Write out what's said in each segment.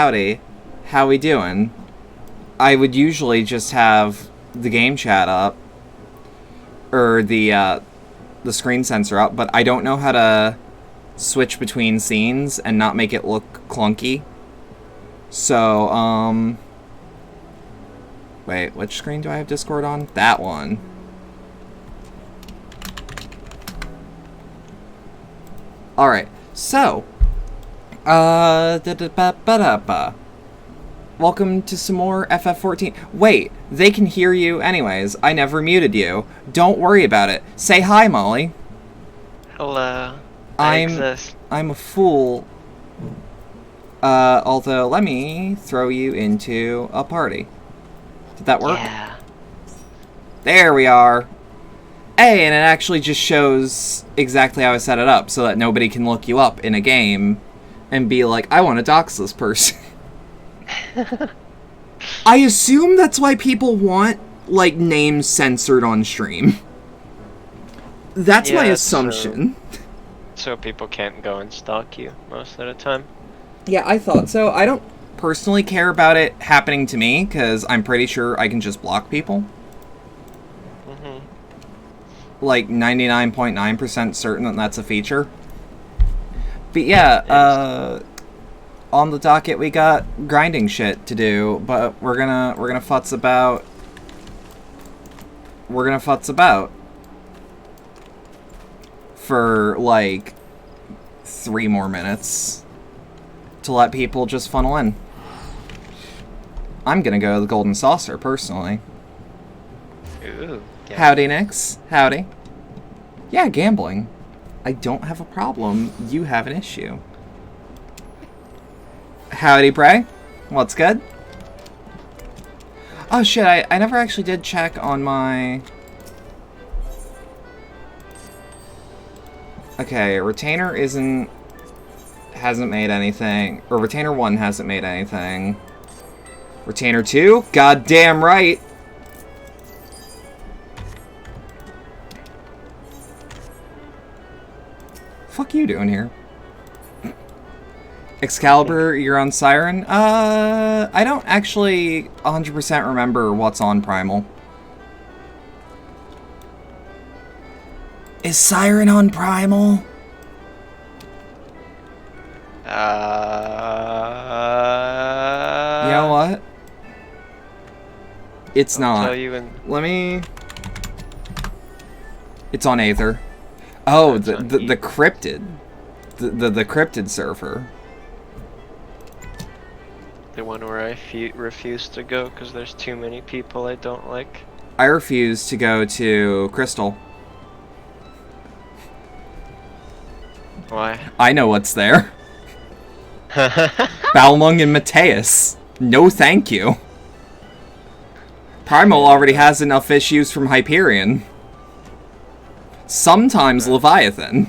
Howdy, how we doing? I would usually just have the game chat up, or the screen sensor up, but I don't know how to switch between scenes and not make it look clunky. So, wait, which screen do I have Discord on? That one. Alright, so, welcome to some more FF14. Wait, they can hear you anyways. I never muted you. Don't worry about it. Say hi, Molly. Hello. I exist. I'm a fool. Although, let me throw you into a party. Did that work? Yeah. There we are. Hey, and it actually just shows exactly how I set it up so that nobody can look you up in a game and be like, I want to dox this person. I assume that's why people want, like, names censored on stream. That's my assumption. So people can't go and stalk you most of the time. Yeah, I thought so. I don't personally care about it happening to me, because I'm pretty sure I can just block people. Like, 99.9% certain that that's a feature. But yeah, on the docket we got grinding shit to do, but we're gonna futz about. We're gonna futz about for like 3 more minutes to let people just funnel in. I'm gonna go to the Golden Saucer personally. Ooh. Yeah. Howdy, Nix. Howdy. Yeah, gambling. I don't have a problem. You have an issue. Howdy, Bray. What's good? Oh shit, I never actually did check on my... Okay, Retainer hasn't made anything. Or Retainer 1 hasn't made anything. Retainer 2? Goddamn right! Fuck you doing here? Excalibur, you're on Siren? I don't actually 100% remember what's on Primal. Is Siren on Primal? You know what? It's not. Tell you in... Let me... It's on Aether. Oh, the cryptid. The cryptid server. The one where I refuse to go because there's too many people I don't like. I refuse to go to Crystal. Why? I know what's there. Balmung and Mateus. No thank you. Primal already has enough issues from Hyperion. Sometimes Leviathan.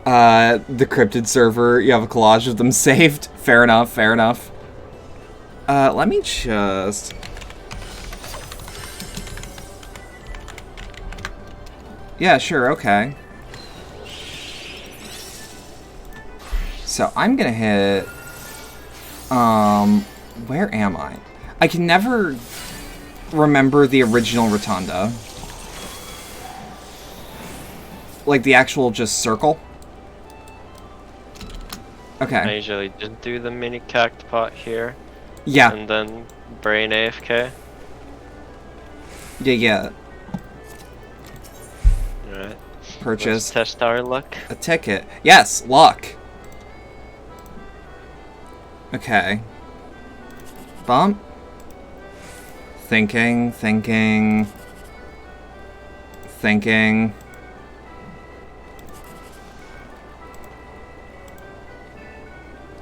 The cryptid server, you have a collage of them saved. Fair enough, fair enough. Let me just... Yeah, sure, okay. So, I'm gonna hit... Where am I? I can never remember the original Rotunda. Like, the actual just circle? Okay. I usually just do the mini cactpot here. Yeah. And then brain AFK. Yeah. Alright. Purchase. Let's test our luck. A ticket. Yes, luck. Okay. Bump. Thinking.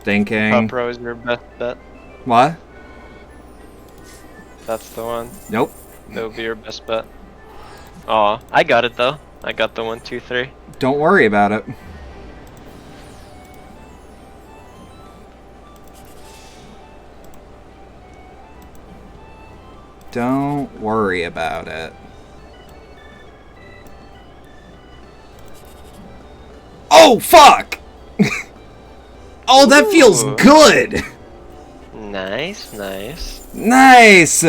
Top row is your best bet. What? That's the one. Nope. That'll be your best bet. Aw, I got it though. I got the 1, 2, 3. Don't worry about it. Don't worry about it. Oh, fuck! Oh, that feels Ooh. good! Nice, nice. Nice!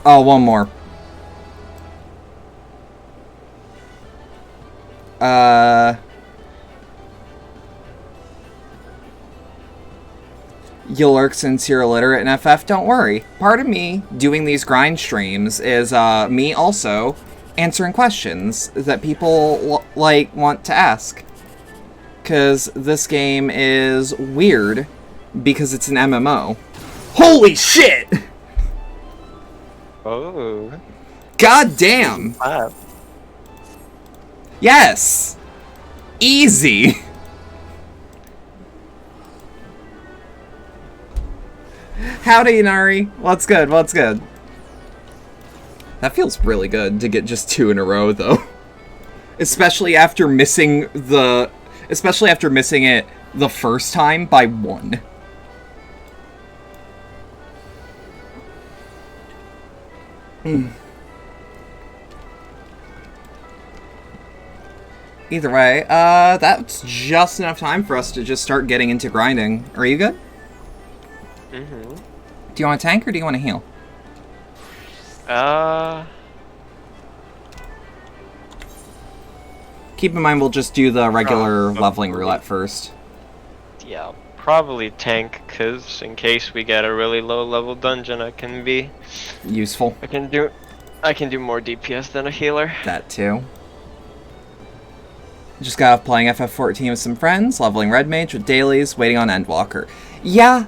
Oh, one more. You'll lurk since you're illiterate in FF, don't worry. Part of me doing these grind streams is me also answering questions that people like want to ask. Because this game is weird because it's an MMO. Holy shit! Oh. God damn! Wow. Yes! Easy! Howdy, Nari. What's good? What's good? That feels really good to get just 2 in a row, though. Especially after missing it the first time by 1. Either way, that's just enough time for us to just start getting into grinding. Are you good? Mm-hmm. Do you want a tank or do you want to heal? Keep in mind we'll just do the regular leveling roulette first. Yeah, probably tank, cause in case we get a really low level dungeon, I can be Useful. I can do more DPS than a healer. That too. Just got off playing FF14 with some friends, leveling Red Mage with dailies, waiting on Endwalker. Yeah,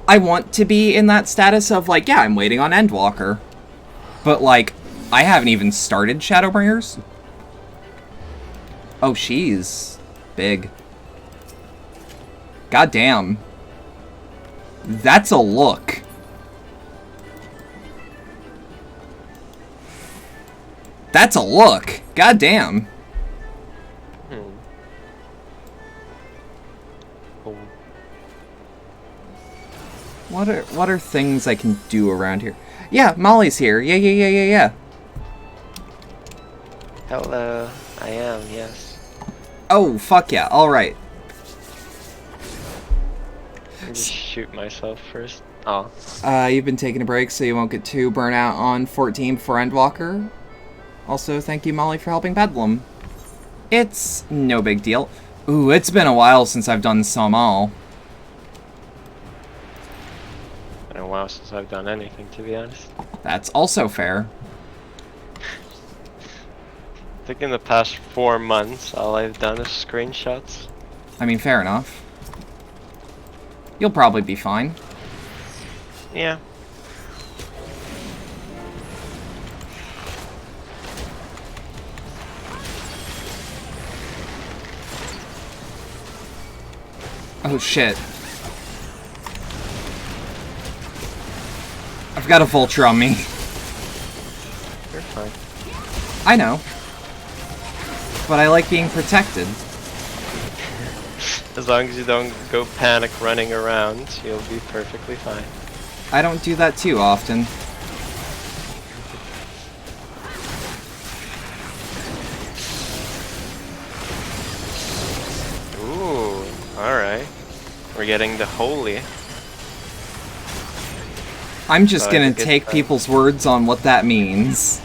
I want to be in that status of like, yeah, I'm waiting on Endwalker. But like, I haven't even started Shadowbringers. Oh, she's big. God damn. That's a look. That's a look. God damn. Oh. What are things I can do around here? Yeah, Molly's here. Yeah. Hello, I am, yes. Oh, fuck yeah. Alright. Just shoot myself first. Oh. You've been taking a break so you won't get too burnt out on 14 before Endwalker. Also, thank you, Molly, for helping Bedlam. It's no big deal. Ooh, it's been a while since I've done Samal. Been a while since I've done anything, to be honest. That's also fair. I think in the past 4 months, all I've done is screenshots. I mean, fair enough. You'll probably be fine. Yeah. Oh shit. I've got a vulture on me. You're fine. I know. But I like being protected. As long as you don't go panic running around, you'll be perfectly fine. I don't do that too often. Ooh, alright. We're getting the holy. I'm just So I gonna think it's, take people's words on what that means.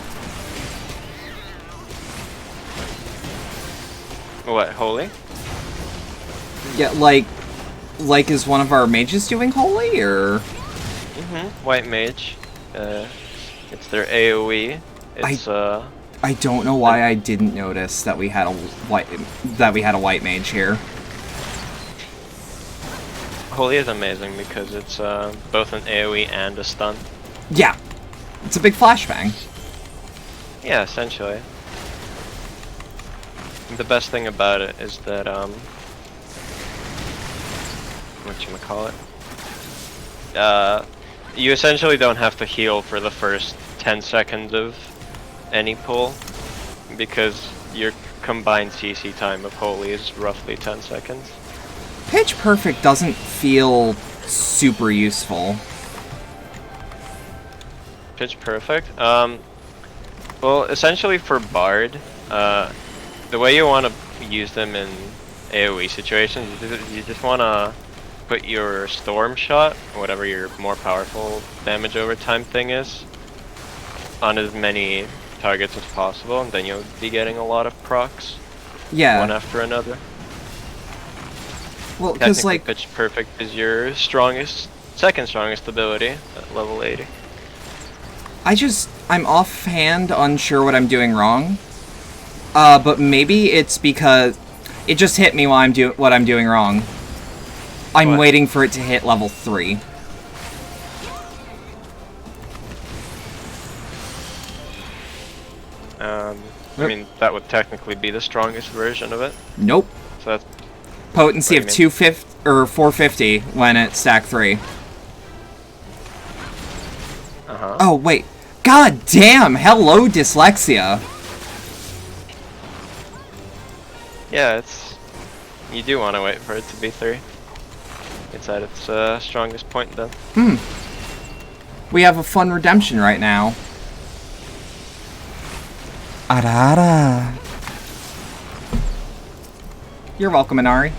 What, holy? Yeah, like is one of our mages doing holy, or? White mage. It's their AoE. It's I don't know why I didn't notice that we had a white mage here. holy is amazing because it's both an AoE and a stun. Yeah, it's a big flashbang. Yeah, essentially. The best thing about it is that whatchamacallit? You essentially don't have to heal for the first 10 seconds of any pull, because your combined CC time of holy is roughly 10 seconds. Pitch Perfect doesn't feel super useful. Pitch Perfect? Well, essentially for Bard, the way you want to use them in AoE situations, you just want to put your storm shot, whatever your more powerful damage over time thing is, on as many targets as possible, and then you'll be getting a lot of procs. Yeah. One after another. Well, because like Pitch Perfect is your second strongest ability at level 80. I'm offhand unsure what I'm doing wrong. But maybe it's because it just hit me while what I'm doing wrong. I'm What? waiting for it to hit level 3. I mean, that would technically be the strongest version of it. Nope. So that's Potency What of do you 250 or 450 when it's stack 3. Oh wait. God damn! Hello, dyslexia. Yeah, you do want to wait for it to be 3. It's at its strongest point then. We have a fun redemption right now. Arara. You're welcome, Inari.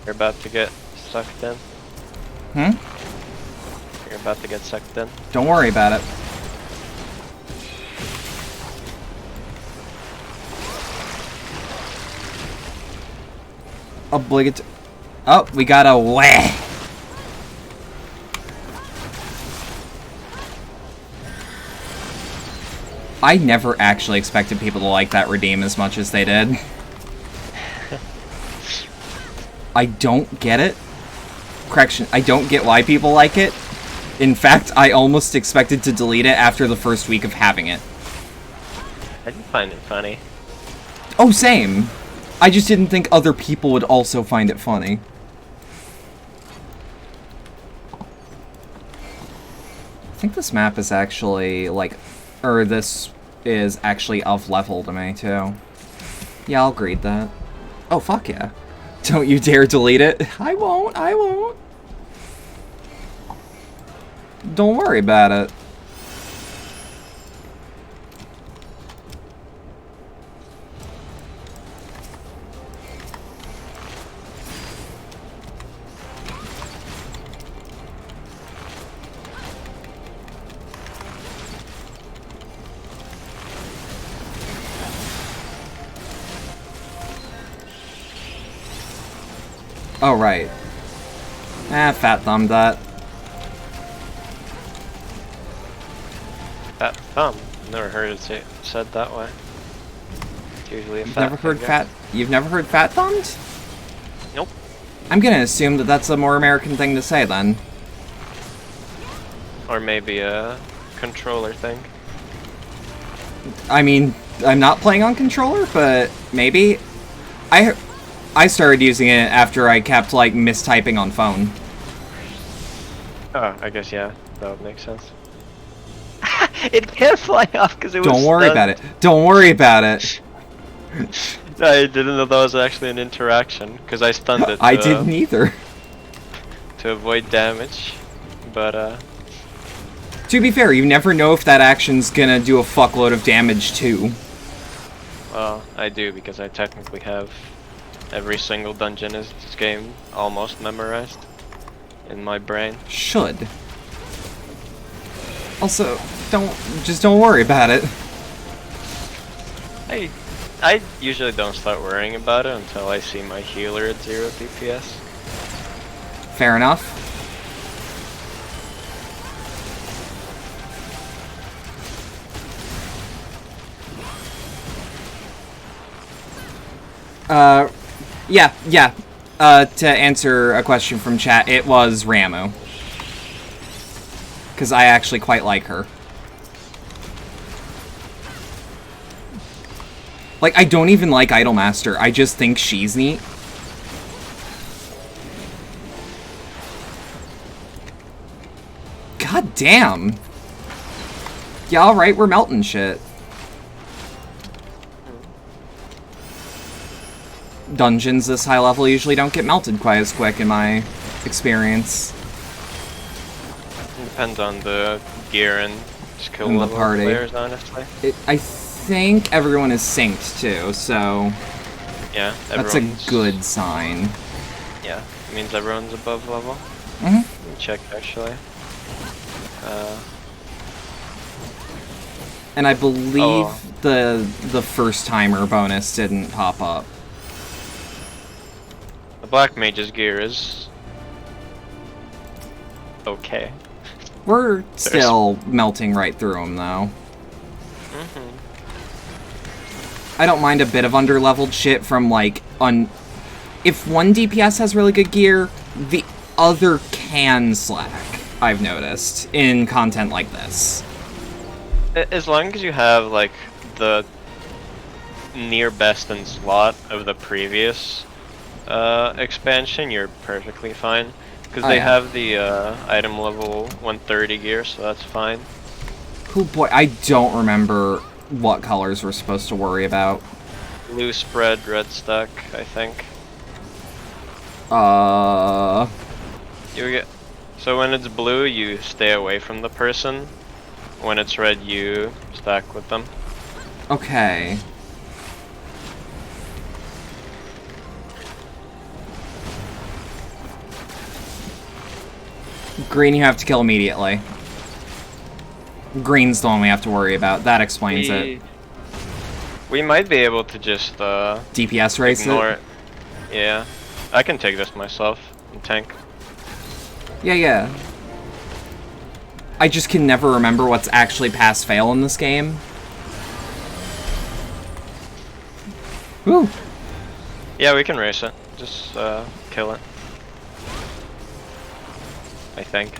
You're about to get sucked in. You're about to get sucked in. Don't worry about it. Obligatory. Oh, we got a wah. I never actually expected people to like that redeem as much as they did. I don't get it. Correction, I don't get why people like it. In fact, I almost expected to delete it after the first week of having it. I did find it funny. Oh, same. I just didn't think other people would also find it funny. I think this map is actually, like, or this is actually of level to me, too. Yeah, I'll greet that. Oh, fuck yeah. Don't you dare delete it. I won't, I won't. Don't worry about it. Oh, right. Fat thumbed that. Fat thumb. Never heard it said that way. It's usually a You've fat never heard finger. You've never heard fat thumbed? Nope. I'm gonna assume that that's a more American thing to say, then. Or maybe a controller thing. I mean, I'm not playing on controller, but maybe. I started using it after I kept, like, mistyping on phone. Oh, I guess, yeah. That would make sense. It can't fly off because it was Don't worry stunned. about it. Don't worry about it. I didn't know that was actually an interaction because I stunned it. I didn't either. To avoid damage, but To be fair, you never know if that action's gonna do a fuckload of damage, too. well, I do because I technically have every single dungeon in this game almost memorized in my brain. Should. Also, just don't worry about it. I usually don't start worrying about it until I see my healer at 0 DPS. Fair enough. Yeah. To answer a question from chat, it was Ramu. Because I actually quite like her. Like, I don't even like Idolmaster, I just think she's neat. God damn! Yeah, alright, we're melting shit. dungeons this high level usually don't get melted quite as quick in my experience. It depends on the gear and skill And the level of party. players, honestly. I think everyone is synced too, so Yeah, that's a good sign. Yeah, it means everyone's above level. Mm-hmm. Let me check, actually. And I believe the first timer bonus didn't pop up. The Black Mage's gear is okay. We're still melting right through them, though. Mm-hmm. I don't mind a bit of under-leveled shit from, like, if one DPS has really good gear, the other can slack, I've noticed, in content like this. As long as you have, like, the near best in slot of the previous expansion, you're perfectly fine. Because they have the item level 130 gear, so that's fine. Oh boy, I don't remember what colors we're supposed to worry about. Blue spread, red stuck, I think. You get. So when it's blue, you stay away from the person. When it's red, you stack with them. Okay. Green you have to kill immediately. Green's the one we have to worry about. That explains it. We might be able to just DPS race ignore it? Yeah. I can take this myself and tank. Yeah. I just can never remember what's actually pass-fail in this game. Woo! Yeah, we can race it. Just kill it. I think.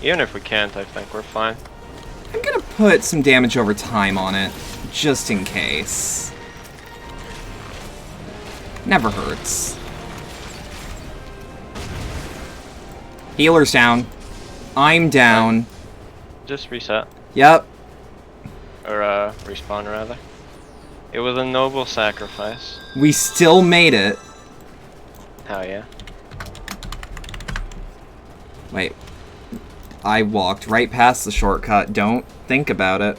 Even if we can't, I think we're fine. I'm gonna put some damage over time on it, just in case. Never hurts. Healer's down. I'm down. Just reset. Yep. Or respawn rather. It was a noble sacrifice. We still made it. Hell yeah. Wait. I walked right past the shortcut. Don't think about it.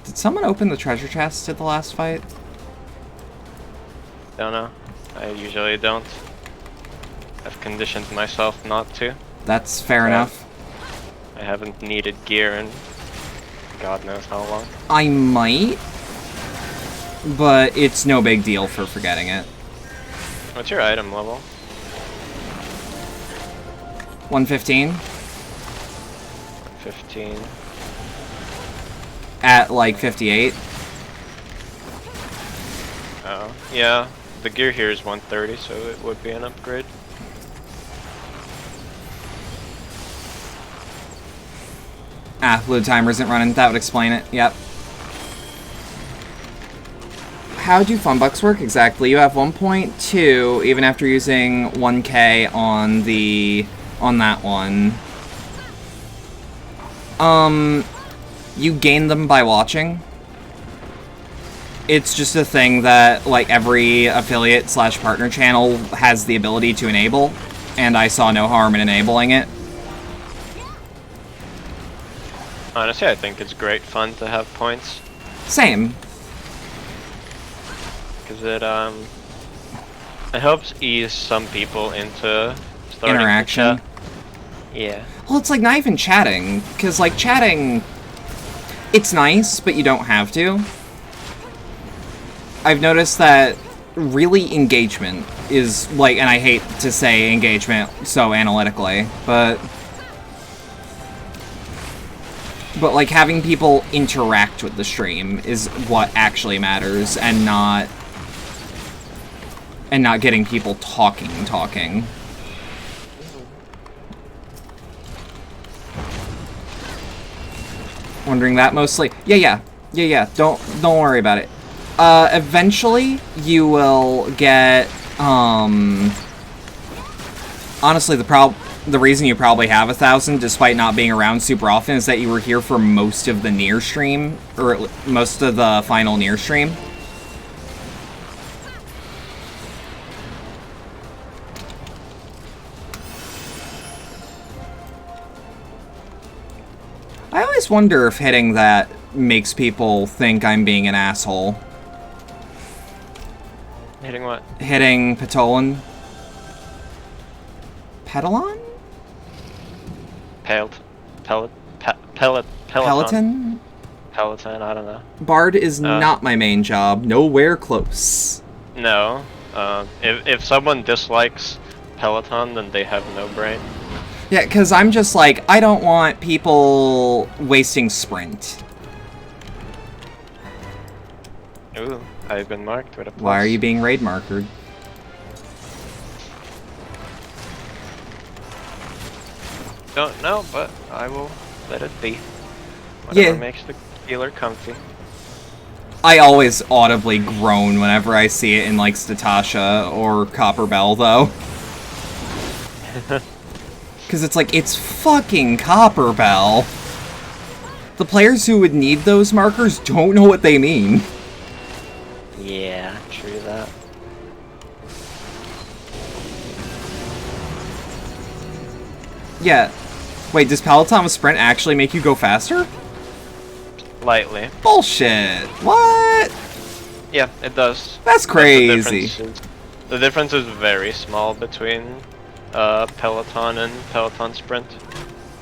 Did someone open the treasure chest at the last fight? Don't know. I usually don't. I've conditioned myself not to. That's fair enough. I haven't needed gear in God knows how long. I might, but it's no big deal for forgetting it. What's your item level? 115? 15. At like 58. Oh, yeah. The gear here is 130, so it would be an upgrade. Ah, blue timer isn't running. That would explain it. Yep. How do funbucks work exactly? You have 1.2 even after using 1k on that one. You gain them by watching. It's just a thing that like every affiliate / partner channel has the ability to enable, and I saw no harm in enabling it. Honestly, I think it's great fun to have points. Same. Because it helps ease some people into starting Interaction. to chat. Yeah. Well, it's like not even chatting, because like chatting, it's nice, but you don't have to. I've noticed that really engagement is like, and I hate to say engagement so analytically, but like having people interact with the stream is what actually matters, and not getting people talking. Wondering that mostly. Yeah. Don't worry about it. Eventually you will get honestly the the reason you probably have 1,000, despite not being around super often, is that you were here for most of the near stream, or most of the final near stream. I always wonder if hitting that makes people think I'm being an asshole. Hitting what? Hitting Petalon? Petalon? Peloton? Peloton, I don't know. Bard is not my main job. Nowhere close. No. If someone dislikes Peloton, then they have no brain. Yeah, because I'm just like, I don't want people wasting sprint. Ooh, I've been marked with a plus. Why are you being raid markered? Don't know, but I will let it be. Whatever makes the healer comfy. I always audibly groan whenever I see it in, like, Statasha or Copper Bell, though. Because it's like, it's fucking Copper Bell. The players who would need those markers don't know what they mean. Yeah, true that. Yeah. Wait, does Peloton with Sprint actually make you go faster? Lightly. Bullshit. What? Yeah, it does. That's crazy. The difference is very small between Peloton and Peloton Sprint.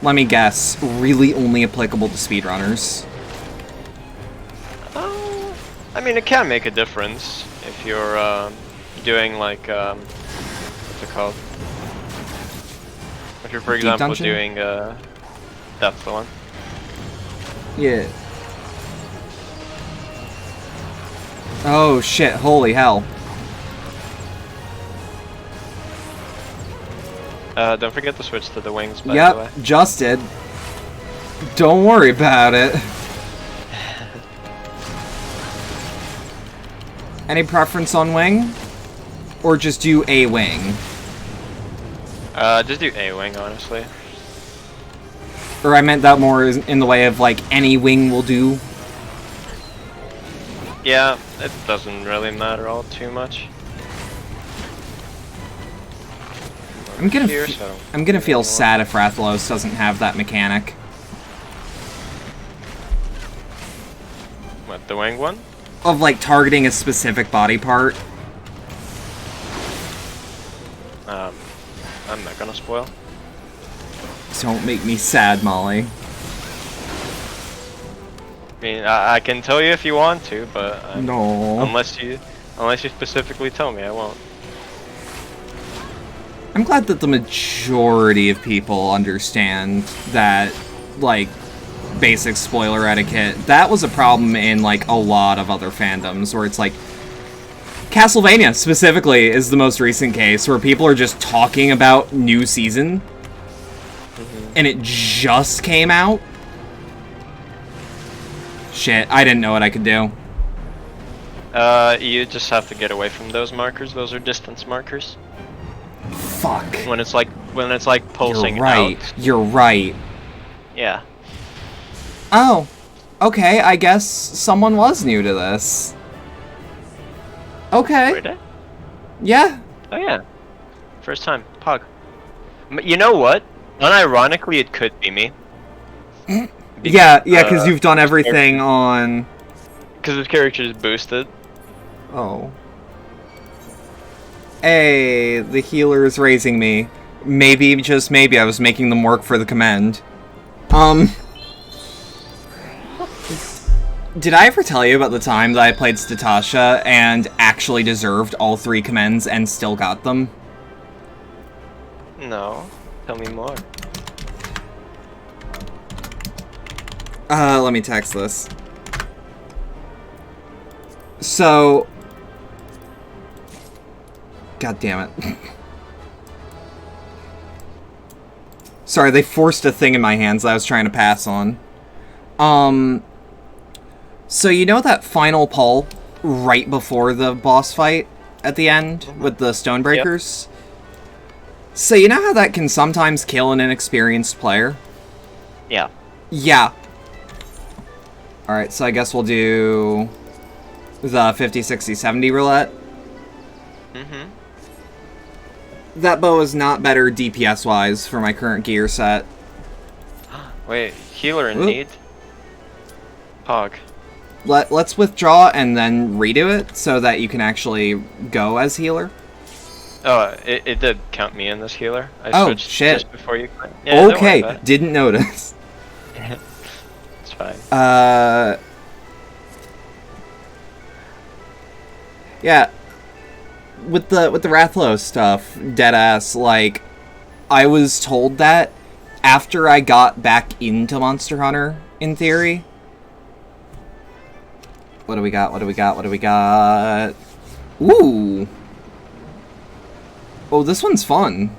Let me guess. Really only applicable to speedrunners. I mean, it can make a difference if you're doing like what's it called? If you're, for example, dungeon? doing that's the one. Yeah. Oh shit! Holy hell! Don't forget to switch to the wings, by the way. Yep, just did. Don't worry about it. Any preference on wing? Or just do a wing? Just do a wing, honestly. Or I meant that more in the way of, like, any wing will do. Yeah, it doesn't really matter all too much. I'm gonna feel sad if Rathalos doesn't have that mechanic. What, the wing one? Of, like, targeting a specific body part. I'm not gonna spoil. Don't make me sad, Molly. I mean, I can tell you if you want to, but No. unless you specifically tell me, I won't. I'm glad that the majority of people understand that, like, basic spoiler etiquette. That was a problem in, like, a lot of other fandoms, where it's like, Castlevania, specifically, is the most recent case, where people are just talking about new season, and it just came out. Shit, I didn't know what I could do. You just have to get away from those markers. Those are distance markers. Fuck. When it's like pulsing You're right. out. You're right. Yeah. Oh. Okay, I guess someone was new to this. Okay. Were they? Yeah. Oh yeah. First time. Pog. You know what? Unironically, it could be me. Yeah, because you've done everything on... Because his character is boosted. Oh. Hey, the healer is raising me. Maybe, just maybe, I was making them work for the commend. Did I ever tell you about the time that I played Statasha and actually deserved all 3 commends and still got them? No. Tell me more. Let me text this. So... God damn it. Sorry, they forced a thing in my hands that I was trying to pass on. So you know that final pull right before the boss fight at the end with the Stonebreakers? So you know how that can sometimes kill an inexperienced player? Yeah. Yeah. Alright, so I guess we'll do the 50, 60, 70 roulette. Mm-hmm. That bow is not better DPS-wise for my current gear set. Wait, healer in Oop. need? Pog. Let's withdraw and then redo it so that you can actually go as healer. Oh, it did count me in this healer. I switched shit. just before you. Yeah, don't worry Okay, about it. didn't notice. It's fine. Yeah. With the Rathlo stuff, deadass, like, I was told that after I got back into Monster Hunter, in theory. What do we got? What do we got? What do we got? Ooh. Oh, this one's fun.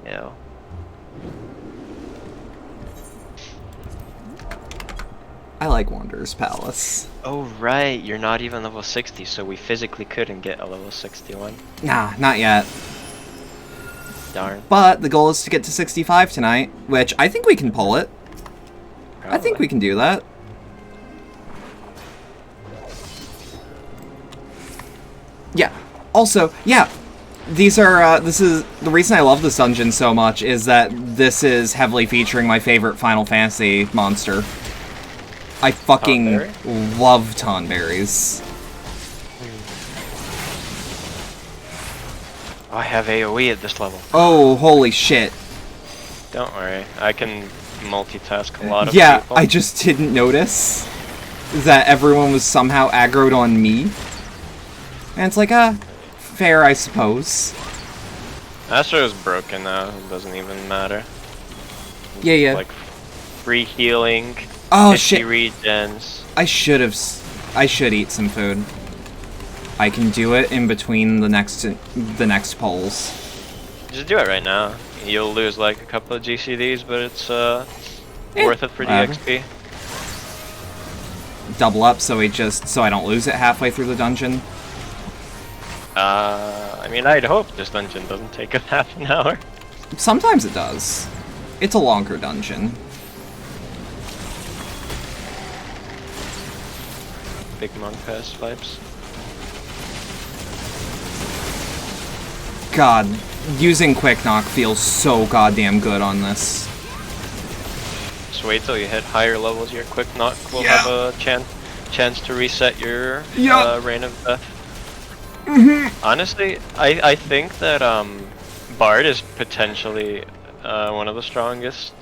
Yeah. I like Wanderer's Palace. Oh right, you're not even level 60, so we physically couldn't get a level 61. Nah, not yet. Darn. But the goal is to get to 65 tonight, which I think we can pull it. I think we can do that. Yeah. Also, yeah. These are, this is, the reason I love this dungeon so much is that this is heavily featuring my favorite Final Fantasy monster. I fucking love Tonberries. I have AoE at this level. Oh, holy shit. Don't worry, I can multitask a lot of Yeah, people. I just didn't notice that everyone was somehow aggroed on me. And it's like, fair, I suppose. Astro is broken now, it doesn't even matter. Yeah, yeah. Like, free healing, Oh, 50 shit. regens. I should eat some food. I can do it in between the next polls. Just do it right now. You'll lose like a couple of GCDs, but it's worth it for the whatever. XP. Double up so I don't lose it halfway through the dungeon. I mean, I'd hope this dungeon doesn't take a half an hour. Sometimes it does. It's a longer dungeon. Big monk pass vibes. God, using Quick Knock feels so goddamn good on this. Just wait till you hit higher levels. Your quick knock will have a chance to reset your reign of death. Honestly, I think that Bard is potentially one of the strongest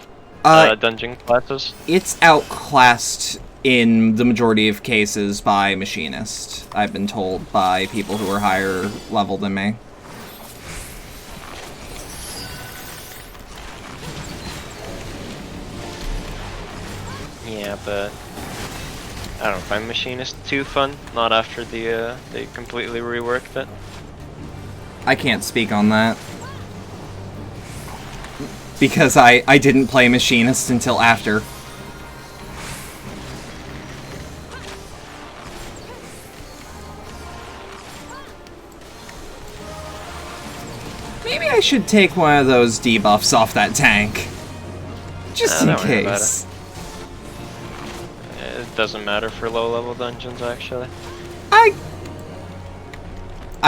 dungeon classes. It's outclassed in the majority of cases by Machinist, I've been told by people who are higher level than me. Yeah, but I don't find Machinist too fun. Not after they completely reworked it. I can't speak on that. Because I didn't play Machinist until after. Maybe I should take one of those debuffs off that tank. Just in Don't worry about case. It doesn't matter for low level dungeons actually. I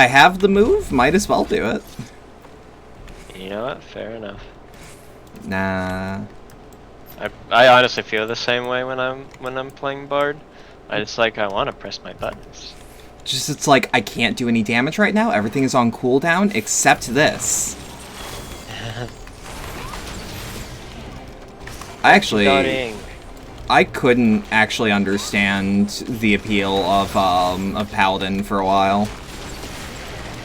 have the move, might as well do it. You know what? Fair enough. Nah. I honestly feel the same way when I'm playing Bard. It's like I want to press my buttons. Just it's like I can't do any damage right now. Everything is on cooldown except this. I couldn't actually understand the appeal of Paladin for a while.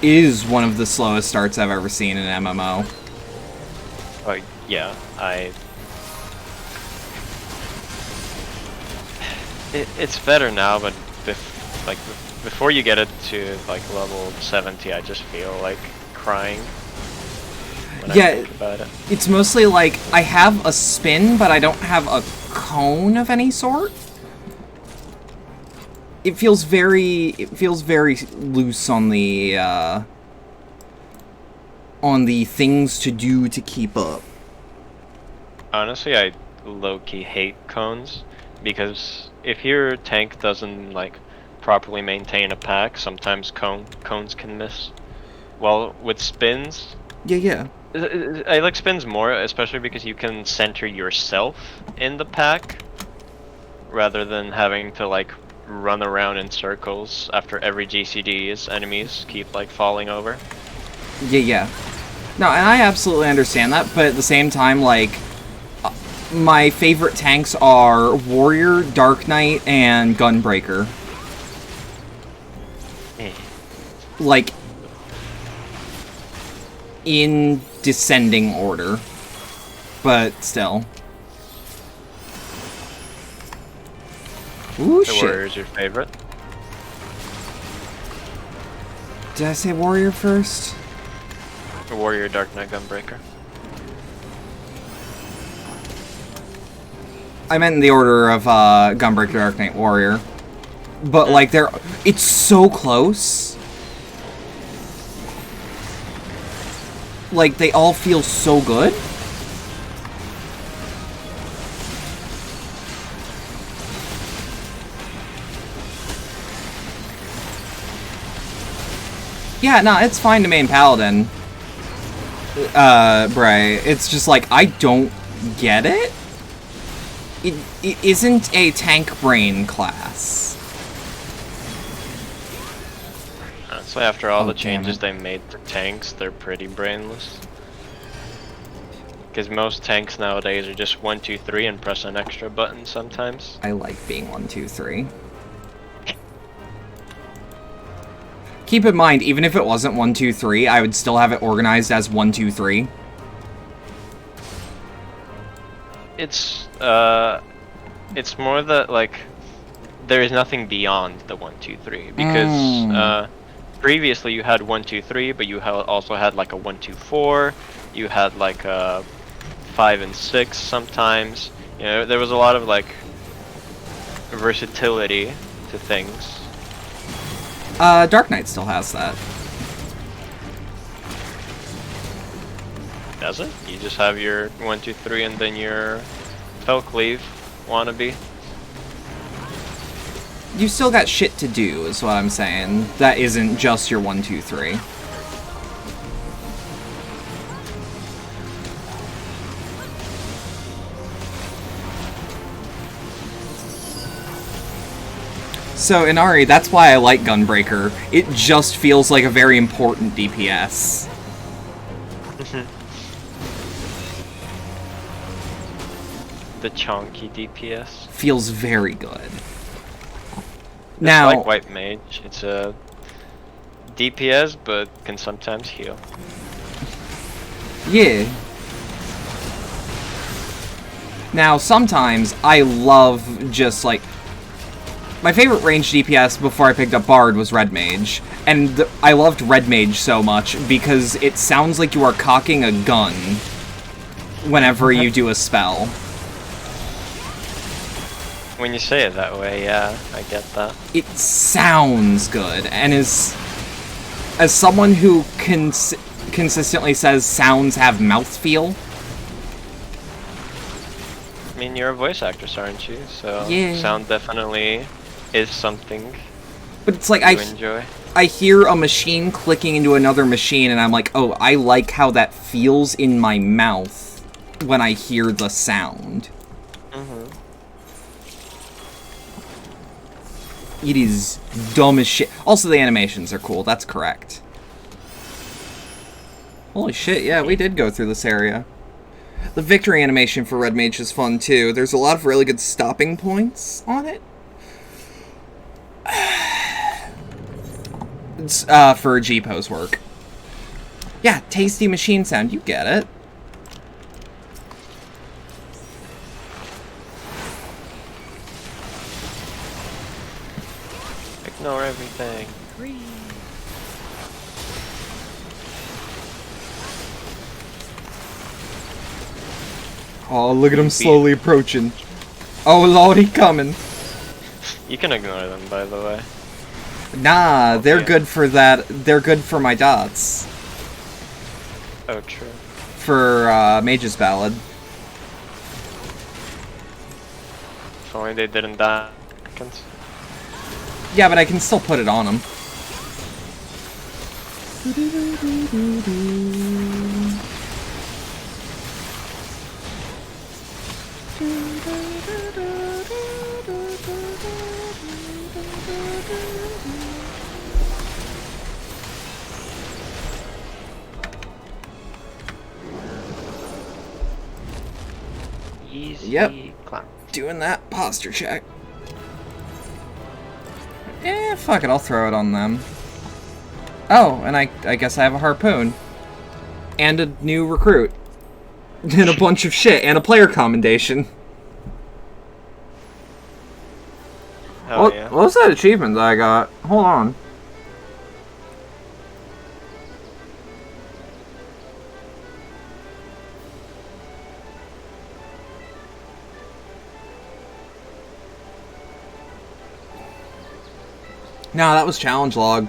It is one of the slowest starts I've ever seen in an MMO. Oh yeah, it's better now, but before you get it to like level 70, I just feel like crying when I think about it. It's mostly like I have a spin, but I don't have a cone of any sort. It feels very loose on the on the things to do to keep up. Honestly, I low-key hate cones, because if your tank doesn't like properly maintain a pack, sometimes cones can miss. Well, with spins, Yeah. I like spins more, especially because you can center yourself in the pack rather than having to like run around in circles after every GCD as enemies keep like falling over. Yeah. No, and I absolutely understand that, but at the same time, like, my favorite tanks are Warrior, Dark Knight, and Gunbreaker. Like, in descending order. But still. Ooh, The shit. Warrior's your favorite? Did I say Warrior first? Warrior, Dark Knight, Gunbreaker. I meant in the order of Gunbreaker, Dark Knight, Warrior. But, like, it's so close. Like, they all feel so good. Yeah, no, it's fine to main Paladin. Bray. It's just like, I don't get it. It isn't a tank brain class. So after all the damn changes it. they made to tanks, they're pretty brainless. Because most tanks nowadays are just 1, 2, 3 and press an extra button sometimes. I like being 1, 2, 3. Keep in mind, even if it wasn't 1, 2, 3, I would still have it organized as 1, 2, 3. It's more that, like, there is nothing beyond the 1, 2, 3. Because, previously you had 1, 2, 3, but you also had, like, a 1, 2, 4. You had, like, a 5 and 6 sometimes. You know, there was a lot of, like, versatility to things. Dark Knight still has that. Does it? You just have your 1, 2, 3 and then your Felcleave wannabe. You still got shit to do, is what I'm saying. That isn't just your 1, 2, 3. So, Inari, that's why I like Gunbreaker. It just feels like a very important DPS. The chonky DPS. Feels very good. It's Now, like White Mage. It's a DPS, but can sometimes heal. yeah. Now, sometimes I love just, like... My favorite ranged DPS before I picked up Bard was Red Mage. And I loved Red Mage so much because it sounds like you are cocking a gun whenever you do a spell. When you say it that way, yeah, I get that. It sounds good, and as someone who consistently says sounds have mouthfeel... I mean, you're a voice actress, aren't you? So, Yeah. sound definitely is something But it's like, you enjoy. I hear a machine clicking into another machine, and I'm like, oh, I like how that feels in my mouth when I hear the sound. It is dumb as shit. Also, the animations are cool, that's correct. Holy shit, yeah, we did go through this area. The victory animation for Red Mage is fun, too. There's a lot of really good stopping points on it. It's, for G-pose work. Yeah, tasty machine sound, you get it. Ignore everything. Oh, look at him slowly approaching. Oh, lord, he coming. You can ignore them, by the way. Nah, they're Okay. good for that. They're good for my dots. Oh, true. For Mage's Ballad. If only they didn't die. Yeah, but I can still put it on him. Easy. Yep. Clown. Doing that posture check. Fuck it, I'll throw it on them. Oh, and I guess I have a harpoon. And a new recruit. And a bunch of shit, and a player commendation. Hell yeah. What was that achievement that I got? Hold on. No, that was challenge log.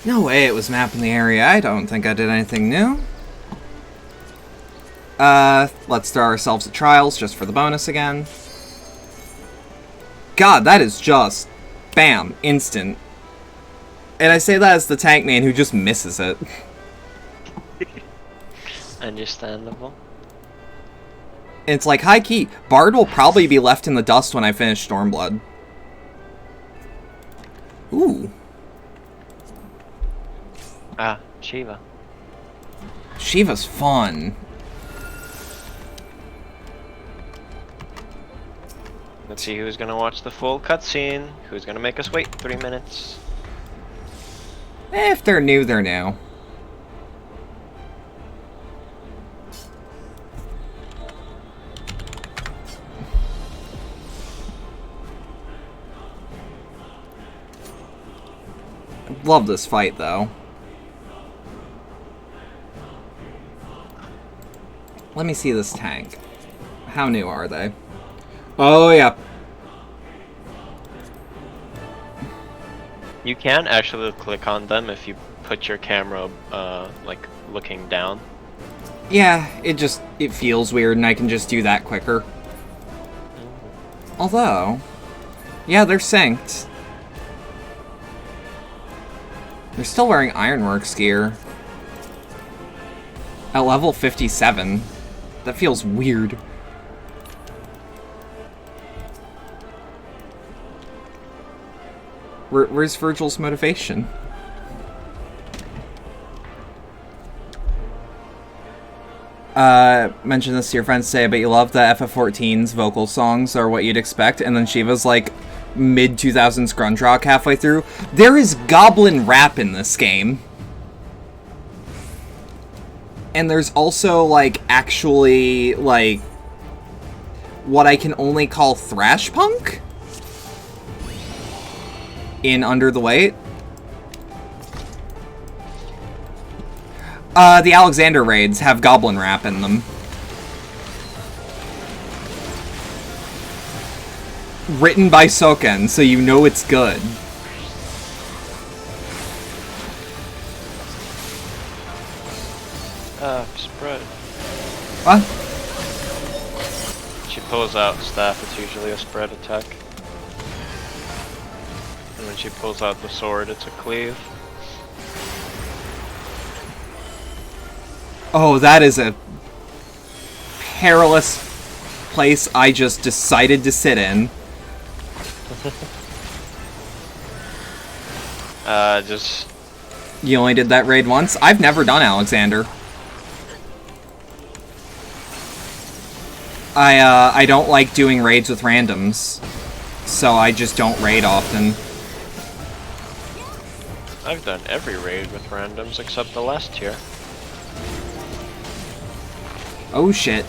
No way it was mapping the area. I don't think I did anything new. Let's throw ourselves at trials just for the bonus again. God, that is just bam, instant. And I say that as the tank man who just misses it. Understandable. It's like, high key, Bard will probably be left in the dust when I finish Stormblood. Ooh. Ah, Shiva. Shiva's fun. Let's see who's gonna watch the full cutscene. Who's gonna make us wait 3 minutes? If they're new, they're new. Love this fight, though. Let me see this tank. How new are they? Oh, yeah. You can actually click on them if you put your camera, like, looking down. Yeah, it feels weird, and I can just do that quicker. Although, yeah, they're synced. They're still wearing Ironworks gear. At level 57. That feels weird. Where's Virgil's motivation? Mention this to your friends today, but you love the FF14's vocal songs are what you'd expect, and then Shiva's like mid-2000s grunge rock halfway through. There is goblin rap in this game. And there's also, like, actually, like, what I can only call thrash punk in Under the Weight. The Alexander raids have goblin rap in them. Written by Soken, so you know it's good. Spread. What? She pulls out staff, it's usually a spread attack. And when she pulls out the sword, it's a cleave. Oh, that is a perilous place I just decided to sit in. Just... You only did that raid once? I've never done Alexander. I don't like doing raids with randoms, so I just don't raid often. I've done every raid with randoms except the last tier. Oh shit.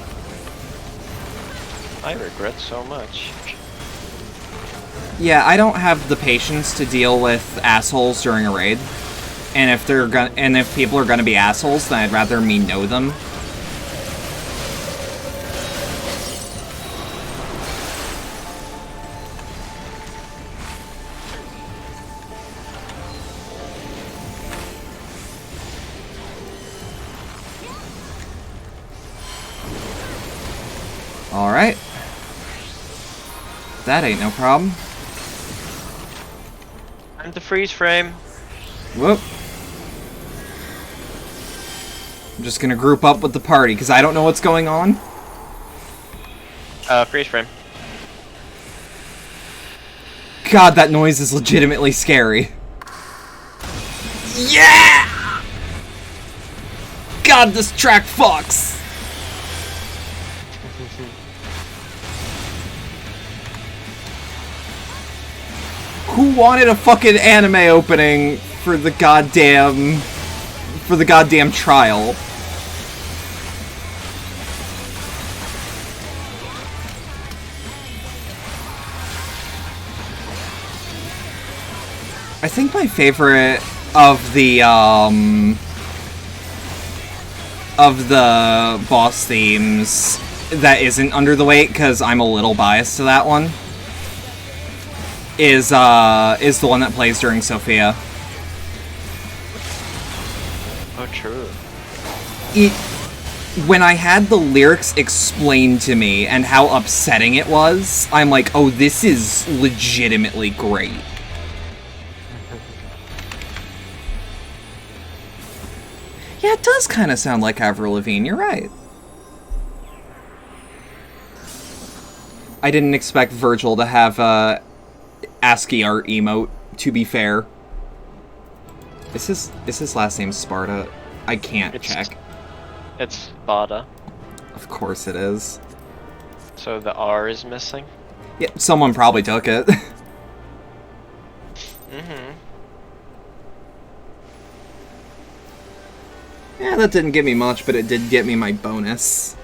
I regret so much. Yeah, I don't have the patience to deal with assholes during a raid. And if people are gonna be assholes, then I'd rather me know them. That ain't no problem. Time to freeze frame. Whoop. I'm just gonna group up with the party, because I don't know what's going on. Freeze frame. God, that noise is legitimately scary. Yeah! God, this track fucks! Who wanted a fucking anime opening for the goddamn trial? I think my favorite of the boss themes that isn't under the weight, because I'm a little biased to that one, is the one that plays during Sophia. Oh, true. When I had the lyrics explained to me and how upsetting it was, I'm like, oh, this is legitimately great. Yeah, it does kind of sound like Avril Lavigne, you're right. I didn't expect Virgil to have a ASCII art emote, to be fair. Is his last name Sparta? I can't check. It's Sparta. Of course it is. So the R is missing? Yeah, someone probably took it. Mm-hmm. Yeah, that didn't get me much, but it did get me my bonus.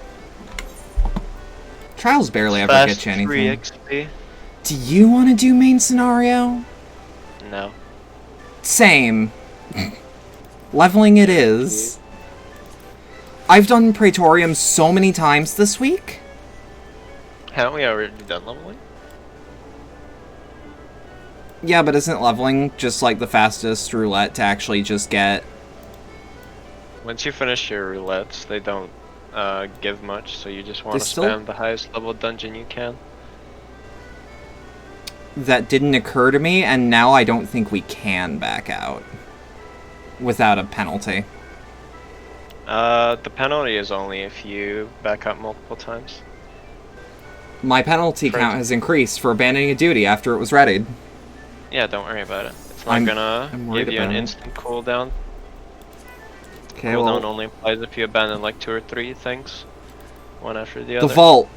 Trials barely ever get you anything. XP. Do you want to do main scenario? No. Same. Leveling it is. I've done Praetorium so many times this week. Haven't we already done leveling? Yeah, but isn't leveling just like the fastest roulette to actually just get... Once you finish your roulettes, they don't give much, so you just want to still... spam the highest level dungeon you can. That didn't occur to me, and now I don't think we can back out without a penalty. The penalty is only if you back up multiple times. My penalty count has increased for abandoning a duty after it was readied. Yeah, don't worry about it. It's not gonna give you an instant cooldown. Okay, Cooldown only applies if you abandon like 2 or 3 things, one after the other. The vault.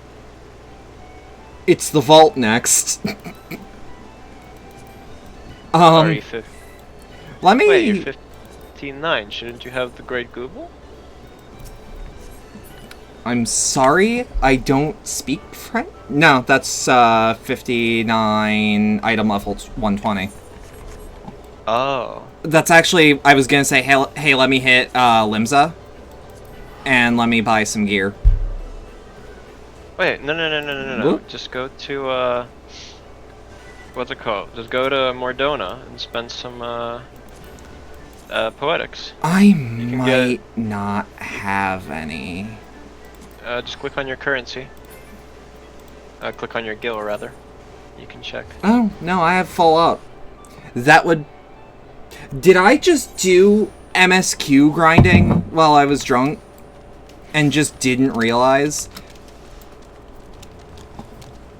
It's the vault next. Sorry, let me... Wait, you're 15-9. Shouldn't you have the Great Google? I'm sorry, I don't speak French. No, that's 59 item level 120. Oh. That's actually, I was gonna say, hey, let me hit Limsa, and let me buy some gear. Wait, no. Whoop. Just go to, what's it called? Just go to Mordona and spend some, poetics. I might not have any. Just click on your currency. Click on your gil, rather. You can check. Oh, no, I have full up. That would... Did I just do MSQ grinding while I was drunk? And just didn't realize?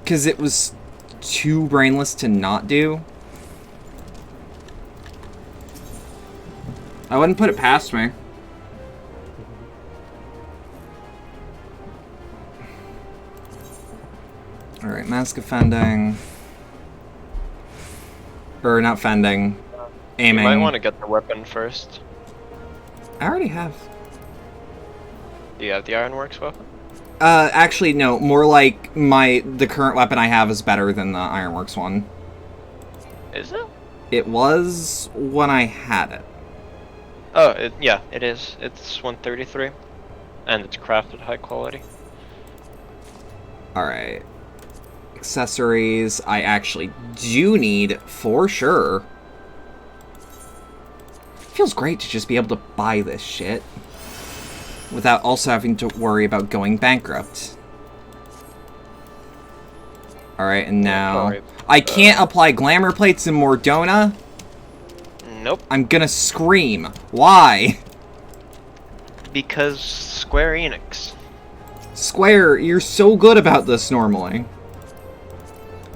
Because it was too brainless to not do? I wouldn't put it past me. Alright, mask of fending. Or not fending. Aiming. You might want to get the weapon first. I already have. Do you have the Ironworks weapon? Actually, no. More like the current weapon I have is better than the Ironworks one. Is it? It was when I had it. Oh, yeah, it is. It's 133. And it's crafted high quality. Alright. Accessories, I actually do need, for sure. Feels great to just be able to buy this shit. Without also having to worry about going bankrupt. Alright, and now... Alright. I can't apply glamour plates in Mordona? Nope. I'm gonna scream. Why? Because Square Enix. Square, you're so good about this normally.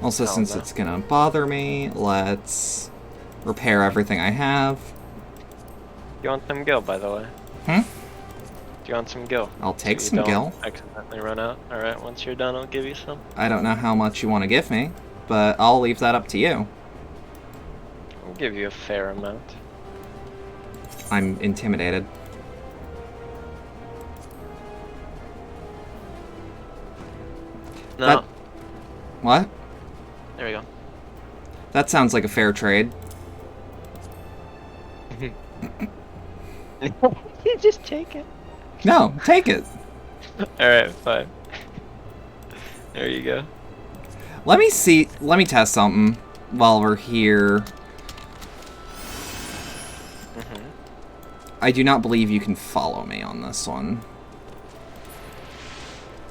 Also, Oh, since no. it's gonna bother me, let's repair everything I have. You want some gil, by the way? Hmm? Do you want some gil? I'll take So some you don't gil. accidentally run out. Alright, once you're done, I'll give you some. I don't know how much you want to give me, but I'll leave that up to you. I'll give you a fair amount. I'm intimidated. No. That- What? There we go. That sounds like a fair trade. You just take it. No, take it. Alright, fine. There you go. Let me test something while we're here. I do not believe you can follow me on this one.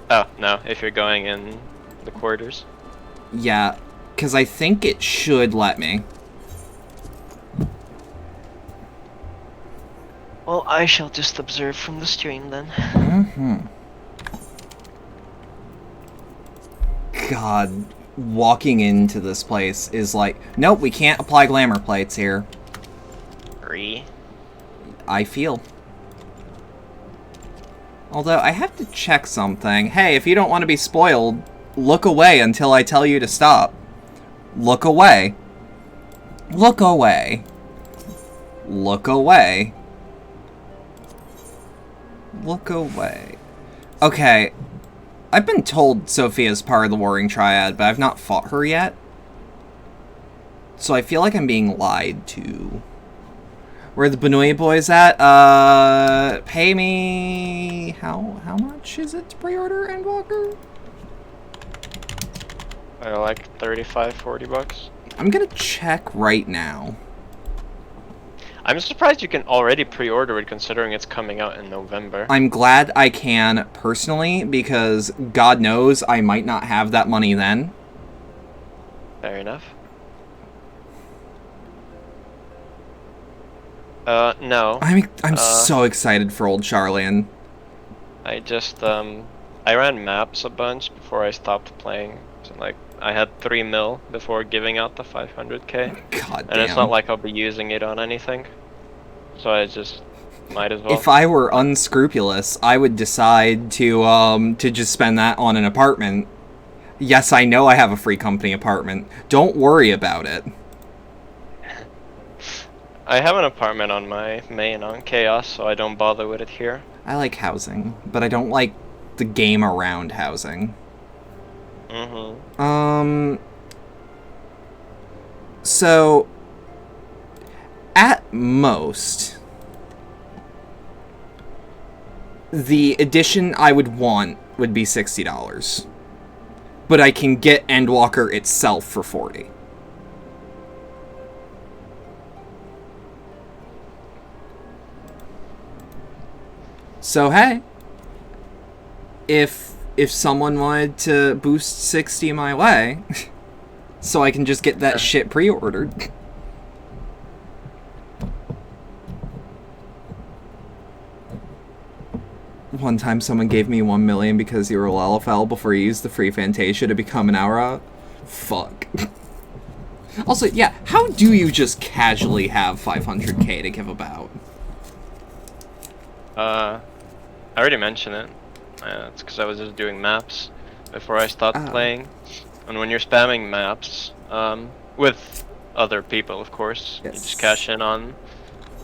Oh, no, if you're going in the quarters. Yeah, because I think it should let me. Well, I shall just observe from the stream then. Mm-hmm. God, walking into this place is like, nope, we can't apply glamour plates here. I feel. Although, I have to check something. Hey, if you don't want to be spoiled, look away until I tell you to stop. Look away. Look away. Look away. Look away. Okay. I've been told Sophia's part of the Warring Triad, but I've not fought her yet. So I feel like I'm being lied to. Where the Benoit boys at? Pay me... How much is it to pre-order Endwalker? Like 35, 40 bucks. I'm gonna check right now. I'm surprised you can already pre-order it considering it's coming out in November. I'm glad I can personally, because God knows I might not have that money then. Fair enough. No. I'm so excited for old Charlian. I just, I ran maps a bunch before I stopped playing. So, like, I had 3 mil before giving out the 500k. God damn. And it's not like I'll be using it on anything. So I just might as well. If I were unscrupulous, I would decide to just spend that on an apartment. Yes, I know I have a free company apartment. Don't worry about it. I have an apartment on my main on Chaos, so I don't bother with it here. I like housing, but I don't like the game around housing. So, at most, the edition I would want would be $60. But I can get Endwalker itself for $40. So hey, if someone wanted to boost 60 my way, so I can just get that shit pre-ordered. One time someone gave me 1 million because you were LFL before you used the free Fantasia to become an Aura. Fuck. Also, yeah, how do you just casually have 500k to give about? I already mentioned it. It's because I was just doing maps before I started playing. And when you're spamming maps, with other people, of course, yes, you just cash in on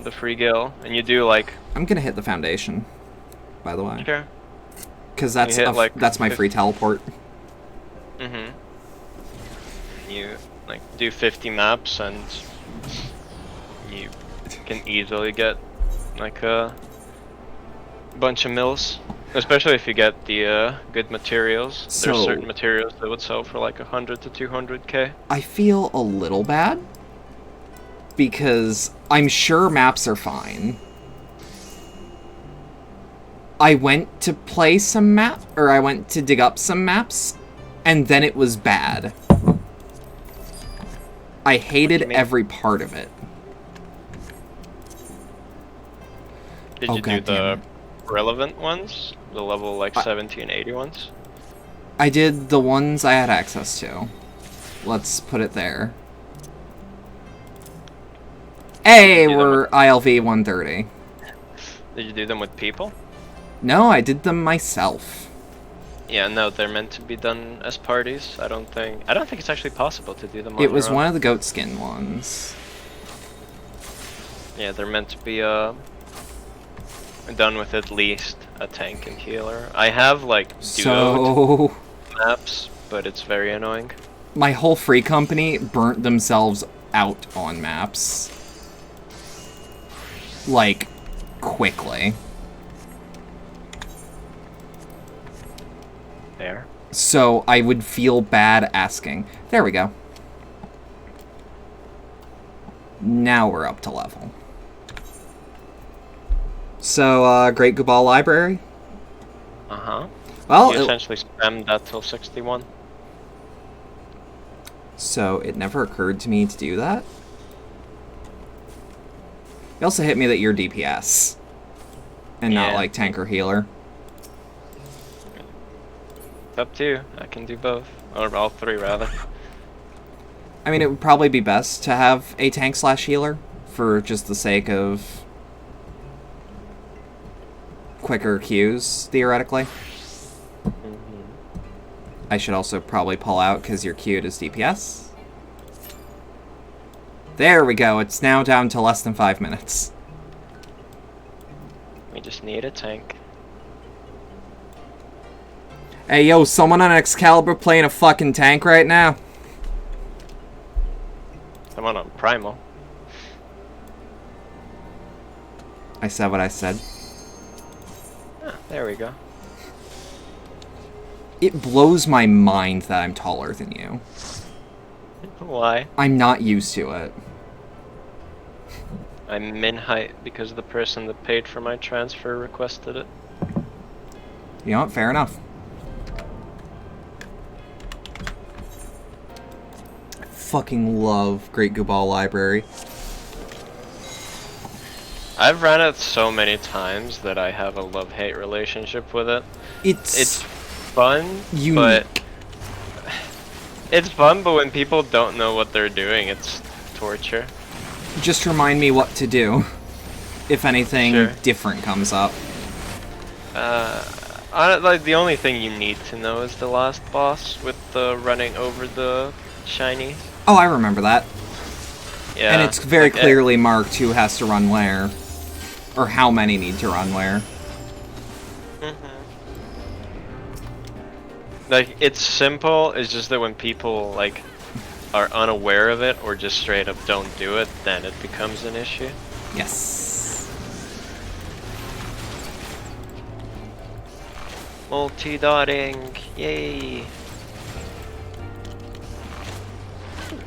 the free gil, and you do like... I'm gonna hit the Foundation, by the way. Sure. Because that's like that's my free teleport. You like do 50 maps, and you can easily get like a bunch of mills, especially if you get the good materials. So, there's certain materials that would sell for like 100 to 200k. I feel a little bad because I'm sure maps are fine. I went to play some I went to dig up some maps, and then it was bad. I hated mean? every part of it. Did Oh, you do God damn the it. relevant ones? The level like 1780 ones? I did the ones I had access to. Let's put it there. Hey, we're ILV 130. Did you do them with people? No, I did them myself. Yeah, no, they're meant to be done as parties. I don't think it's actually possible to do them on It was your own. one of the goat skin ones. Yeah, they're meant to be done with at least a tank and healer. I have like duoed So maps, but it's very annoying. my whole free company burnt themselves out on maps. Like, quickly. There. So I would feel bad asking. There we go. Now we're up to level. So, Great Gubal Library? Uh-huh. Well, You essentially spammed that till 61. so it never occurred to me to do that. It also hit me that you're DPS. And not Yeah. like tank or healer. It's up to you. I can do both. Or all three, rather. I mean, it would probably be best to have a tank slash healer for just the sake of quicker queues, theoretically. I should also probably pull out because you're queued as DPS. There we go. It's now down to less than 5 minutes. We just need a tank. Hey, yo, someone on Excalibur playing a fucking tank right now? Someone on Primal. I said what I said. Ah, there we go. It blows my mind that I'm taller than you. Why? I'm not used to it. I'm min height because the person that paid for my transfer requested it. You know what? Fair enough. I fucking love Great Gubal Library. I've ran it so many times that I have a love-hate relationship with it. It's fun, unique. but it's fun, but when people don't know what they're doing, it's torture. Just remind me what to do if anything Sure. different comes up. Like the only thing you need to know is the last boss with the running over the shiny. Oh, I remember that. Yeah. And it's very like, clearly marked who has to run where. Or how many need to run where. Like, it's simple, it's just that when people, like, are unaware of it or just straight up don't do it, then it becomes an issue. Yes. Multi-dotting, yay!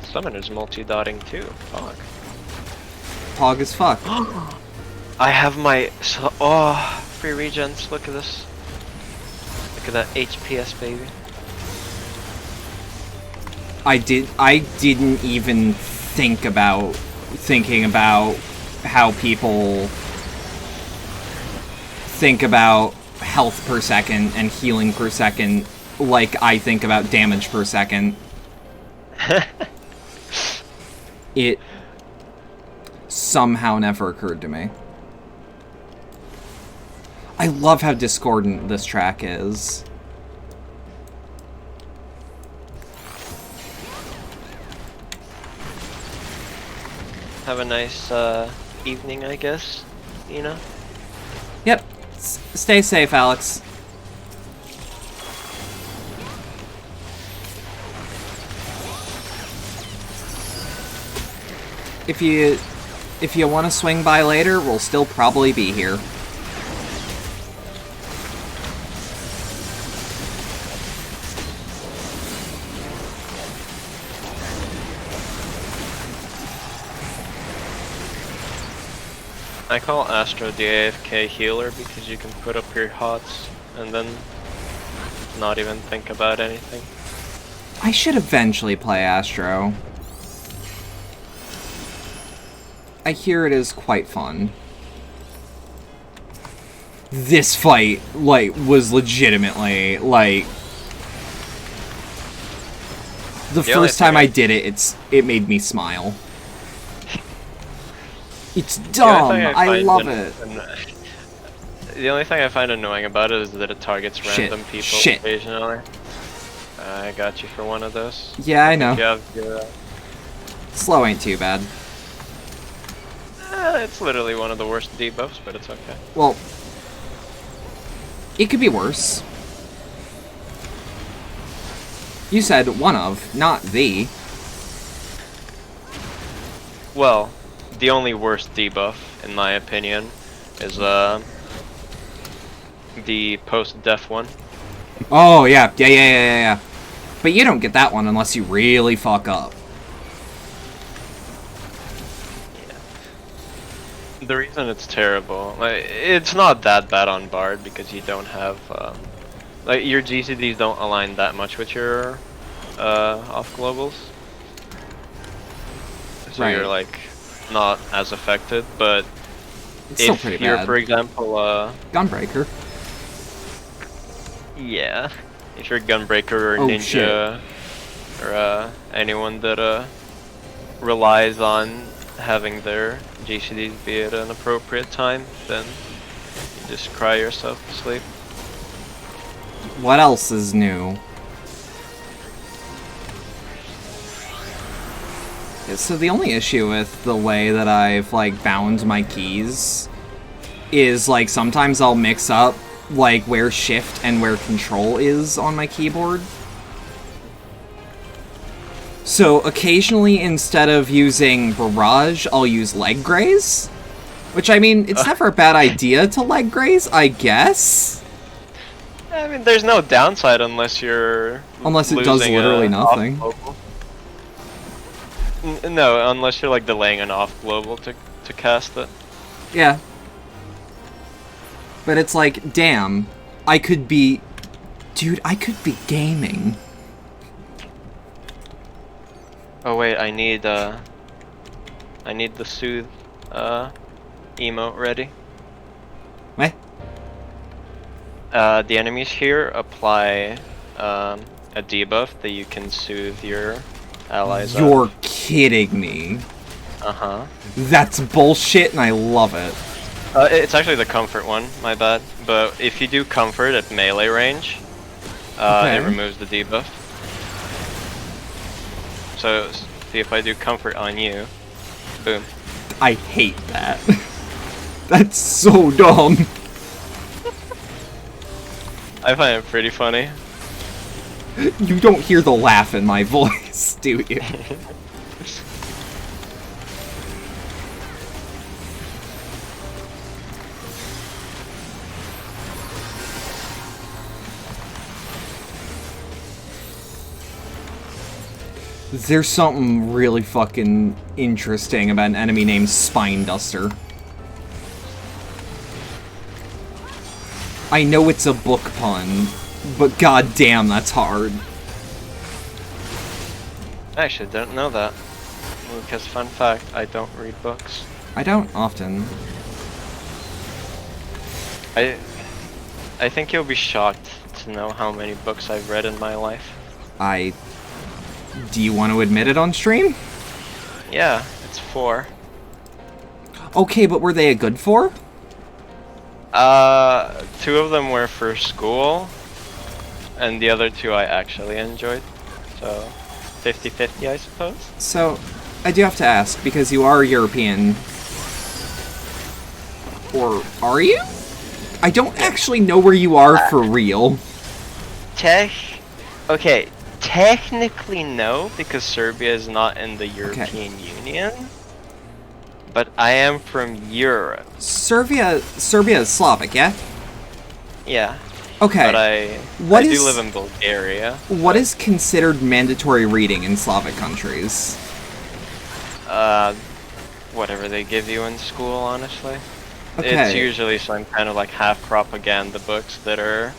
Summoner's multi-dotting too, fuck. Pog as fuck. I have my, free regens, look at this. Look at that HPS, baby. I didn't even thinking about how people think about health per second and healing per second like I think about damage per second. It somehow never occurred to me. I love how discordant this track is. Have a nice, evening, I guess, you know? Yep. Stay safe, Alex. If you want to swing by later, we'll still probably be here. I call Astro the AFK healer because you can put up your HOTS and then not even think about anything. I should eventually play Astro. I hear it is quite fun. This fight, like, was legitimately, like... The first time I did it, it made me smile. It's dumb! I love it! The only thing I find annoying about it is that it targets random people occasionally. I got you for one of those. Yeah, I know. Your, slow ain't too bad. It's literally one of the worst debuffs, but it's okay. Well, it could be worse. You said one of, not the. Well, the only worst debuff, in my opinion, is the post-death one. Oh, yeah. But you don't get that one unless you really fuck up. Yeah. The reason it's terrible, like, it's not that bad on Bard because you don't have, like, your GCDs don't align that much with your off globals. So right. You're, like, not as affected, but it's still pretty you're, bad. for example, Gunbreaker. Yeah. If you're Gunbreaker or Ninja, or anyone that relies on having their GCDs be at an appropriate time, then you just cry yourself to sleep. What else is new? So the only issue with the way that I've, like, bound my keys is, like, sometimes I'll mix up, like, where shift and where control is on my keyboard. So occasionally, instead of using barrage, I'll use leg graze. Which, I mean, it's never a bad idea to leg graze, I guess. I mean, there's no downside unless you're unless it does literally nothing. No, unless you're, like, delaying an off global to cast it. Yeah. But it's like, damn, I could be... Dude, I could be gaming. Oh wait, I need the soothe emote ready. What? The enemies here apply a debuff that you can soothe your allies. You're kidding me. Uh-huh. That's bullshit and I love it. It's actually the comfort one, my bad. But if you do comfort at melee range, it removes the debuff. So, see if I do comfort on you, boom. I hate that. That's so dumb. I find it pretty funny. You don't hear the laugh in my voice, do you? There's something really fucking interesting about an enemy named Spine Duster. I know it's a book pun, but goddamn, that's hard. I actually don't know that. Because, fun fact, I don't read books. I don't often. I think you'll be shocked to know how many books I've read in my life. Do you want to admit it on stream? Yeah, it's 4. Okay, but were they a good 4? 2 of them were for school, and the other 2 I actually enjoyed. So, 50-50, I suppose. So, I do have to ask, because you are European. Or are you? I don't actually know where you are for real. Okay, technically no, because Serbia is not in the European Union. But I am from Europe. Serbia is Slavic, yeah? Yeah. Okay. But I do live in Bulgaria. What is considered mandatory reading in Slavic countries? Whatever they give you in school, honestly. Okay. It's usually some kind of like half propaganda books that are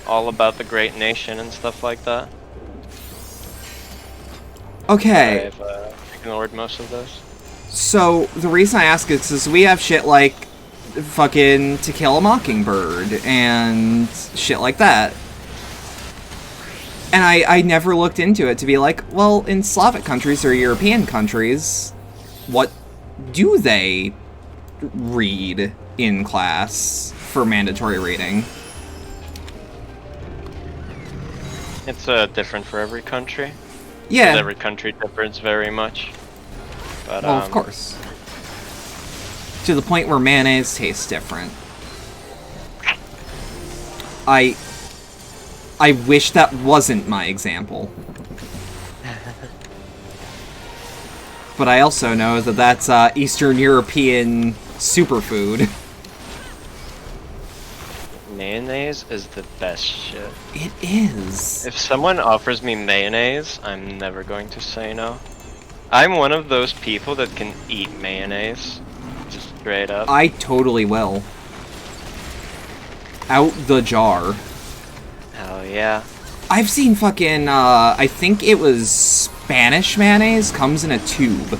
all about the great nation and stuff like that. Okay. I've ignored most of those. So, the reason I ask is we have shit like fucking To Kill a Mockingbird and shit like that. And I never looked into it to be like, well, in Slavic countries or European countries, what do they read in class for mandatory reading? It's different for every country. Yeah. 'Cause every country differs very much. But, Well, of course. To the point where mayonnaise tastes different. I wish that wasn't my example. But I also know that that's Eastern European superfood. Mayonnaise is the best shit. It is. If someone offers me mayonnaise, I'm never going to say no. I'm one of those people that can eat mayonnaise. Just straight up. I totally will. Out the jar. Hell yeah. I've seen fucking, I think it was Spanish mayonnaise comes in a tube.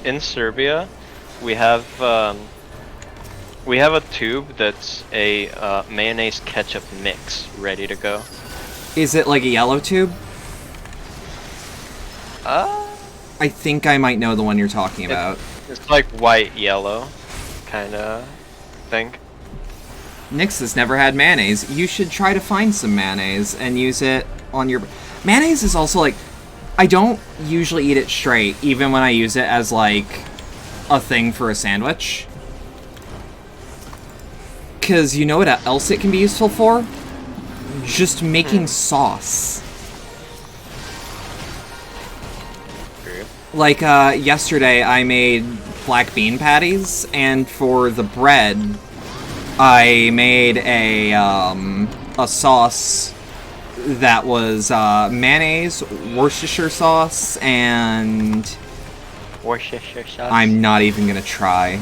In Serbia, we have a tube that's a mayonnaise ketchup mix ready to go. Is it like a yellow tube? I think I might know the one you're talking about. It's like white yellow kind of thing. Nyx has never had mayonnaise. You should try to find some mayonnaise and use it on your... Mayonnaise is also like... I don't usually eat it straight, even when I use it as like a thing for a sandwich. Because you know what else it can be useful for? Just making sauce. Like, yesterday I made black bean patties, and for the bread, I made a sauce that was, mayonnaise, Worcestershire sauce, and... Worcestershire sauce? I'm not even gonna try.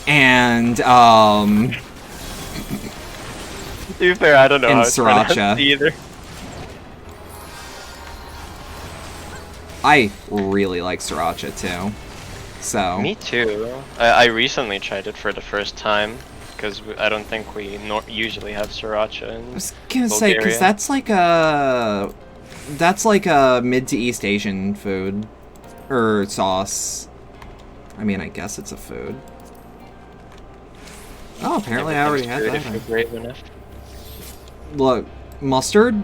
And, To be fair, I don't know and how it's pronounced sriracha. either. I really like sriracha, too. So... Me too. I recently tried it for the first time, because I don't think we usually have sriracha in I was gonna say, because Bulgaria. that's like a mid to East Asian food. Or sauce. I mean, I guess it's a food. Oh, apparently I already had If you're that. brave enough. Look, mustard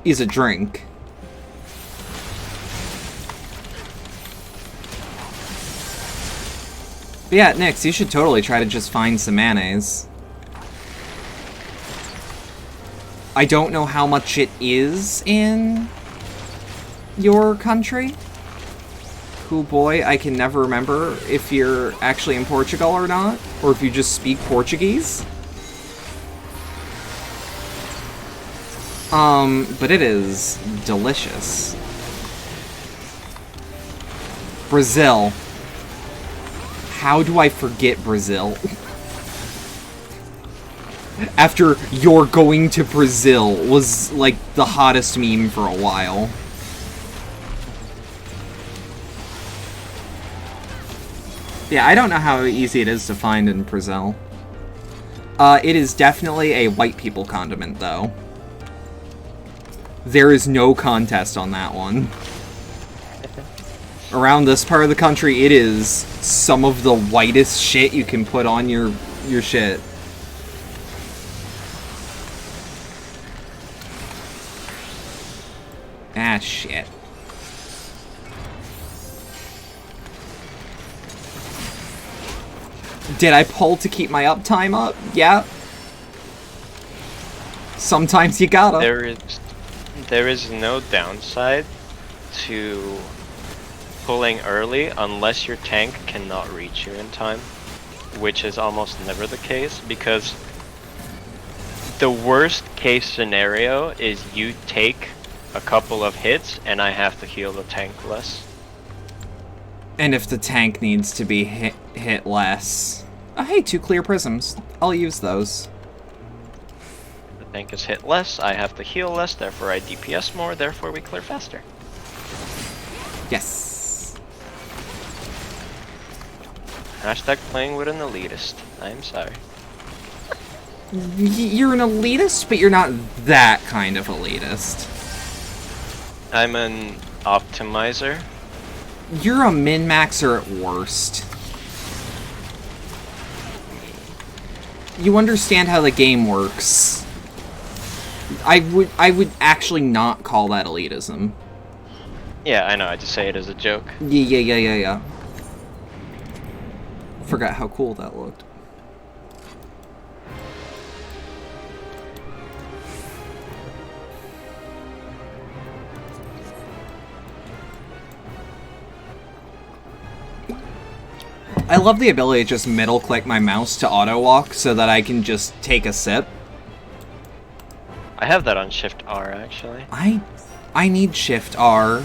is a drink. But yeah, Nyx, you should totally try to just find some mayonnaise. I don't know how much it is in your country. Cool boy, I can never remember if you're actually in Portugal or not, or if you just speak Portuguese. But it is delicious. Brazil. How do I forget Brazil? After "you're going to Brazil" was like the hottest meme for a while. Yeah, I don't know how easy it is to find in Brazil. It is definitely a white people condiment, though. There is no contest on that one. Around this part of the country, it is some of the whitest shit you can put on your shit. Ah, shit. Did I pull to keep my uptime up? Yeah. Sometimes you gotta. There is no downside to pulling early unless your tank cannot reach you in time, which is almost never the case, because the worst case scenario is you take a couple of hits and I have to heal the tank less. And if the tank needs to be hit less... Oh, hey, 2 clear prisms. I'll use those. tank is hit less, I have to heal less, therefore I DPS more, therefore we clear faster. Yes. Hashtag playing with an elitist. I'm sorry. You're an elitist, but you're not that kind of elitist. I'm an optimizer. You're a min-maxer at worst. You understand how the game works. I would actually not call that elitism. Yeah, I know, I just say it as a joke. Yeah. Forgot how cool that looked. I love the ability to just middle click my mouse to auto walk so that I can just take a sip. I have that on Shift R actually. I need Shift R.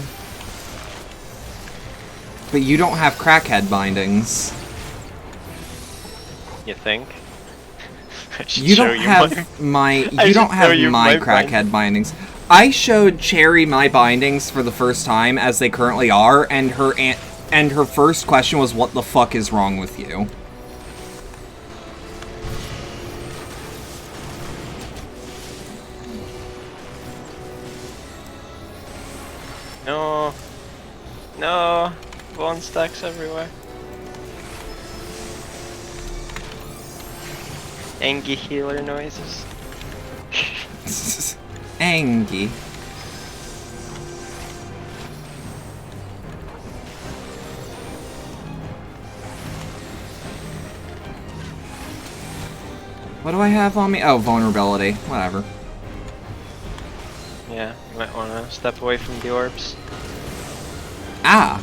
But you don't have crackhead bindings. You think? You don't have my crackhead bindings. I showed Cherry my bindings for the first time as they currently are, and her first question was, "What the fuck is wrong with you?" No, bone stacks everywhere. Angie healer noises. Angie. What do I have on me? Oh, vulnerability. Whatever. Yeah, you might want to step away from the orbs. Ah!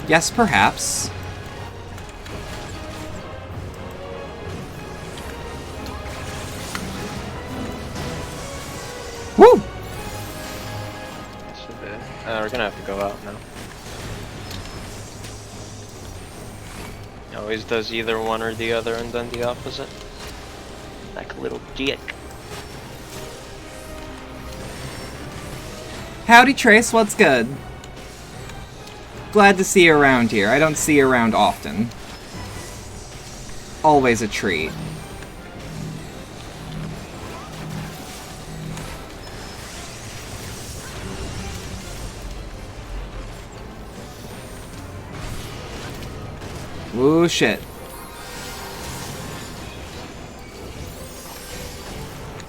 Yes, perhaps. Woo! We're gonna have to go out now. Always does either one or the other and then the opposite. Like a little dick. Howdy, Trace, what's good? Glad to see you around here. I don't see you around often. Always a treat. Ooh, shit.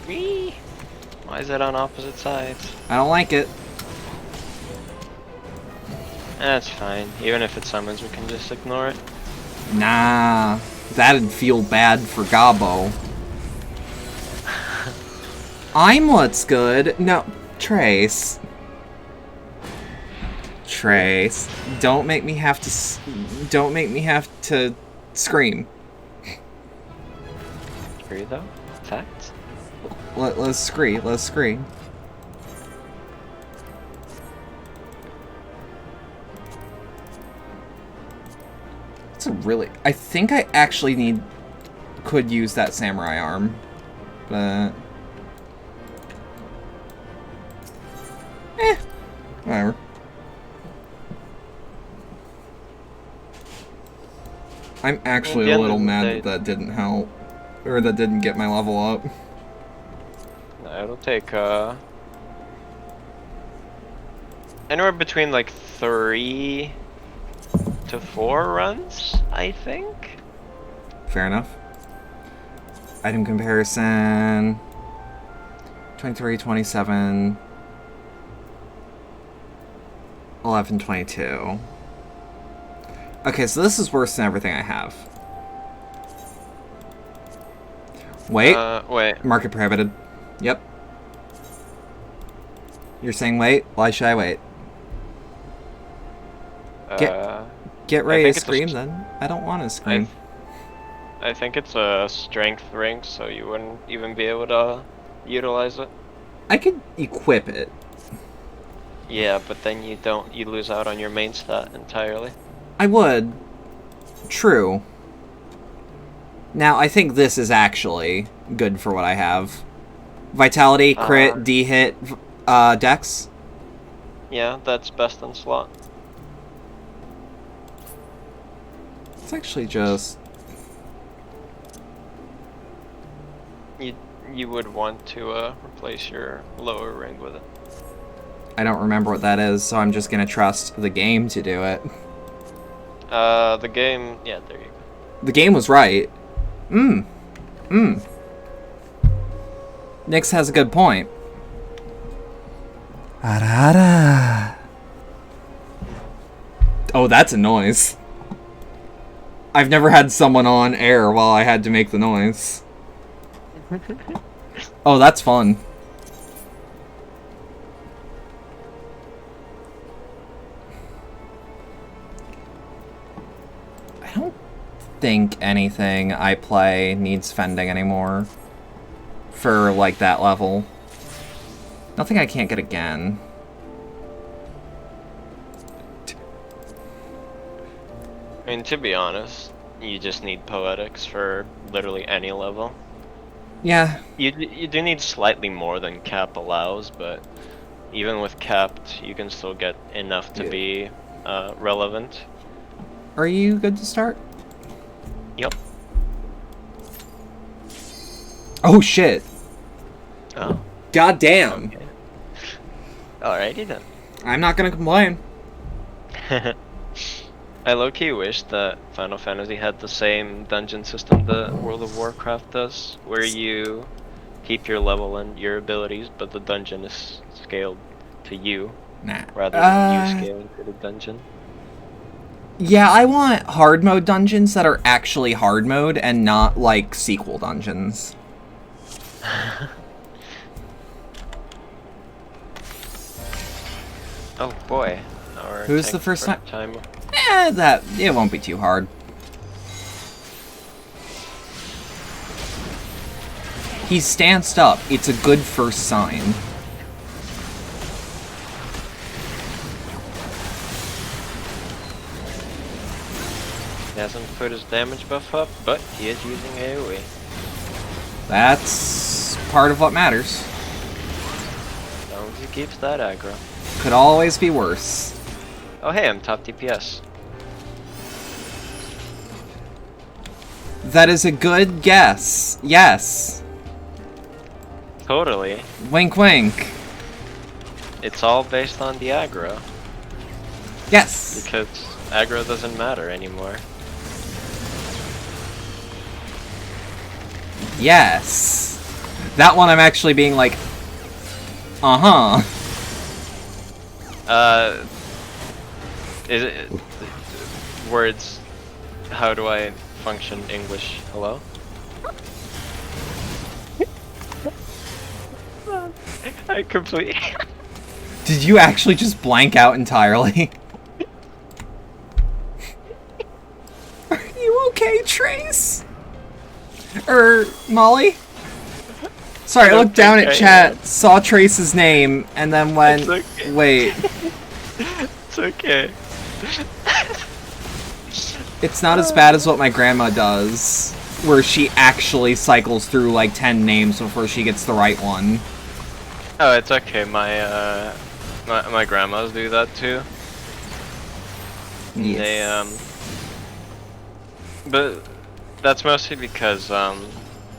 Whee! Why is it on opposite sides? I don't like it. That's fine. Even if it summons, we can just ignore it. Nah, that'd feel bad for Gabo. I'm what's good. No, Trace. Trace, don't make me have to scream. Screw though. Facts. Let's scream. It's a really... I think I actually could use that samurai arm, but... whatever. I'm actually a little mad that didn't help. Or that didn't get my level up. No, it'll take, anywhere between, like, 3 to 4 runs, I think? Fair enough. Item comparison... 23, 27... 11, 22... Okay, so this is worse than everything I have. Wait. Wait. Market prohibited. Yep. You're saying wait? Why should I wait? Get ready to scream then. I don't want to scream. I think it's a strength ring, so you wouldn't even be able to utilize it. I could equip it. Yeah, but then you lose out on your main stat entirely. I would. True. Now, I think this is actually good for what I have. Vitality, crit, D-hit, dex. Yeah, that's best in slot. It's actually just... You would want to replace your lower ring with it. I don't remember what that is, so I'm just gonna trust the game to do it. The game... Yeah, there you go. The game was right. Nyx has a good point. Oh, that's a noise. I've never had someone on air while I had to make the noise. Oh, that's fun. I don't think anything I play needs fending anymore. For, like, that level. Nothing I can't get again. I mean, to be honest, you just need poetics for literally any level. Yeah. You do need slightly more than cap allows, but even with capped, you can still get enough to be relevant. Are you good to start? Yep. Oh shit. Oh. God damn. Okay. Alrighty then. I'm not gonna complain. I low-key wish that Final Fantasy had the same dungeon system that World of Warcraft does, where you keep your level and your abilities, but the dungeon is scaled to you, rather than you scaling to the dungeon. Yeah, I want hard mode dungeons that are actually hard mode and not like sequel dungeons. Oh boy. Who's the first time? It won't be too hard. He's stanced up. It's a good first sign. He hasn't put his damage buff up, but he is using AoE. That's part of what matters. As long as he keeps that aggro. Could always be worse. Oh hey, I'm top DPS. That is a good guess. Yes. Totally. Wink wink. It's all based on the aggro. Yes. Because aggro doesn't matter anymore. Yes. That one I'm actually being like, uh-huh. Is it words? How do I function English? Hello? I completely. Did you actually just blank out entirely? Are you okay, Trace? Molly? Sorry, I looked down at chat, saw Trace's name, and then went, okay. Wait. It's okay. It's not as bad as what my grandma does, where she actually cycles through like 10 names before she gets the right one. Oh, it's okay. My grandmas do that too. Yes. But that's mostly because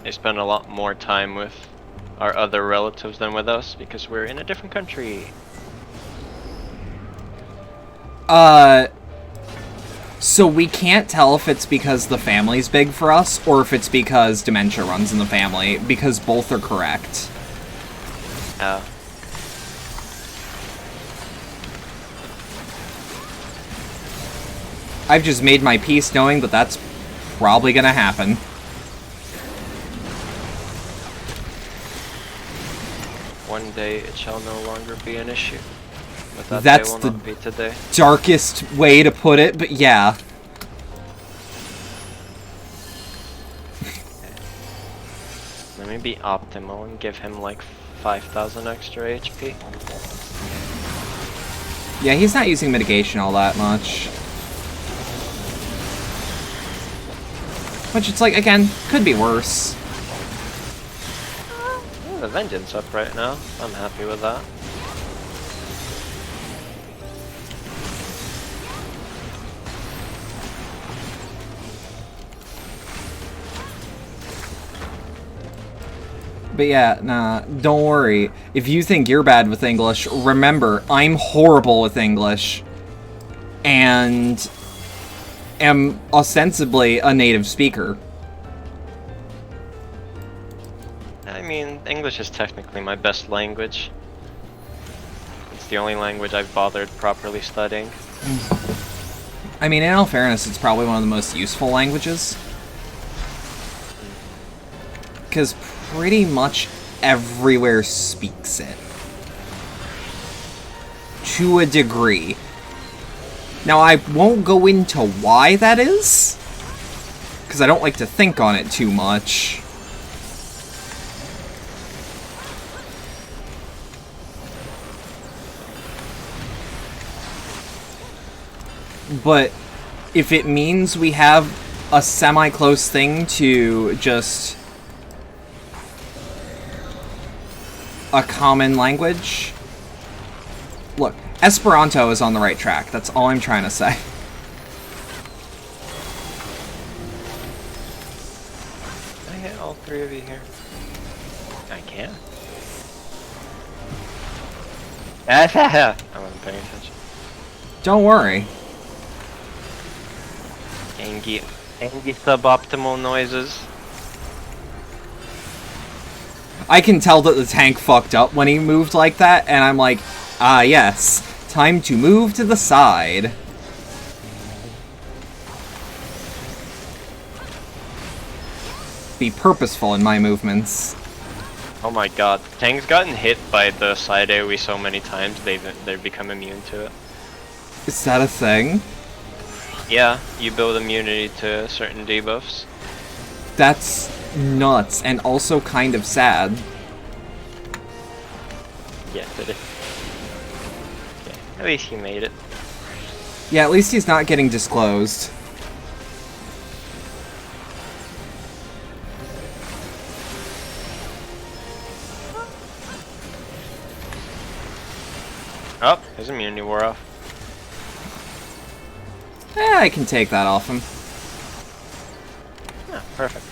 they spend a lot more time with our other relatives than with us because we're in a different country. So we can't tell if it's because the family's big for us, or if it's because dementia runs in the family, because both are correct. I've just made my peace knowing that that's probably gonna happen. One day it shall no longer be an issue. But that That's day will the not be today. darkest way to put it, but yeah. Let me be optimal and give him like 5,000 extra HP. Yeah, he's not using mitigation all that much. Which it's like, again, could be worse. The vengeance up right now. I'm happy with that. But yeah, nah, don't worry. If you think you're bad with English, remember, I'm horrible with English. And am ostensibly a native speaker. I mean, English is technically my best language. It's the only language I've bothered properly studying. I mean, in all fairness, it's probably one of the most useful languages. Because pretty much everywhere speaks it. To a degree. Now, I won't go into why that is, because I don't like to think on it too much. But if it means we have a semi-close thing to just a common language... Look, Esperanto is on the right track. That's all I'm trying to say. Can I hit all three of you here? I can. I wasn't paying attention. Don't worry. Angie suboptimal noises. I can tell that the tank fucked up when he moved like that, and I'm like, ah yes, time to move to the side. Be purposeful in my movements. Oh my god, tank's gotten hit by the side AoE so many times they've become immune to it. Is that a thing? Yeah, you build immunity to certain debuffs. That's nuts, and also kind of sad. Yes, it is. Okay, at least he made it. Yeah, at least he's not getting disclosed. Oh, his immunity wore off. I can take that off him. Yeah, perfect.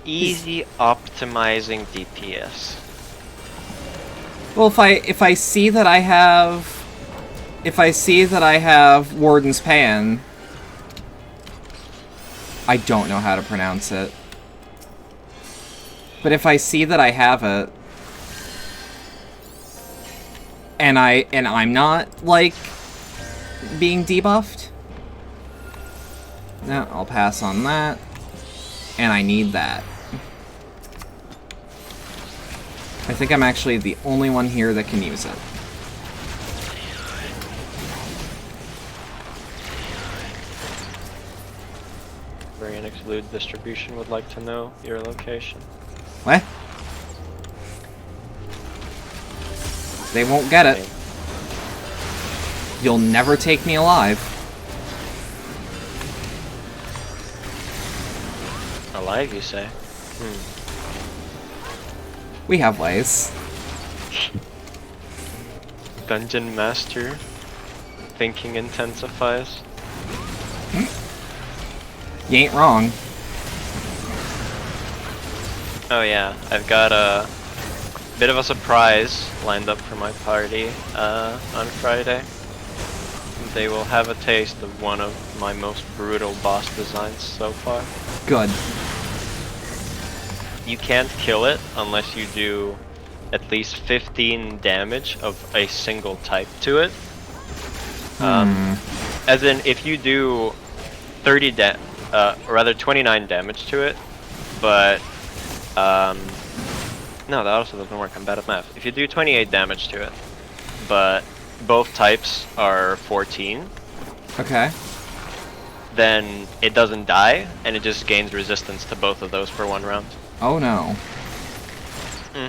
Easy optimizing DPS. Well, if I see that I have Warden's Pan, I don't know how to pronounce it. But if I see that I have it, and I'm not like being debuffed, no, I'll pass on that. And I need that. I think I'm actually the only one here that can use it. Varian Exclude Distribution would like to know your location. What? They won't get it. You'll never take me alive. Alive, you say? We have ways. Dungeon Master. Thinking intensifies. You ain't wrong. Oh yeah, I've got a bit of a surprise lined up for my party on Friday. They will have a taste of one of my most brutal boss designs so far. Good. You can't kill it unless you do at least 15 damage of a single type to it. As in, if you do 29 damage to it, but no, that also doesn't work. I'm bad at math. If you do 28 damage to it, but both types are 14, Okay. then it doesn't die, and it just gains resistance to both of those for one round. Oh no. So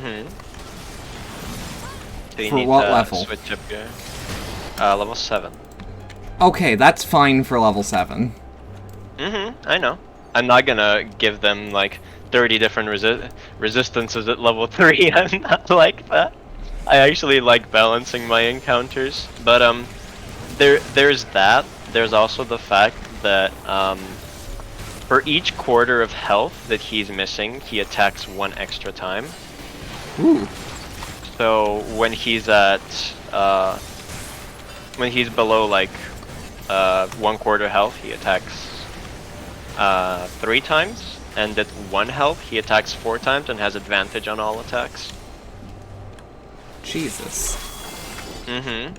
you For need what to level? switch up your level 7. Okay, that's fine for level 7. I know. I'm not gonna give them like 30 different resistances at level 3. I'm not like that. I actually like balancing my encounters, but there's that. There's also the fact that for each quarter of health that he's missing, he attacks 1 extra time. Ooh. So when he's at when he's below like 1/4 health, he attacks 3 times, and at 1 health, he attacks 4 times and has advantage on all attacks. Jesus. Mm-hmm.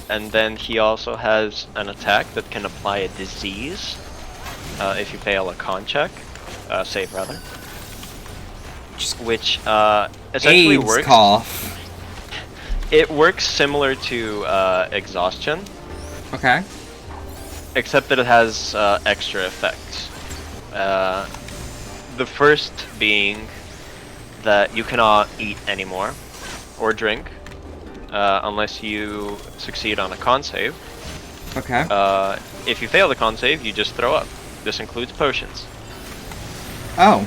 And then he also has an attack that can apply a disease if you fail a con check, save rather. Which essentially AIDS works. cough. It works similar to exhaustion. Okay. Except that it has extra effects. The first being that you cannot eat anymore or drink unless you succeed on a con save. Okay. If you fail the con save, you just throw up. This includes potions. Oh.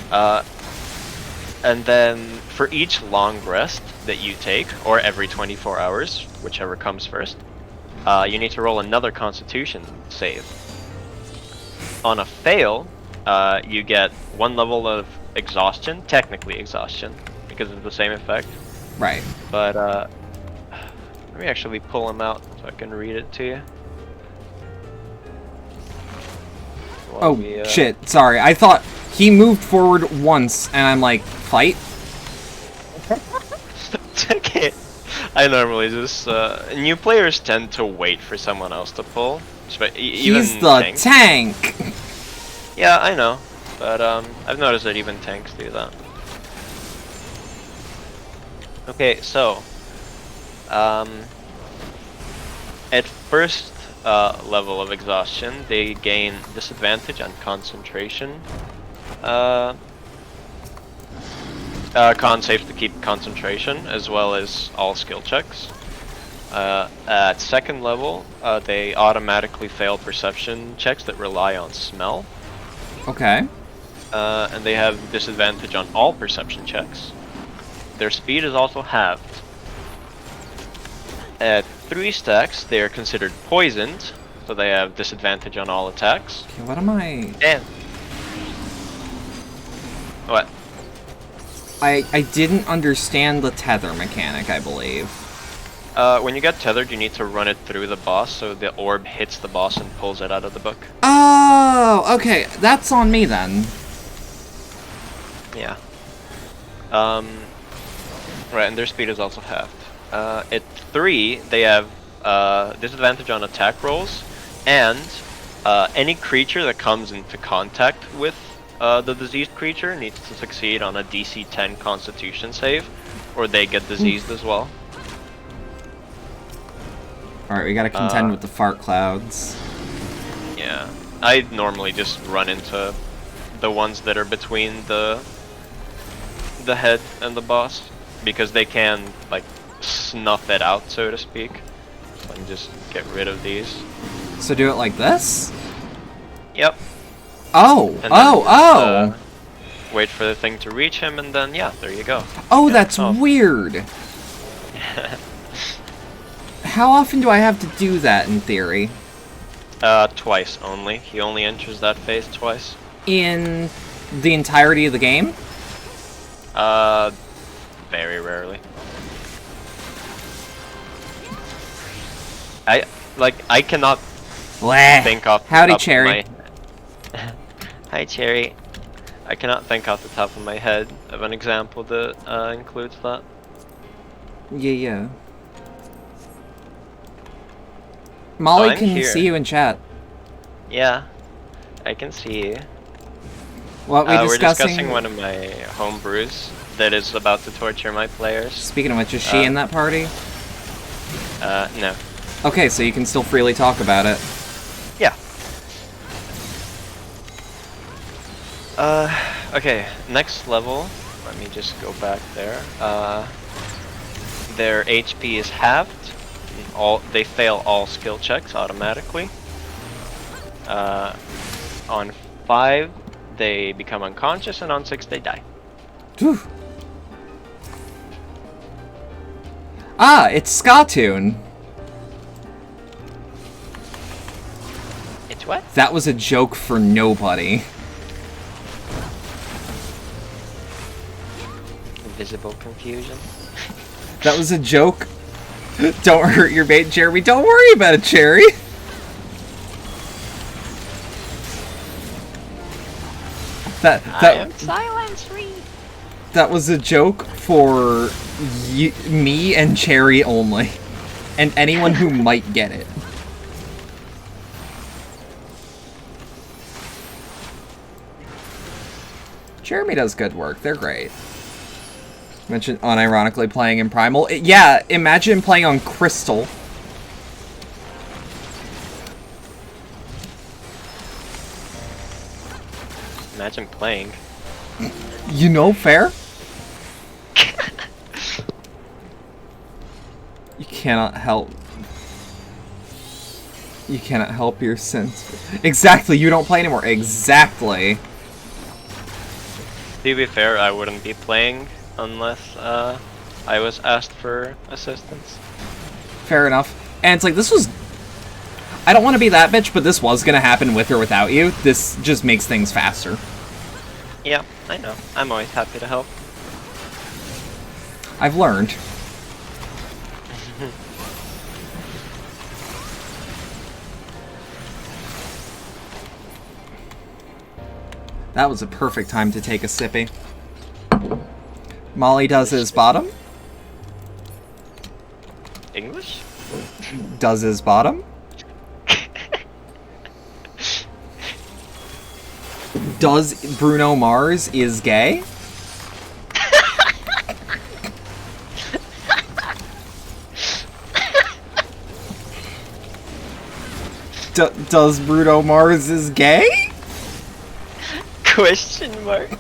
And then for each long rest that you take, or every 24 hours, whichever comes first, you need to roll another Constitution save. On a fail, you get 1 level of exhaustion, technically exhaustion, because it's the same effect. Right. But let me actually pull him out so I can read it to you. While Oh, shit. Sorry. I thought he moved forward once, and I'm like, fight? It's okay. I normally just new players tend to wait for someone else to pull. He's the tank! Yeah, I know, but I've noticed that even tanks do that. Okay, so at first level of exhaustion, they gain disadvantage on concentration. Con saves to keep concentration, as well as all skill checks. At second level, they automatically fail perception checks that rely on smell. Okay. And they have disadvantage on all perception checks. Their speed is also halved. At 3 stacks, they are considered poisoned, so they have disadvantage on all attacks. Okay, what am I... And... What? I didn't understand the tether mechanic, I believe. When you get tethered, you need to run it through the boss, so the orb hits the boss and pulls it out of the book. Oh, okay. That's on me then. Yeah. Right, and their speed is also halved. At 3, they have disadvantage on attack rolls, and any creature that comes into contact with the diseased creature needs to succeed on a DC 10 Constitution save, or they get diseased as well. Alright, we gotta contend with the fart clouds. Yeah, I normally just run into the ones that are between the head and the boss, because they can, like, snuff it out, so to speak. So I can just get rid of these. So do it like this? Yep. Oh! And Oh! Wait for the thing to reach him, and then, yeah, there you go. Oh, Yeah, that's weird! How often do I have to do that, in theory? Twice only. He only enters that phase twice. In the entirety of the game? Very rarely. I cannot think off the Howdy, top Cherry. of my... Hi, Cherry. I cannot think off the top of my head of an example that includes that. Yeah. Molly I'm can here. see you in chat. Yeah, I can see you. What we We're discussing? discussing one of my homebrews that is about to torture my players. Speaking of which, is she in that party? No. Okay, so you can still freely talk about it. Yeah. Okay, next level. Let me just go back there. Their HP is halved. They fail all skill checks automatically. On 5, they become unconscious, and on 6 they die. Whew. Ah, it's Skatoon. It's what? That was a joke for nobody. Invisible confusion. That was a joke. Don't hurt your mate, Jeremy. Don't worry about it, Cherry. I am silence read. That was a joke for me and Cherry only. And anyone who might get it. Jeremy does good work. They're great. Mentioned unironically playing in Primal. Yeah, imagine playing on Crystal. Imagine playing. You know, fair? You cannot help. You cannot help your sins. Exactly, you don't play anymore. Exactly. To be fair, I wouldn't be playing unless I was asked for assistance. Fair enough. And it's like, this was... I don't want to be that bitch, but this was going to happen with or without you. This just makes things faster. Yeah, I know. I'm always happy to help. I've learned. That was a perfect time to take a sippy. Molly does his bottom. English? Does his bottom. Does Bruno Mars is gay? Does Bruno Mars is gay? Question mark.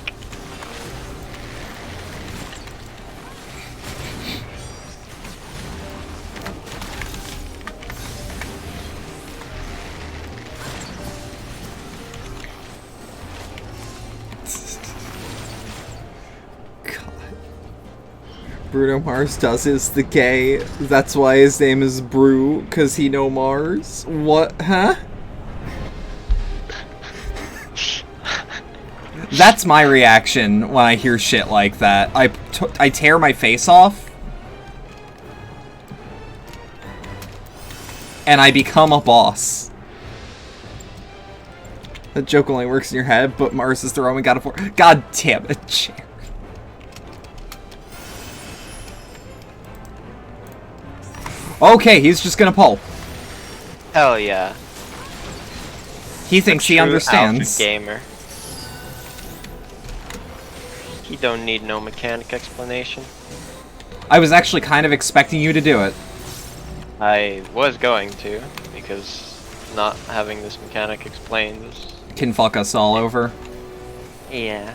Bruno Mars does is the gay. That's why his name is Brew, cause he know Mars. What? Huh? That's my reaction when I hear shit like that. I tear my face off. And I become a boss. That joke only works in your head, but Mars is the Roman god of war. God damn it, okay, he's just gonna pull. Hell yeah. He thinks he understands. Alpha gamer. He don't need no mechanic explanation. I was actually kind of expecting you to do it. I was going to, because not having this mechanic explained is... Can fuck us all over. Yeah.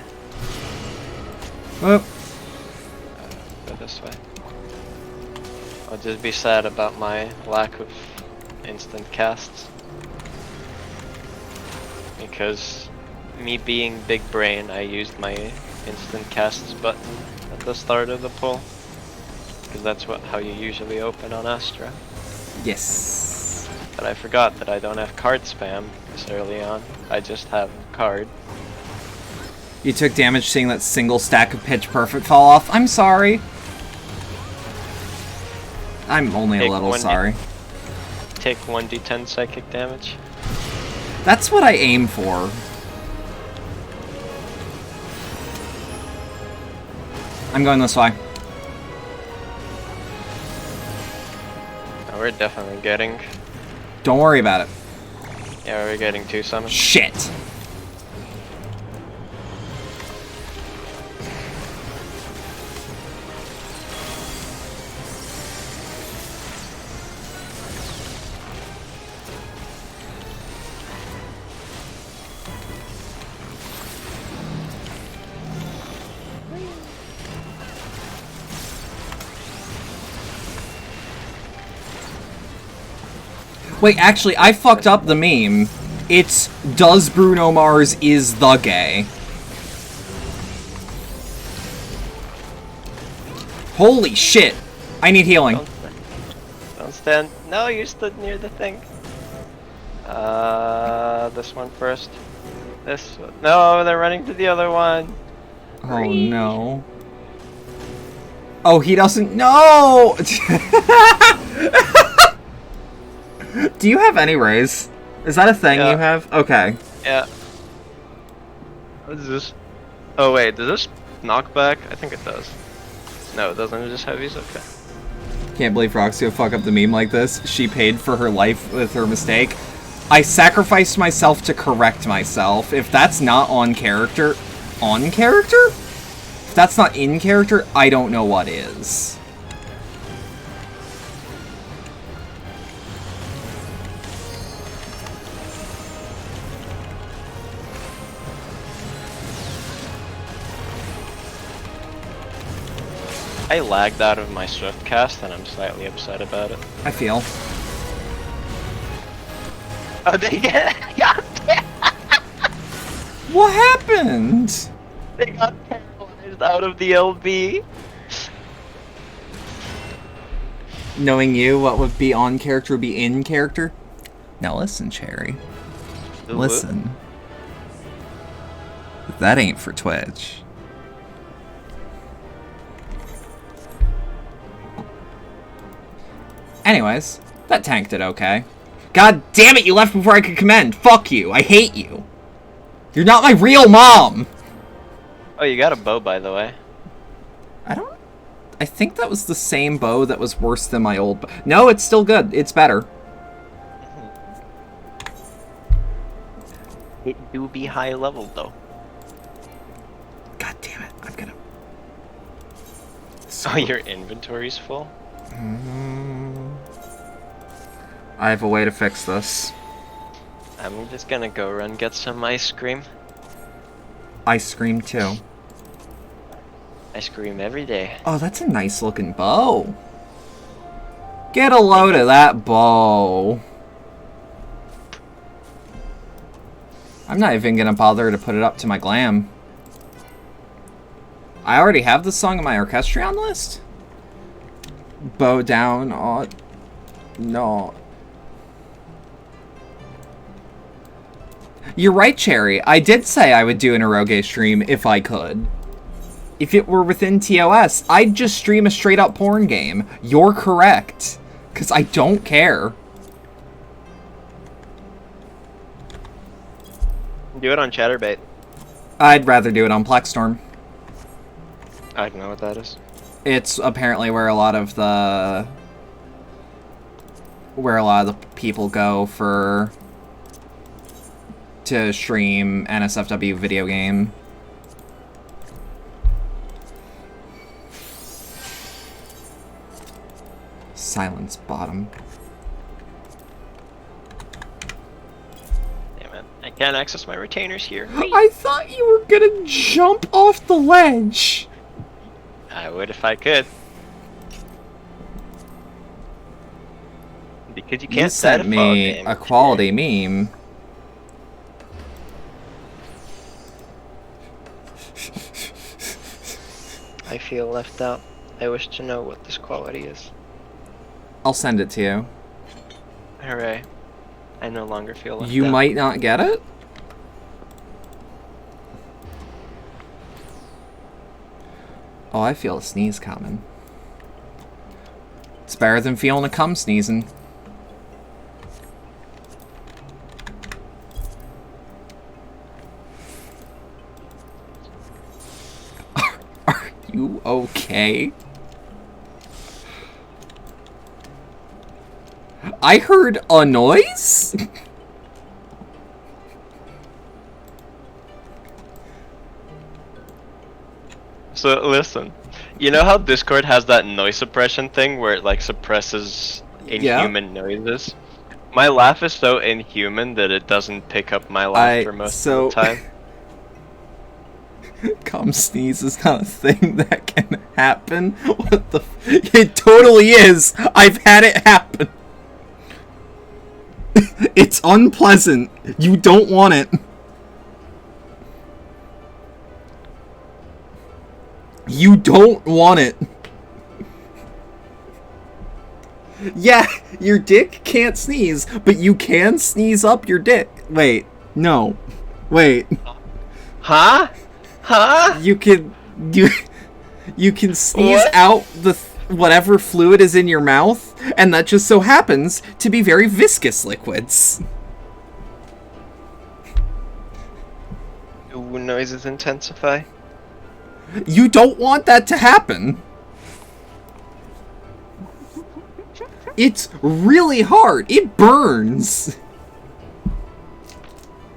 Oh. Go this way. I'll just be sad about my lack of instant casts. Because me being big brain, I used my instant casts button at the start of the pull. Because that's how you usually open on Astra. Yes. But I forgot that I don't have card spam this early on. I just have card. You took damage seeing that single stack of Pitch Perfect fall off. I'm sorry. I'm only a little sorry. Take 1d10 psychic damage. That's what I aim for. I'm going this way. Oh, we're definitely getting... Don't worry about it. Yeah, we're getting 2 summons. Shit. Wait, actually, I fucked up the meme. It's does Bruno Mars is the gay. Holy shit! I need healing. Don't stand. No, you stood near the thing. This one first. This one. No, they're running to the other one. Oh no. Oh, he doesn't. No! Do you have any rays? Is that a thing you have? Okay. Yeah. What is this? Oh wait, does this knock back? I think it does. No, it doesn't. It just heavies. Okay. Can't believe Roxy would fuck up the meme like this. She paid for her life with her mistake. I sacrificed myself to correct myself. If that's not on character... On character? If that's not in character, I don't know what is. I lagged out of my Swift cast and I'm slightly upset about it. I feel. Oh, they get What happened? They got paralyzed out of the LB. Knowing you, what would be on character would be in character? Now listen, Cherry. Listen. That ain't for Twitch. Anyways, that tanked it okay. God damn it, you left before I could commend. Fuck you. I hate you. You're not my real mom. Oh, you got a bow, by the way. I think that was the same bow that was worse than my old bow. No, it's still good. It's better. It do be high level, though. God damn it. I'm gonna... Oh, your inventory's full? I have a way to fix this. I'm just gonna go run get some ice cream. Ice cream too. Ice cream every day. Oh, that's a nice looking bow. Get a load of that bow. I'm not even gonna bother to put it up to my glam. I already have the song on my orchestrion list. Bow down. Oh, no. You're right, Cherry. I did say I would do an eroge stream if I could. If it were within TOS, I'd just stream a straight-up porn game. You're correct. Because I don't care. Do it on Chatterbait. I'd rather do it on Plexstorm. I don't know what that is. It's apparently where a lot of the... people go for... to stream NSFW video game. Silence bottom. Damn it. I can't access my retainers here. I thought you were gonna jump off the ledge. I would if I could. Because you can't You sent me a quality meme. I feel left out. I wish to know what this quality is. I'll send it to you. Hooray. I no longer feel left out. You might not get it? Oh, I feel a sneeze coming. It's better than feeling a cum sneezing. Are you okay? I heard a noise? So listen, you know how Discord has that noise suppression thing where it like suppresses inhuman noises? My laugh is so inhuman that it doesn't pick up my laugh for most of the time. Cum sneeze is not a thing that can happen. What the? It totally is. I've had it happen. It's unpleasant. You don't want it. You don't want it. Yeah, your dick can't sneeze, but you can sneeze up your dick. Wait, no. Wait. Huh? Huh? You can sneeze What? out the whatever fluid is in your mouth, and that just so happens to be very viscous liquids. Do noises intensify? You don't want that to happen. It's really hard. It burns.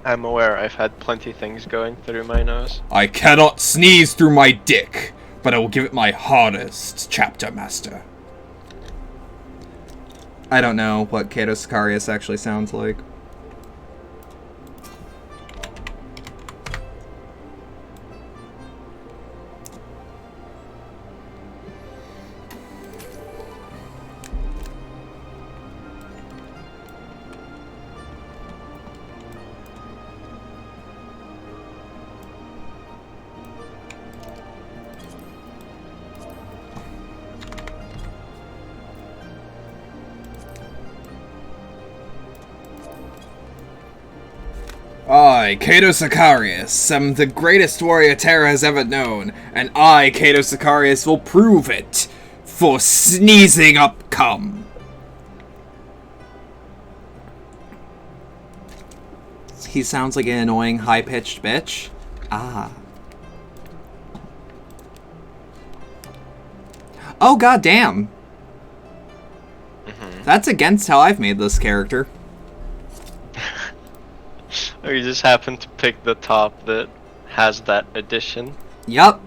I'm aware I've had plenty things going through my nose. I cannot sneeze through my dick, but I will give it my hardest, Chapter Master. I don't know what Kato Sicarius actually sounds like. I, Kato Sicarius, am the greatest warrior Terra has ever known, and I, Kato Sicarius, will prove it for sneezing up cum. He sounds like an annoying, high-pitched bitch. Ah. Oh, goddamn. That's against how I've made this character. Or you just happen to pick the top that has that addition. Yup.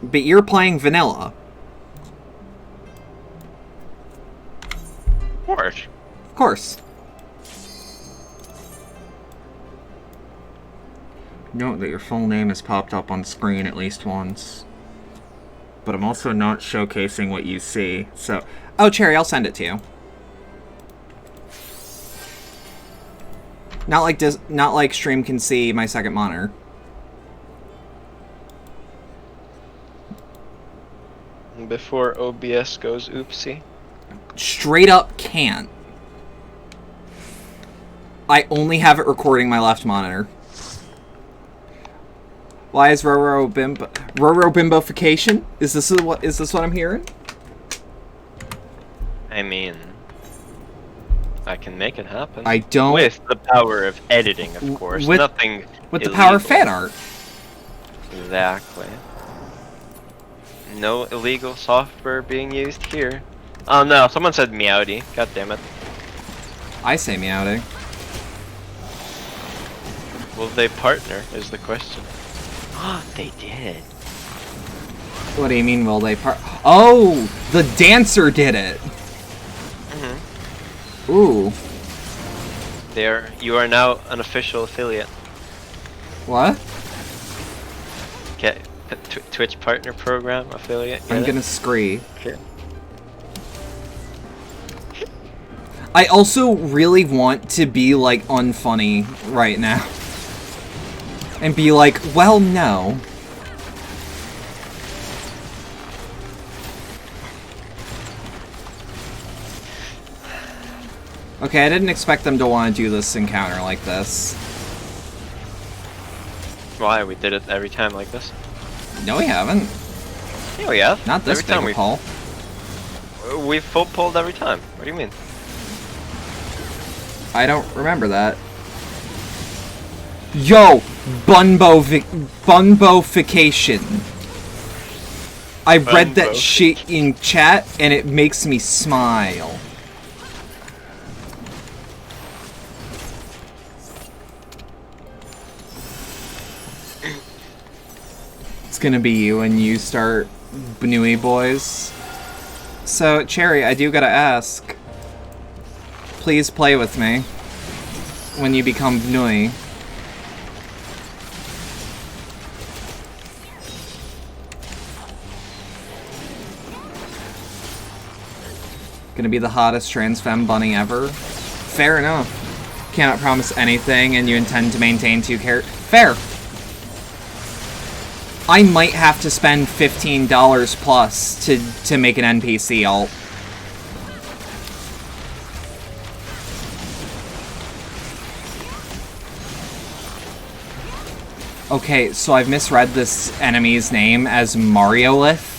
But you're playing vanilla. Of course. Of course. Note that your full name has popped up on screen at least once. But I'm also not showcasing what you see, so... Oh, Cherry, I'll send it to you. Not like stream can see my second monitor. Before OBS goes oopsie. Straight up can't. I only have it recording my left monitor. Why is Roro bimbofication? Is this what I'm hearing? I mean, I can make it happen. I don't. With the power of editing, of course. Nothing with the power of illegal. fan art. Exactly. No illegal software being used here. Oh no, someone said meowdy. God damn it. I say meowdy. Will they partner is the question. They did. What do you mean, will they Oh! The dancer did it! Ooh. You are now an official affiliate. What? Get Twitch partner program affiliate. I'm gonna scree. Okay. I also really want to be, like, unfunny right now. And be like, well, no. Okay, I didn't expect them to want to do this encounter like this. Why? We did it every time like this? No, we haven't. Yeah, we have. Not this every time big a pull. We've full pulled every time. What do you mean? I don't remember that. Yo! Bunbofication. I read that shit in chat, and it makes me smile. It's gonna be you when you start Bnui boys. So, Cherry, I do gotta ask. Please play with me when you become Bnui. Gonna be the hottest trans femme bunny ever. Fair enough. Cannot promise anything, and you intend to maintain 2 characters. Fair. I might have to spend $15 plus to make an NPC alt. Okay, so I've misread this enemy's name as Mariolith.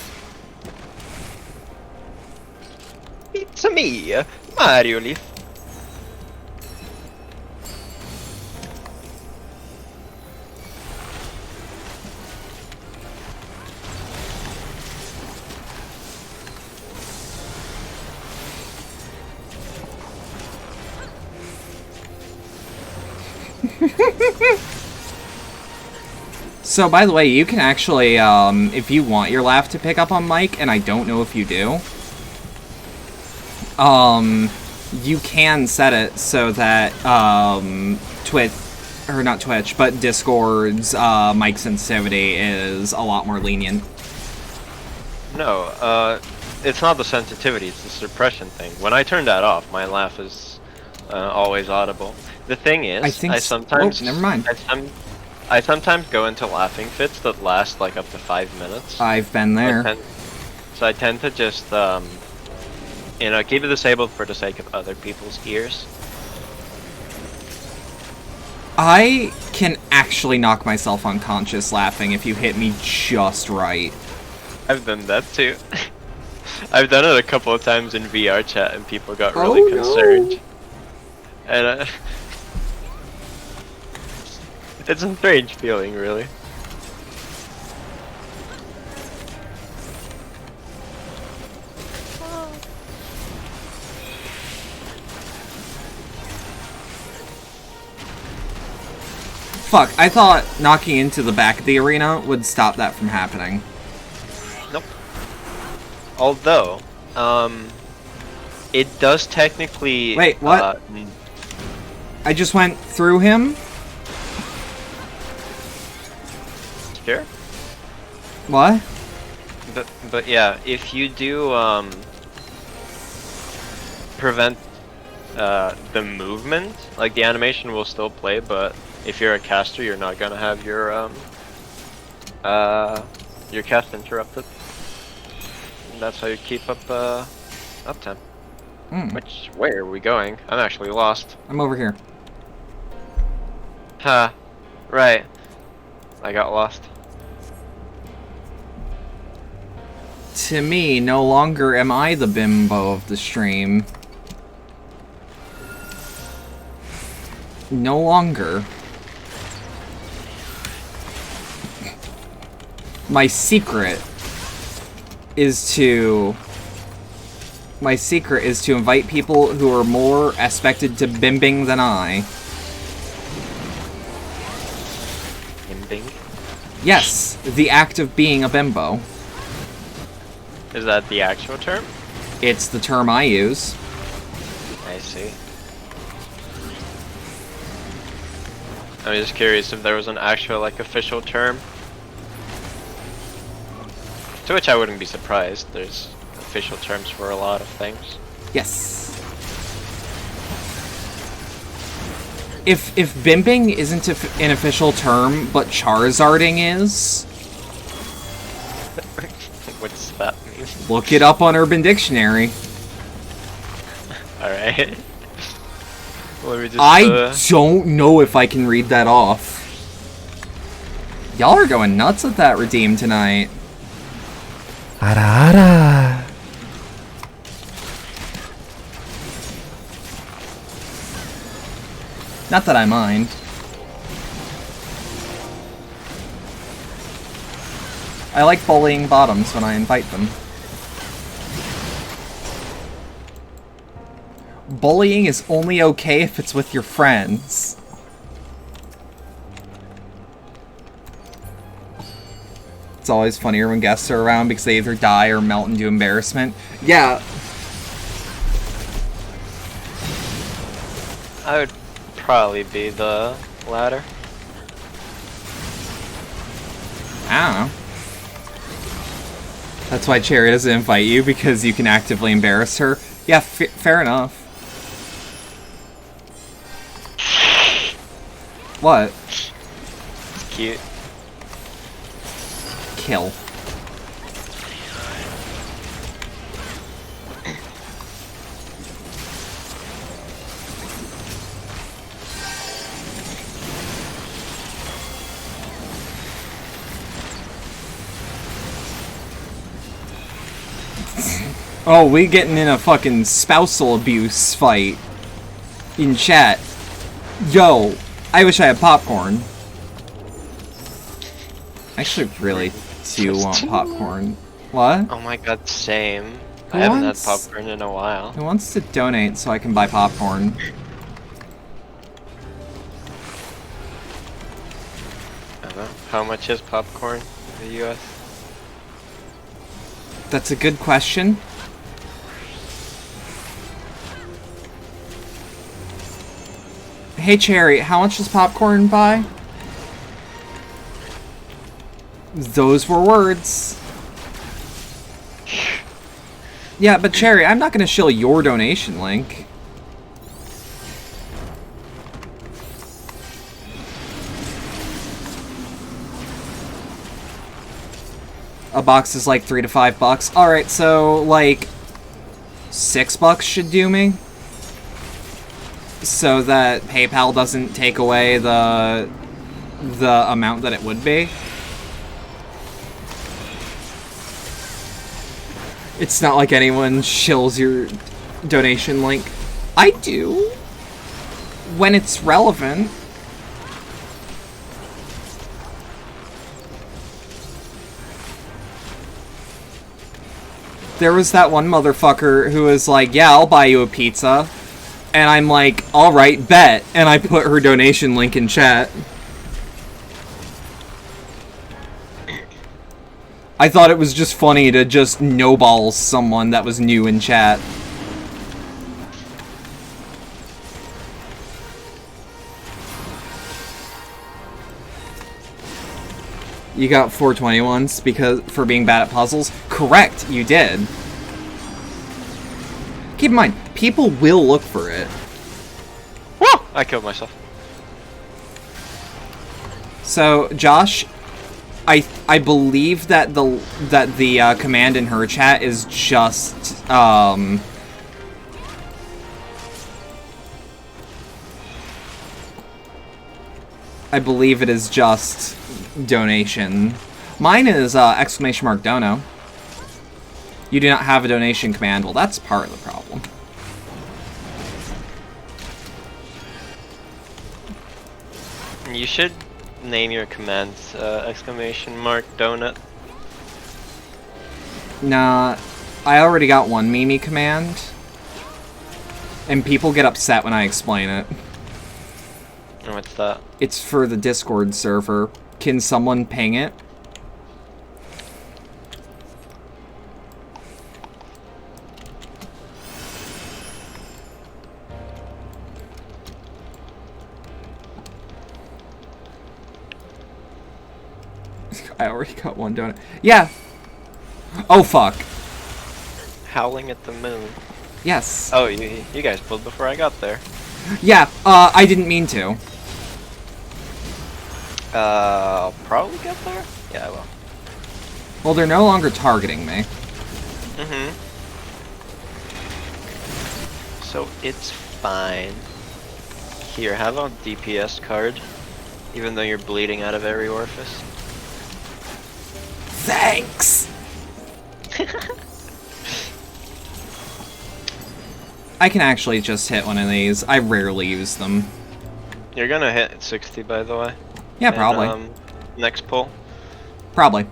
It's me, Mario Leaf. So, by the way, you can actually, if you want your laugh to pick up on mic, and I don't know if you do, you can set it so that, Twitch, or not Twitch, but Discord's, mic sensitivity is a lot more lenient. No, it's not the sensitivity, it's the suppression thing. When I turn that off, my laugh is always audible. The thing is, I sometimes... Oh, never mind. I sometimes go into laughing fits that last like up to 5 minutes. I've been there. So I tend to just, you know, keep it disabled for the sake of other people's ears. I can actually knock myself unconscious laughing if you hit me just right. I've done that too. I've done it a couple of times in VR chat and people got really concerned. No. And it's a strange feeling, really. Fuck, I thought knocking into the back of the arena would stop that from happening. Nope. Although, it does technically... Wait, what? I just went through him? Sure. What? But yeah, if you do prevent the movement, like the animation will still play, but if you're a caster, you're not gonna have your cast interrupted. And that's how you keep up uptime. Which, where are we going? I'm actually lost. I'm over here. Huh. Right. I got lost. To me, no longer am I the bimbo of the stream. No longer. My secret is to invite people who are more aspected to bimbing than I. Bimbing? Yes, the act of being a bimbo. Is that the actual term? It's the term I use. I see. I'm just curious if there was an actual, like, official term. To which I wouldn't be surprised. There's official terms for a lot of things. Yes. If bimbing isn't an official term, but Charizarding is... What's that mean? Look it up on Urban Dictionary. Alright. Let me just, I don't know if I can read that off. Y'all are going nuts with that redeem tonight. Ara ara. Not that I mind. I like bullying bottoms when I invite them. Bullying is only okay if it's with your friends. It's always funnier when guests are around because they either die or melt into embarrassment. Yeah. I would probably be the latter. I don't know. That's why Cherry doesn't invite you, because you can actively embarrass her. Yeah, fair enough. What? Cute. Kill. Oh, we getting in a fucking spousal abuse fight in chat. Yo, I wish I had popcorn. I actually really do want popcorn. What? Oh my god, same. Who I haven't had wants- popcorn in a while. Who wants to donate so I can buy popcorn? How much is popcorn in the US? That's a good question. Hey Cherry, how much does popcorn buy? Those were words. Yeah, but Cherry, I'm not gonna shill your donation link. A box is like $3 to $5. Alright, so like $6 should do me. So that PayPal doesn't take away the amount that it would be. It's not like anyone shills your donation link. I do. When it's relevant. There was that one motherfucker who was like, yeah, I'll buy you a pizza. And I'm like, alright, bet. And I put her donation link in chat. I thought it was just funny to just no-ball someone that was new in chat. You got 421s because for being bad at puzzles? Correct, you did. Keep in mind, people will look for it. Woo! I killed myself. So, Josh, I believe that the command in her chat is just I believe it is just donation. Mine is exclamation mark dono. You do not have a donation command. Well, that's part of the problem. You should name your commands exclamation mark donut. Nah, I already got one Mimi command. And people get upset when I explain it. And what's that? It's for the Discord server. Can someone ping it? I already got one donut. Yeah. Oh fuck. Howling at the moon. Yes. Oh, you guys pulled before I got there. Yeah. I didn't mean to. I'll probably get there. Yeah, I will. Well, they're no longer targeting me. Mm-hmm. So it's fine. Here, have a DPS card, even though you're bleeding out of every orifice. Thanks! I can actually just hit one of these. I rarely use them. You're gonna hit 60, by the way. Yeah, probably. Next pull. Probably.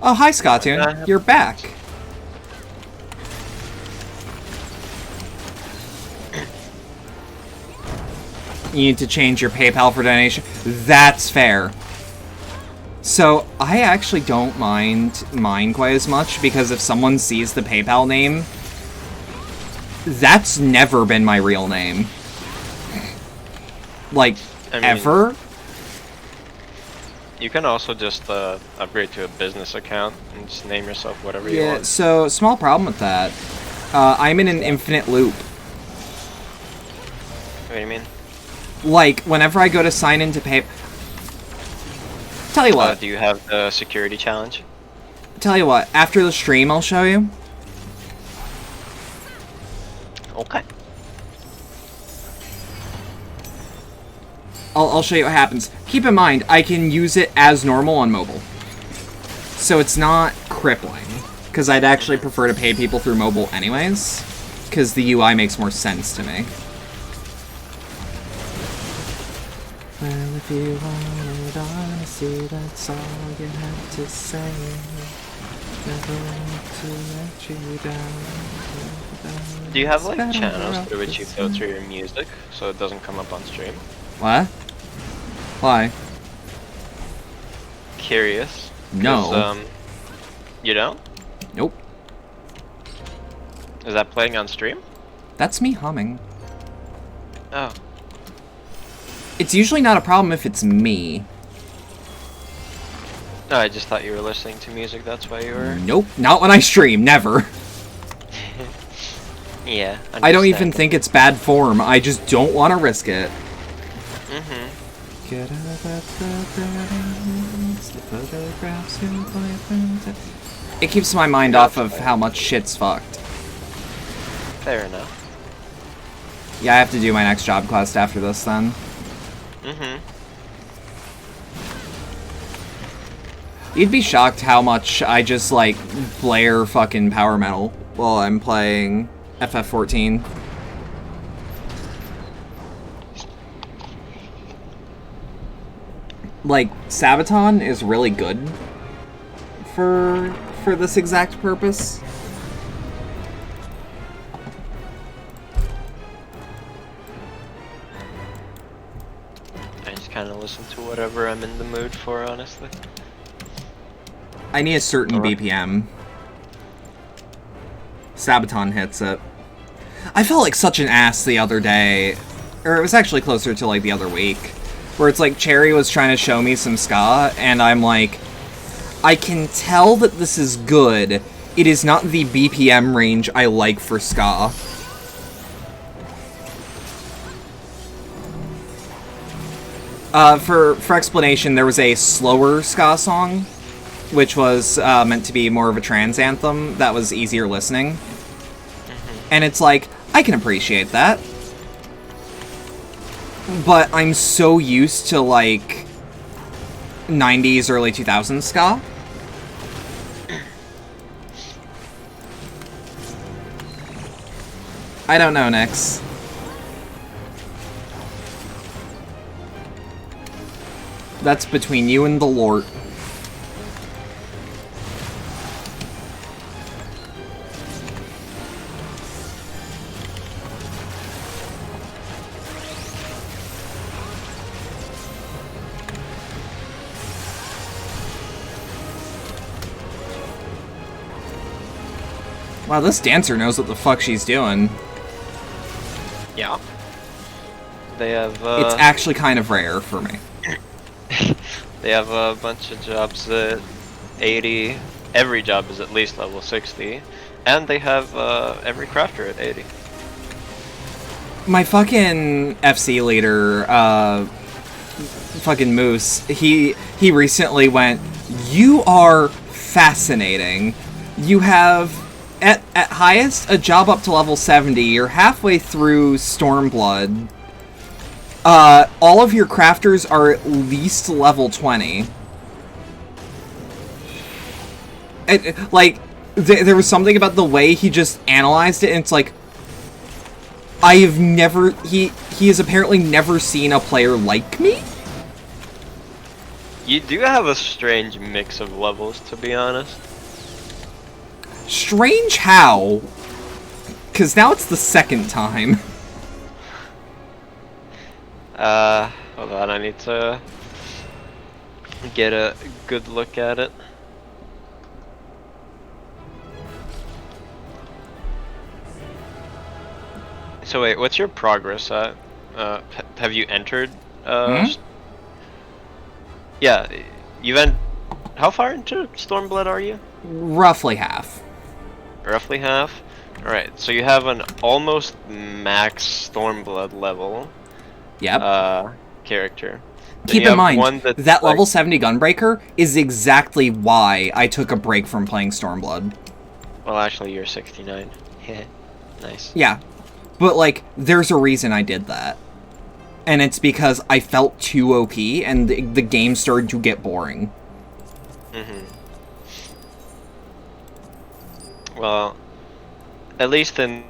Oh, hi, Scottoon. You're back. You need to change your PayPal for donation. That's fair. So, I actually don't mind mine quite as much, because if someone sees the PayPal name, that's never been my real name. Like, I mean, ever? You can also just upgrade to a business account and just name yourself whatever you Yeah, want. so small problem with that. I'm in an infinite loop. What do you mean? Like, whenever I go to sign into pay... Tell you what. Do you have the security challenge? Tell you what, after the stream I'll show you. Okay. I'll show you what happens. Keep in mind, I can use it as normal on mobile. So it's not crippling. Because I'd actually prefer to pay people through mobile anyways. Because the UI makes more sense to me. Well, if you wanted honesty, that's all you have to say. Never want to let you down. Do you have like channels through which you filter your music so it doesn't come up on stream? What? Why? Curious. No. You don't? Nope. Is that playing on stream? That's me humming. Oh. It's usually not a problem if it's me. No, I just thought you were listening to music, that's why you were... Nope, not when I stream, never. Yeah, I don't even think it's bad form, I just don't want to risk it. Mm-hmm. Get up at the buildings, the photographs in my... It keeps my mind off of how much shit's fucked. Fair enough. Yeah, I have to do my next job quest after this then. Mm-hmm. You'd be shocked how much I just, like, blare fucking power metal while I'm playing FF14. Like, Sabaton is really good for this exact purpose. I just kind of listen to whatever I'm in the mood for, honestly. I need a certain Alright. BPM. Sabaton hits it. I felt like such an ass the other day, or it was actually closer to like the other week, where it's like Cherry was trying to show me some ska, and I'm like, I can tell that this is good. It is not the BPM range I like for ska. For explanation, there was a slower ska song, which was meant to be more of a trance anthem that was easier listening. And it's like, I can appreciate that. But I'm so used to, like, 90s, early 2000s ska. I don't know, Nix. That's between you and the Lord. Wow, this dancer knows what the fuck she's doing. Yeah. They have, It's actually kind of rare for me. they have a bunch of jobs at 80. Every job is at least level 60. And they have, every crafter at 80. My fucking FC leader, fucking Moose, he recently went, "You are fascinating. You have, at highest, a job up to level 70. You're halfway through Stormblood. All of your crafters are at least level 20. There was something about the way he just analyzed it, and it's like, I have never... He has apparently never seen a player like me? You do have a strange mix of levels, to be honest. Strange how? Because now it's the second time. Hold on, I need to get a good look at it. So wait, what's your progress at? Have you entered? Yeah, You went. How far into Stormblood are you? Roughly half. Roughly half. All right. So you have an almost max Stormblood level. Yep. Character. Then Keep you in have mind, one that's that like, level 70 Gunbreaker is exactly why I took a break from playing Stormblood. Well, actually, you're 69. Nice. Yeah. But, like, there's a reason I did that. And it's because I felt too OP, and the game started to get boring. Well, at least in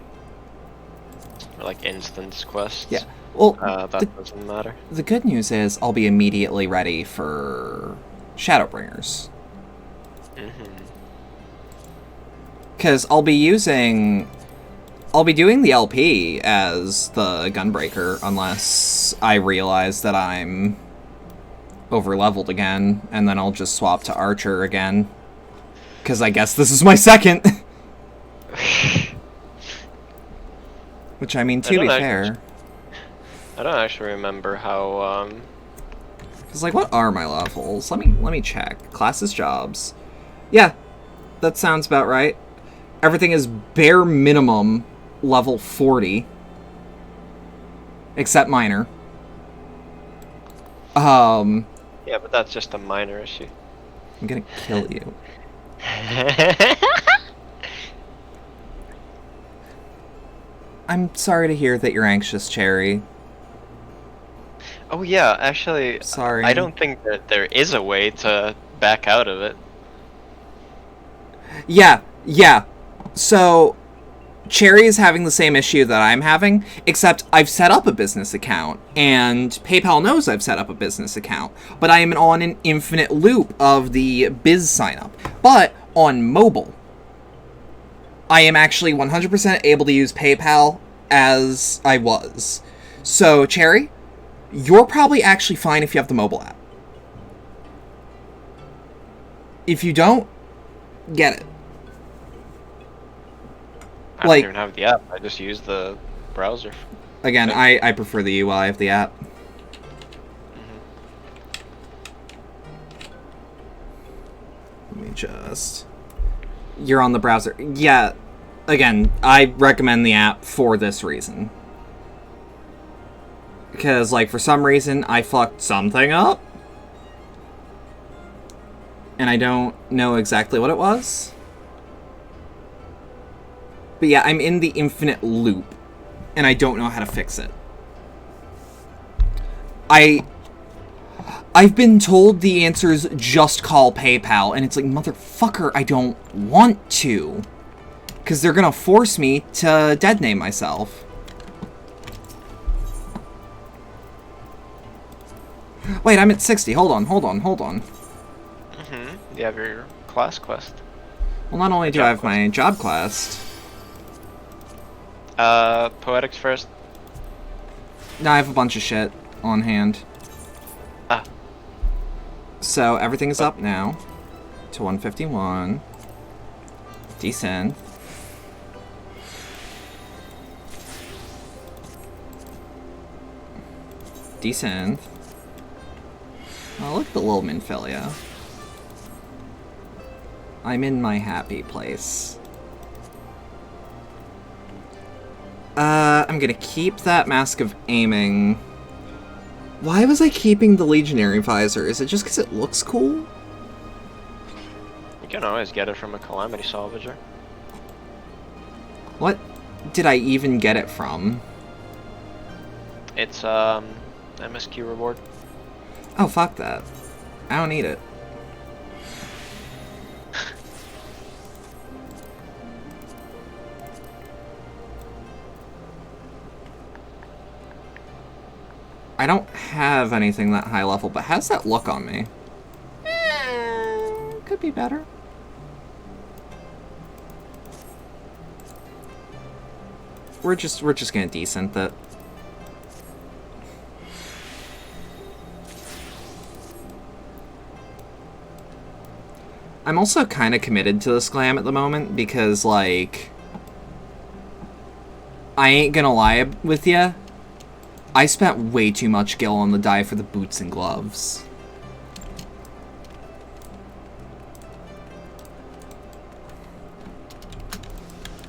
like instance quests. Yeah. Well, that doesn't matter. The good news is I'll be immediately ready for Shadowbringers. Because I'll be doing the LP as the Gunbreaker unless I realize that I'm over-leveled again, and then I'll just swap to Archer again. Because I guess this is my second. Which, I mean, to be fair... I don't actually remember how, Because, like, what are my levels? Let me check. Classes, jobs. Yeah, that sounds about right. Everything is bare minimum level 40. Except minor. Yeah, but that's just a minor issue. I'm gonna kill you. I'm sorry to hear that you're anxious, Cherry. Oh yeah, actually, Sorry. I don't think that there is a way to back out of it. Yeah. So, Cherry is having the same issue that I'm having, except I've set up a business account, and PayPal knows I've set up a business account, but I am on an infinite loop of the biz sign-up. But on mobile, I am actually 100% able to use PayPal as I was. So, Cherry, you're probably actually fine if you have the mobile app. If you don't, get it. I don't even have the app. I just use the browser. Again, I prefer the UI of the app. Let me just... You're on the browser. Yeah, again, I recommend the app for this reason. Because, like, for some reason, I fucked something up. And I don't know exactly what it was. But yeah, I'm in the infinite loop. And I don't know how to fix it. I've been told the answer is just call PayPal. And it's like, motherfucker, I don't want to. Because they're gonna force me to dead name myself. Wait, I'm at 60. Hold on. You have your class quest. Well, not only do I have my job quest... Poetics first. No, I have a bunch of shit on hand. So, everything is up now. To 151. Decent. Decent. Oh, look at the little Minfilia. I'm in my happy place. I'm gonna keep that Mask of Aiming. Why was I keeping the Legionary Visor? Is it just because it looks cool? You can always get it from a Calamity Salvager. What did I even get it from? It's, MSQ reward. Oh, fuck that. I don't need it. I don't have anything that high level, but how's that look on me? Could be better. We're just gonna decent that. I'm also kind of committed to this glam at the moment because, like, I ain't gonna lie with ya. I spent way too much gil on the dye for the boots and gloves.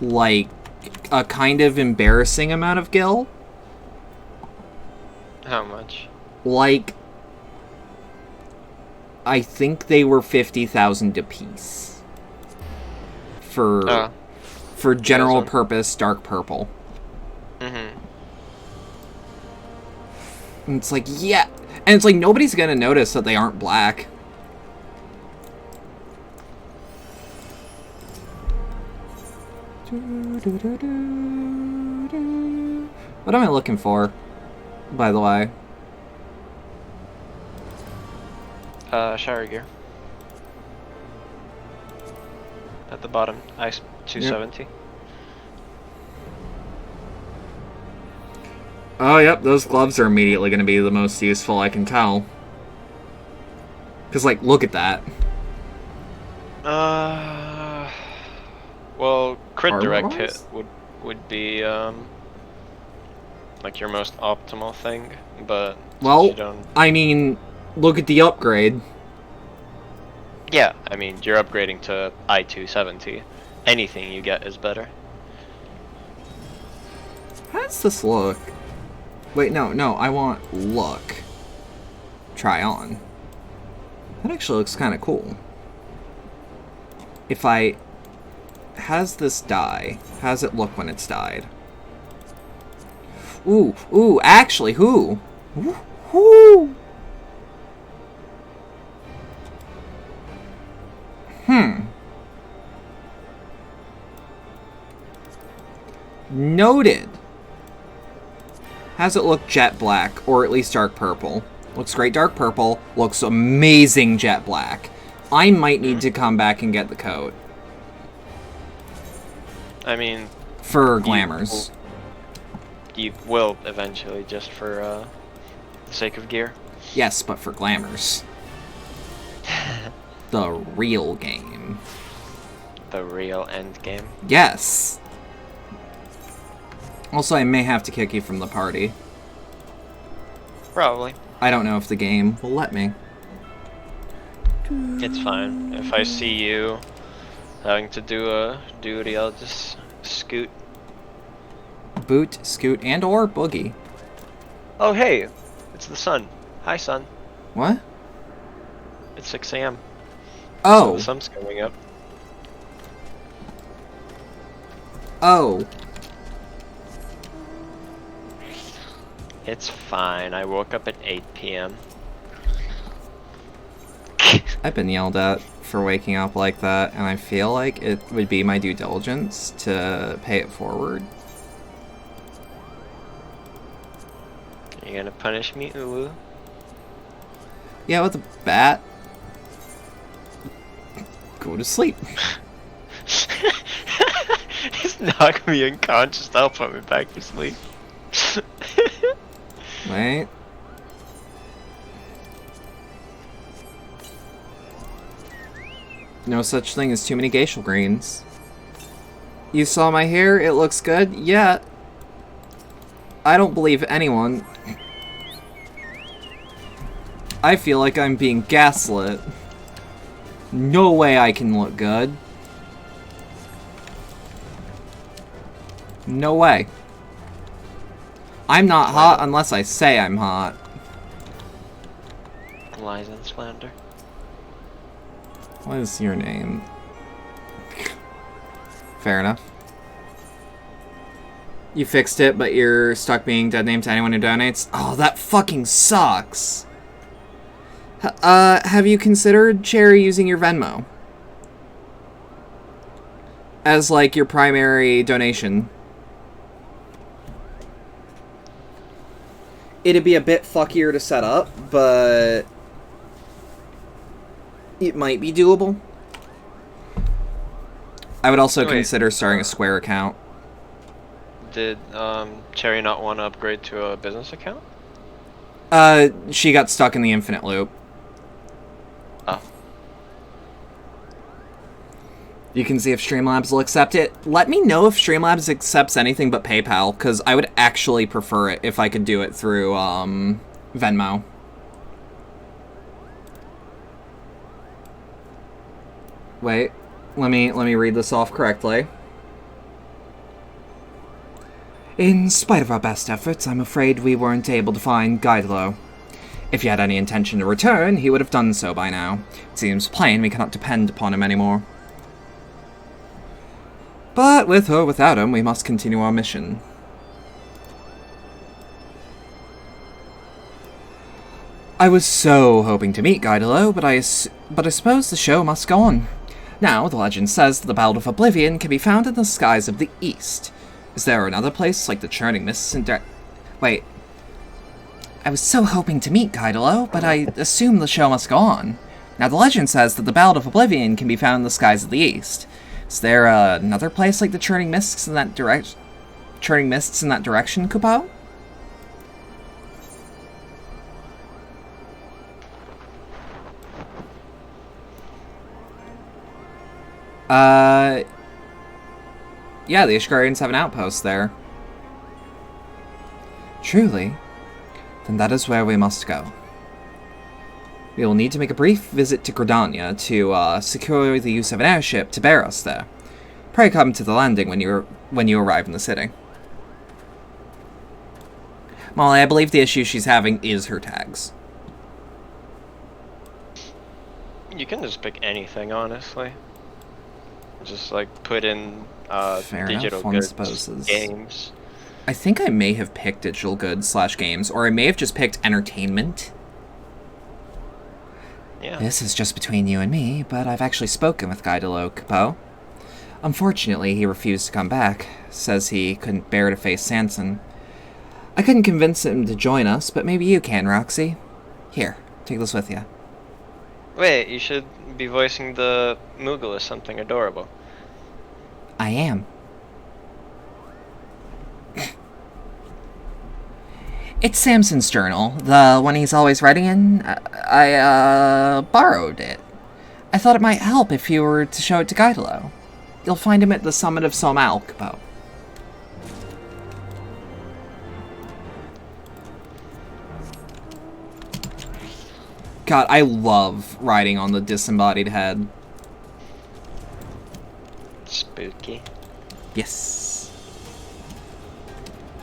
like, a kind of embarrassing amount of gil. How much? Like, I think they were 50,000 apiece. For general purpose dark purple. Mm-hmm. And it's like, yeah. And it's like, nobody's gonna notice that they aren't black. What am I looking for, by the way? Shower gear. At the bottom, ice 270. Yep. Oh, yep, those gloves are immediately going to be the most useful, I can tell. Because, like, look at that. Well, crit direct Armor-wise? hit would be, like, your most optimal thing, but... Well, you don't... I mean, look at the upgrade. Yeah, I mean, you're upgrading to I-270. Anything you get is better. How does this look? Wait, no, I want look. Try on. That actually looks kind of cool. If I... Has this die? How does it look when it's died? Ooh, actually, who? Whoo! Noted. How's it look jet black, or at least dark purple? Looks great dark purple, looks amazing jet black. I might need to come back and get the coat. I mean... For glamours. You will eventually, just for the sake of gear. Yes, but for glamours. The real game. The real end game. Yes. Also, I may have to kick you from the party. Probably. I don't know if the game will let me. It's fine. If I see you having to do a duty, I'll just scoot. Boot, scoot, and or boogie. Oh hey, it's the sun. Hi sun. What? It's 6 AM. Oh. So the sun's coming up. Oh. It's fine. I woke up at 8 PM. I've been yelled at for waking up like that, and I feel like it would be my due diligence to pay it forward. Are you gonna punish me, Ulu? Yeah, with a bat. Go to sleep. Just knock me unconscious. That'll put me back to sleep. Wait. No such thing as too many geisha greens. You saw my hair? It looks good? Yeah. I don't believe anyone. I feel like I'm being gaslit. No way I can look good. No way. I'm not hot unless I say I'm hot. Lies and slander. What is your name? Fair enough. You fixed it, but you're stuck being dead name to anyone who donates? Oh, that fucking sucks! Have you considered, Cherry, using your Venmo? As, like, your primary donation? It'd be a bit fuckier to set up, but... it might be doable. I would also consider starting a Square account. Did Cherry not want to upgrade to a business account? She got stuck in the infinite loop. Oh. You can see if Streamlabs will accept it. Let me know if Streamlabs accepts anything but PayPal, because I would actually prefer it if I could do it through, Venmo. Wait, let me read this off correctly. In spite of our best efforts, I'm afraid we weren't able to find Gaidalo. If he had any intention to return, he would have done so by now. It seems plain we cannot depend upon him anymore. But with or without him, we must continue our mission. I was so hoping to meet Gaidalo, but I suppose the show must go on. Now, the legend says that the Belt of Oblivion can be found in the skies of the east. Is there another place like the Churning Mists and Wait. I was so hoping to meet Gaidalo, but I assume the show must go on. Now, the legend says that the Belt of Oblivion can be found in the skies of the east. Is there another place like the Churning Mists in that direction, Kupo? Yeah, the Ishgarians have an outpost there. Truly? Then that is where we must go. We will need to make a brief visit to Gridania to secure the use of an airship to bear us there. Pray come to the landing when you arrive in the city. Molly, I believe the issue she's having is her tags. You can just pick anything, honestly. Just like put in Fair digital enough, goods, supposes. games. I think I may have picked digital goods / games, or I may have just picked entertainment. Yeah. This is just between you and me, but I've actually spoken with Gaidalo Kupo. Unfortunately, he refused to come back. Says he couldn't bear to face Sanson. I couldn't convince him to join us, but maybe you can, Roxy. Here, take this with you. Wait, you should be voicing the Moogle as something adorable. I am. It's Samson's journal, the one he's always writing in. I borrowed it. I thought it might help if you were to show it to Gaidalo. You'll find him at the summit of Somal, Kupo. God, I love riding on the disembodied head. Spooky. Yes.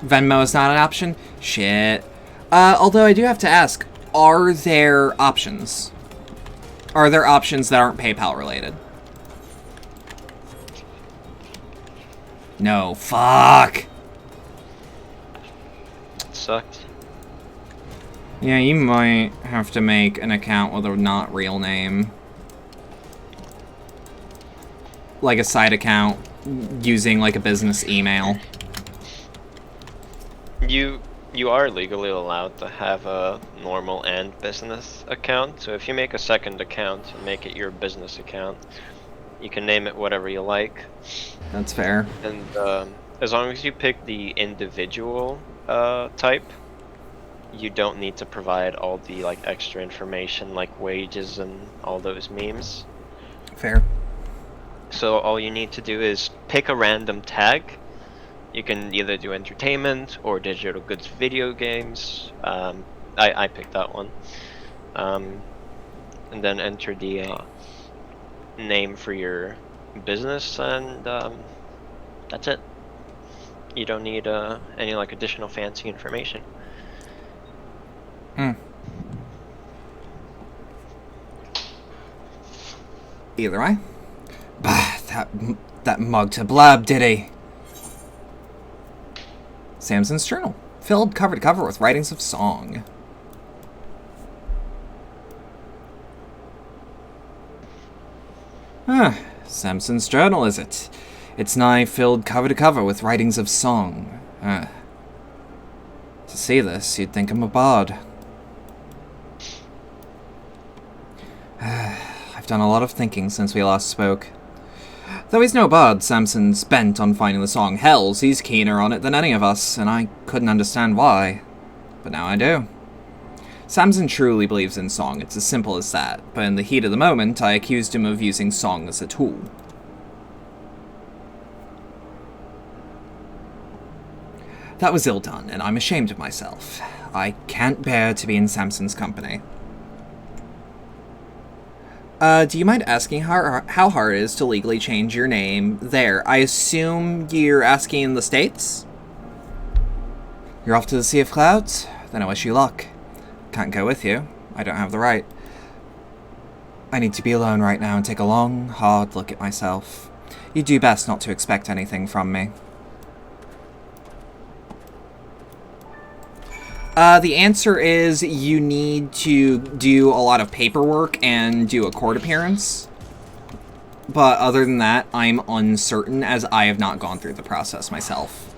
Venmo is not an option? Shit. Although I do have to ask, are there options? Are there options that aren't PayPal related? No. Fuck! Sucked. Yeah, you might have to make an account with a not real name. Like a side account using like a business email. You are legally allowed to have a normal and business account, so if you make a second account and make it your business account, you can name it whatever you like. That's fair. And as long as you pick the individual type, you don't need to provide all the like extra information like wages and all those memes. Fair. So all you need to do is pick a random tag. You can either do entertainment or digital goods video games. I picked that one. And then enter the name for your business, and that's it. You don't need any like additional fancy information. Either way. Bah, that mug to blab, did he? Samson's journal, filled cover to cover with writings of song. Samson's journal, is it? It's nigh filled cover to cover with writings of song. To see this, you'd think I'm a bard. I've done a lot of thinking since we last spoke. Though he's no bard, Samson's bent on finding the song Hells. He's keener on it than any of us, and I couldn't understand why. But now I do. Samson truly believes in song, it's as simple as that, but in the heat of the moment, I accused him of using song as a tool. That was ill done, and I'm ashamed of myself. I can't bear to be in Samson's company. Do you mind asking how hard it is to legally change your name there? I assume you're asking in the States? You're off to the Sea of Clouds? Then I wish you luck. Can't go with you. I don't have the right. I need to be alone right now and take a long, hard look at myself. You do best not to expect anything from me. The answer is you need to do a lot of paperwork and do a court appearance. But other than that, I'm uncertain as I have not gone through the process myself.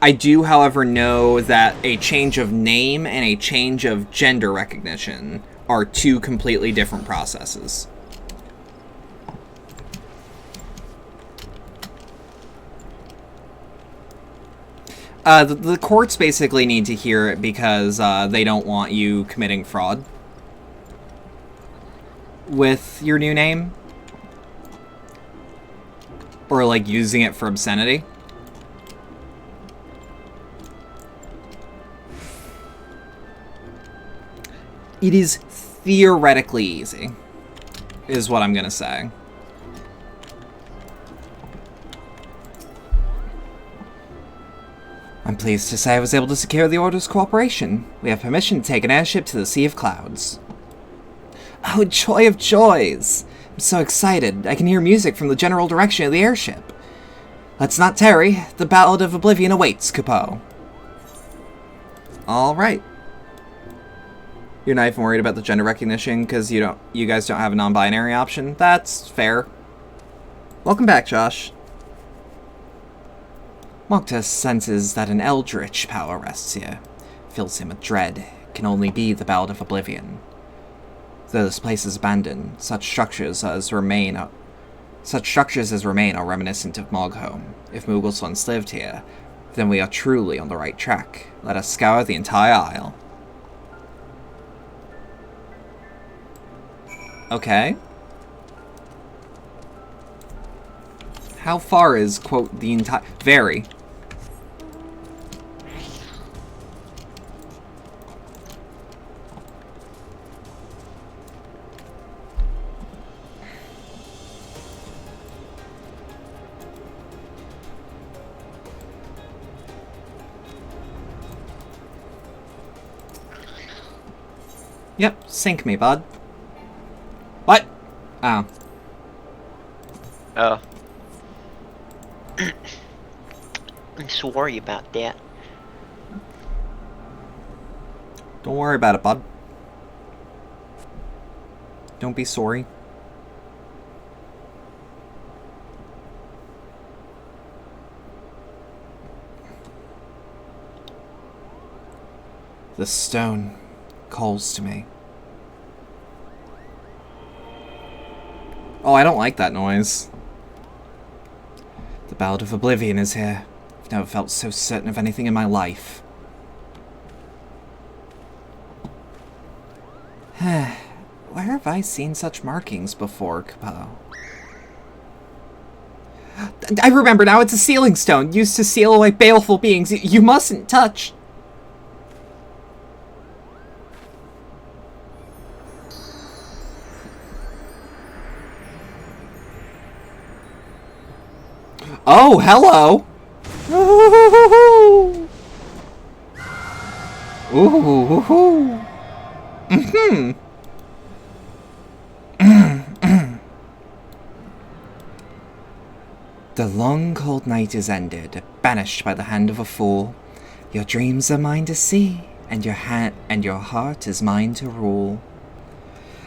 I do, however, know that a change of name and a change of gender recognition are two completely different processes. The courts basically need to hear it because they don't want you committing fraud with your new name. Or, like, using it for obscenity. It is theoretically easy, is what I'm gonna say. I'm pleased to say I was able to secure the Order's cooperation. We have permission to take an airship to the Sea of Clouds. Oh, joy of joys! I'm so excited. I can hear music from the general direction of the airship. Let's not tarry. The Ballad of Oblivion awaits, Kupo. Alright. You're not even worried about the gender recognition because you guys don't have a non-binary option? That's fair. Welcome back, Josh. Mokta senses that an eldritch power rests here. Fills him with dread. It can only be the Ballad of Oblivion. Though this place is abandoned, such structures as remain are reminiscent of Mogholm. If Moogles once lived here, then we are truly on the right track. Let us scour the entire isle. Okay. How far is, quote, the entire... Very. Yep, sink me, bud. What? Oh. Oh. I'm sorry about that. Don't worry about it, bud. Don't be sorry. The stone calls to me. Oh, I don't like that noise. The Ballad of Oblivion is here. I've never felt so certain of anything in my life. Where have I seen such markings before, Kupo? I remember now, it's a sealing stone, used to seal away baleful beings you mustn't touch. Oh, hello! Ooh, ooh, mm-hmm. The long cold night is ended, banished by the hand of a fool. Your dreams are mine to see, and your heart is mine to rule.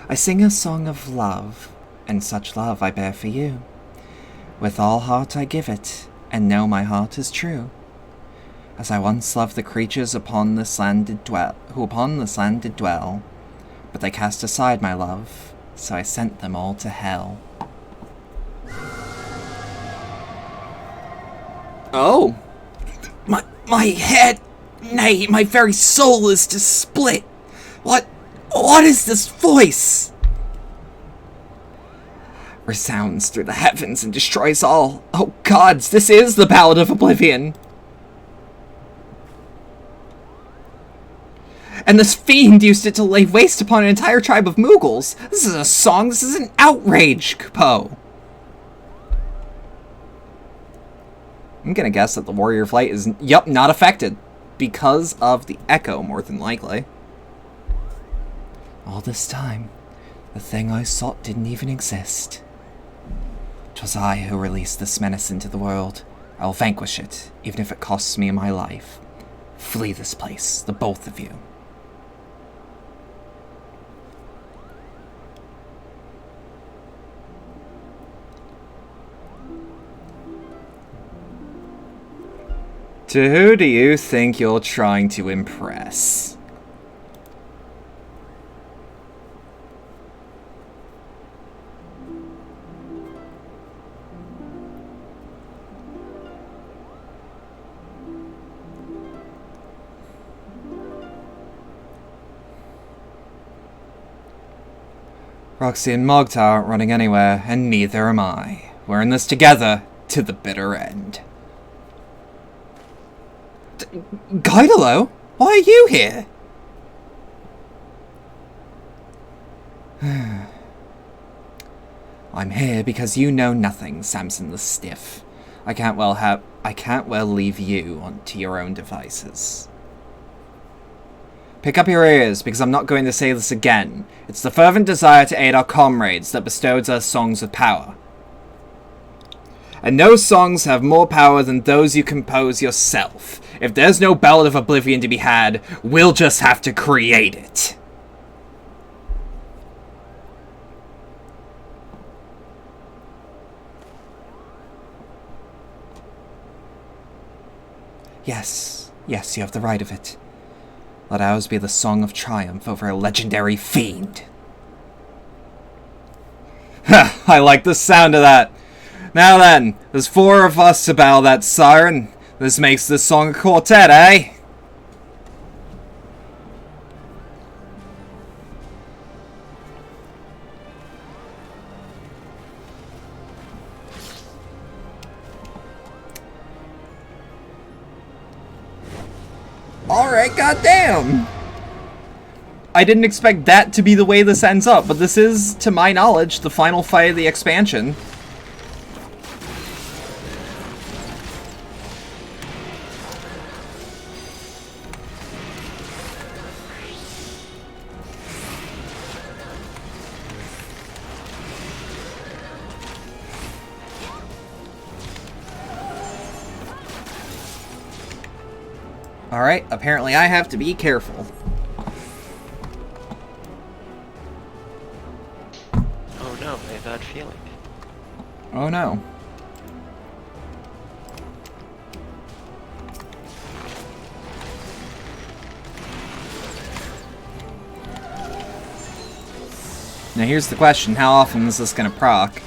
I sing a song of love, and such love I bear for you. With all heart I give it, and know my heart is true. As I once loved the creatures who upon this land did dwell, but they cast aside my love, so I sent them all to hell. Oh! My head, nay, my very soul is to split! What is this voice? Resounds through the heavens and destroys all. Oh gods, this is the Ballad of Oblivion! And this fiend used it to lay waste upon an entire tribe of Moogles! This is a song, this is an outrage, Kupo! I'm gonna guess that the warrior flight is, yup, not affected. Because of the echo, more than likely. All this time, the thing I sought didn't even exist. 'Twas I who released this menace into the world. I'll vanquish it, even if it costs me my life. Flee this place, the both of you. To who do you think you're trying to impress? Roxy and Mogtar aren't running anywhere, and neither am I. We're in this together, to the bitter end. Gaidalo? Why are you here? I'm here because you know nothing, Samson the Stiff. I can't well leave you to your own devices. Pick up your ears, because I'm not going to say this again. It's the fervent desire to aid our comrades that bestows us songs of power. And no songs have more power than those you compose yourself. If there's no Ballad of Oblivion to be had, we'll just have to create it. Yes, you have the right of it. Let ours be the song of triumph over a legendary fiend. Ha! I like the sound of that. Now then, there's 4 of us to battle that siren. This makes this song a quartet, eh? Alright, goddamn! I didn't expect that to be the way this ends up, but this is, to my knowledge, the final fight of the expansion. Alright, apparently I have to be careful. Oh no, I have a bad feeling. Oh no. Now here's the question, how often is this gonna proc?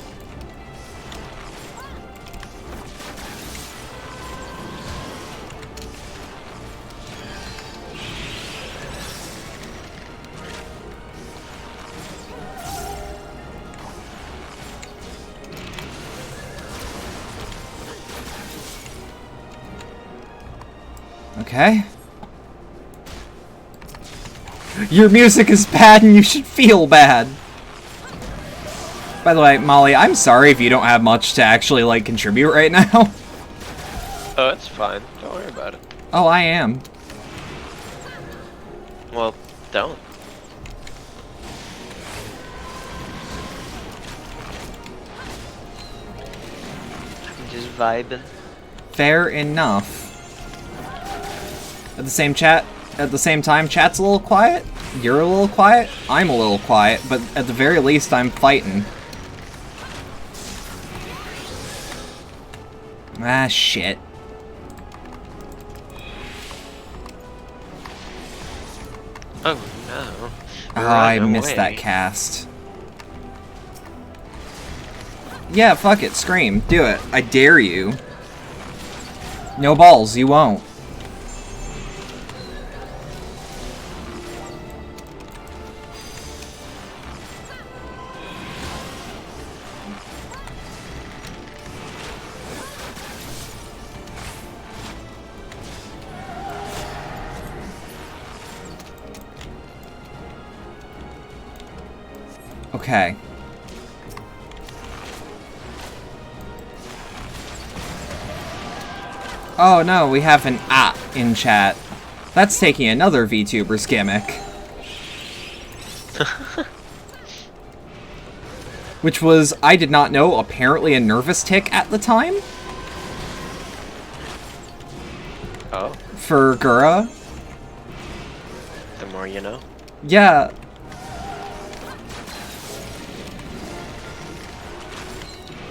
Okay. Your music is bad and you should feel bad. By the way, Molly, I'm sorry if you don't have much to actually, like, contribute right now. Oh, it's fine. Don't worry about it. Oh, I am. Well, don't. I'm just vibing. Fair enough. At the same time, chat's a little quiet. You're a little quiet. I'm a little quiet, but at the very least, I'm fighting. Ah, shit. Oh no. Oh, I Run missed that away. cast. Yeah, fuck it. Scream. Do it. I dare you. No balls. You won't. Okay. Oh no, we have an in chat. That's taking another VTuber's gimmick. Which was, I did not know, apparently a nervous tick at the time. Oh, For Gura. the more you know. Yeah.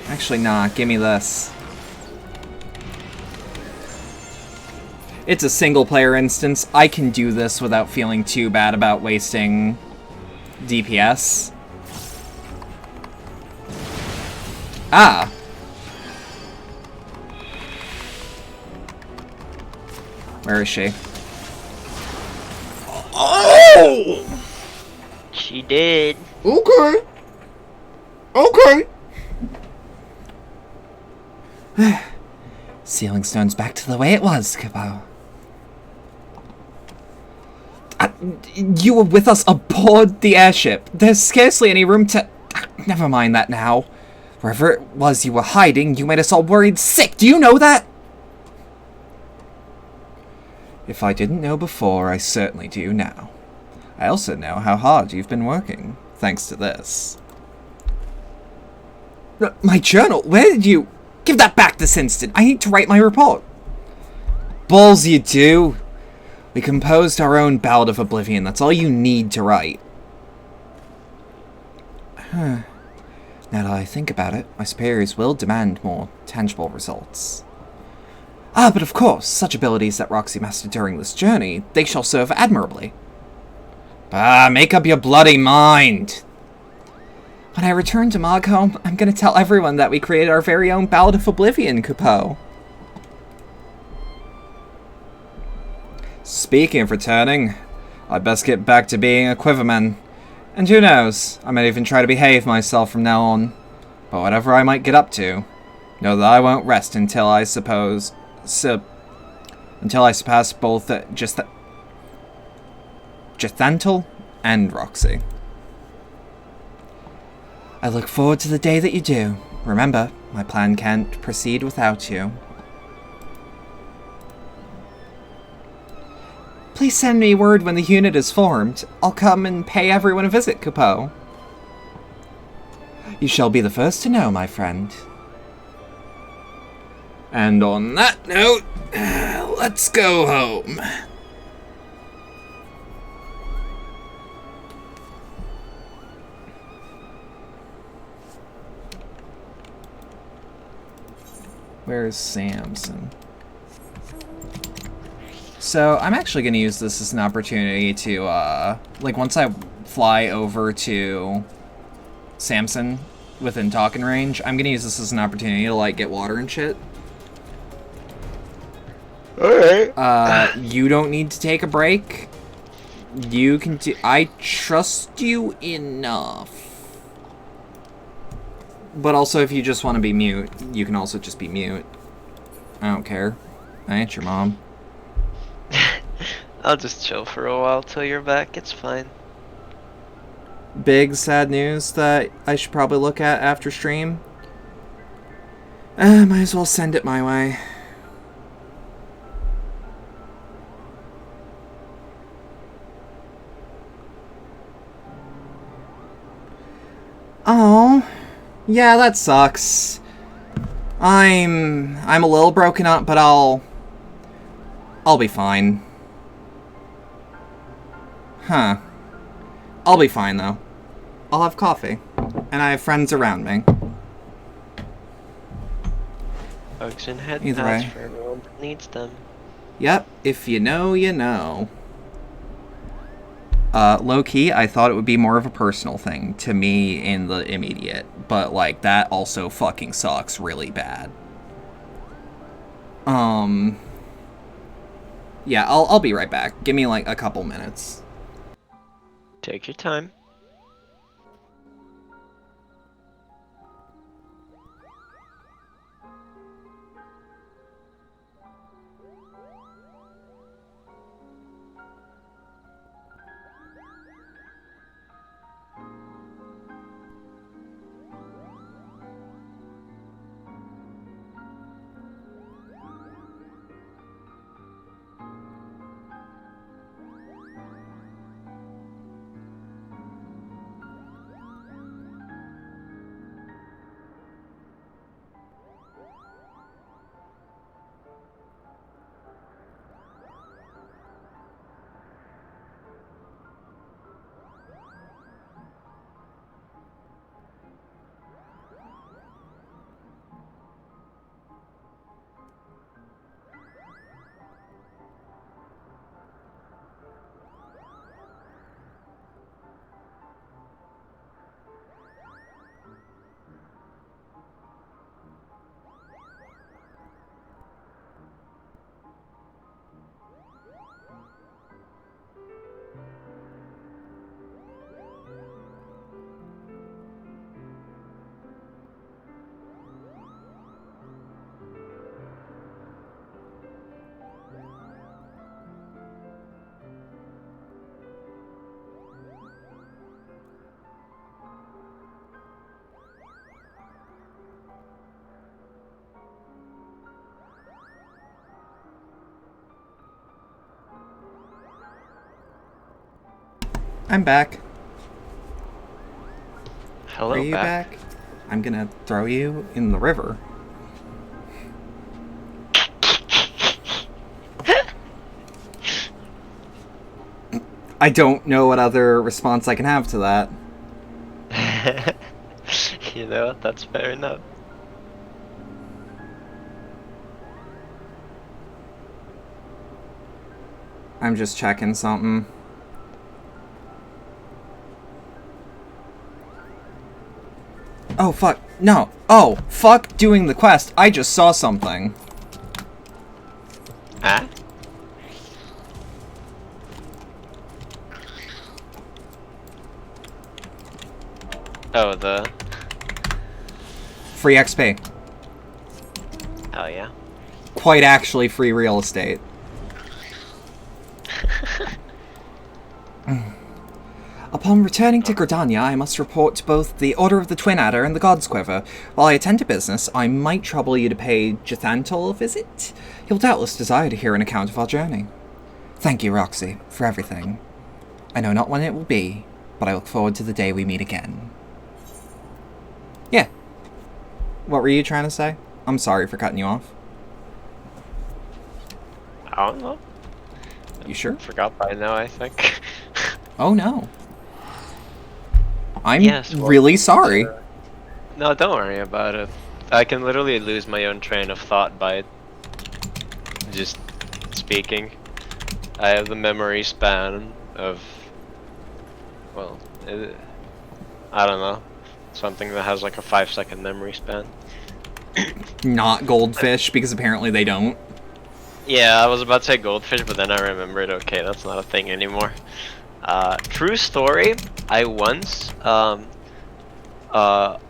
Actually, nah, give me this. It's a single-player instance. I can do this without feeling too bad about wasting DPS. Ah! Where is she? Oh! She did. Okay. Okay. Sealing stone's back to the way it was, Kupo. You were with us aboard the airship. There's scarcely any room to... Never mind that now. Wherever it was you were hiding, you made us all worried sick. Do you know that? If I didn't know before, I certainly do now. I also know how hard you've been working, thanks to this. My journal? Where did you... Give that back this instant. I need to write my report. Balls you do. We composed our own Ballad of Oblivion. That's all you need to write. Huh. Now that I think about it, my superiors will demand more tangible results. Ah, but of course, such abilities that Roxy mastered during this journey, they shall serve admirably. Make up your bloody mind! When I return to Mogholm, I'm gonna tell everyone that we created our very own Ballad of Oblivion, Kupo. Speaking of returning, I'd best get back to being a Quiverman. And who knows, I might even try to behave myself from now on. But whatever I might get up to, know that I won't rest until I surpass both Jathantal and Roxy. I look forward to the day that you do. Remember, my plan can't proceed without you. Please send me word when the unit is formed. I'll come and pay everyone a visit, Kupo. You shall be the first to know, my friend. And on that note, let's go home. Where's Samson? So, I'm actually going to use this as an opportunity to, like, once I fly over to Samson within talking range, I'm going to use this as an opportunity to, like, get water and shit. Alright. You don't need to take a break. You can I trust you enough. But also, if you just want to be mute, you can also just be mute. I don't care. I ain't your mom. I'll just chill for a while till you're back, it's fine. Big sad news that I should probably look at after stream. Might as well send it my way. Oh, yeah, that sucks. I'm a little broken up, but I'll be fine. Huh. I'll be fine, though. I'll have coffee. And I have friends around me. Hugs and head Either pads way. for everyone that needs them. Yep, if you know, you know. Low-key, I thought it would be more of a personal thing to me in the immediate. But, like, that also fucking sucks really bad. Yeah, I'll be right back. Give me, like, a couple minutes. Take your time. I'm back. Hello, Are you back? I'm gonna throw you in the river. I don't know what other response I can have to that. You know, that's fair enough. I'm just checking something. Oh, fuck. No. Oh, fuck doing the quest. I just saw something. Ah? Oh, the... Free XP. Oh, yeah. Quite actually free real estate. Upon returning to Gridania, I must report to both the Order of the Twin Adder and the God's Quiver. While I attend to business, I might trouble you to pay Jathantal a visit. He'll doubtless desire to hear an account of our journey. Thank you, Roxy, for everything. I know not when it will be, but I look forward to the day we meet again. Yeah. What were you trying to say? I'm sorry for cutting you off. I don't know. You sure? Forgot by now, I think. Oh, no. I'm Yes, well, really sorry. No, don't worry about it. I can literally lose my own train of thought by just speaking. I have the memory span of, well, I don't know, something that has like a 5-second memory span. Not goldfish, because apparently they don't. Yeah, I was about to say goldfish, but then I remembered, okay, that's not a thing anymore. True story, I once, I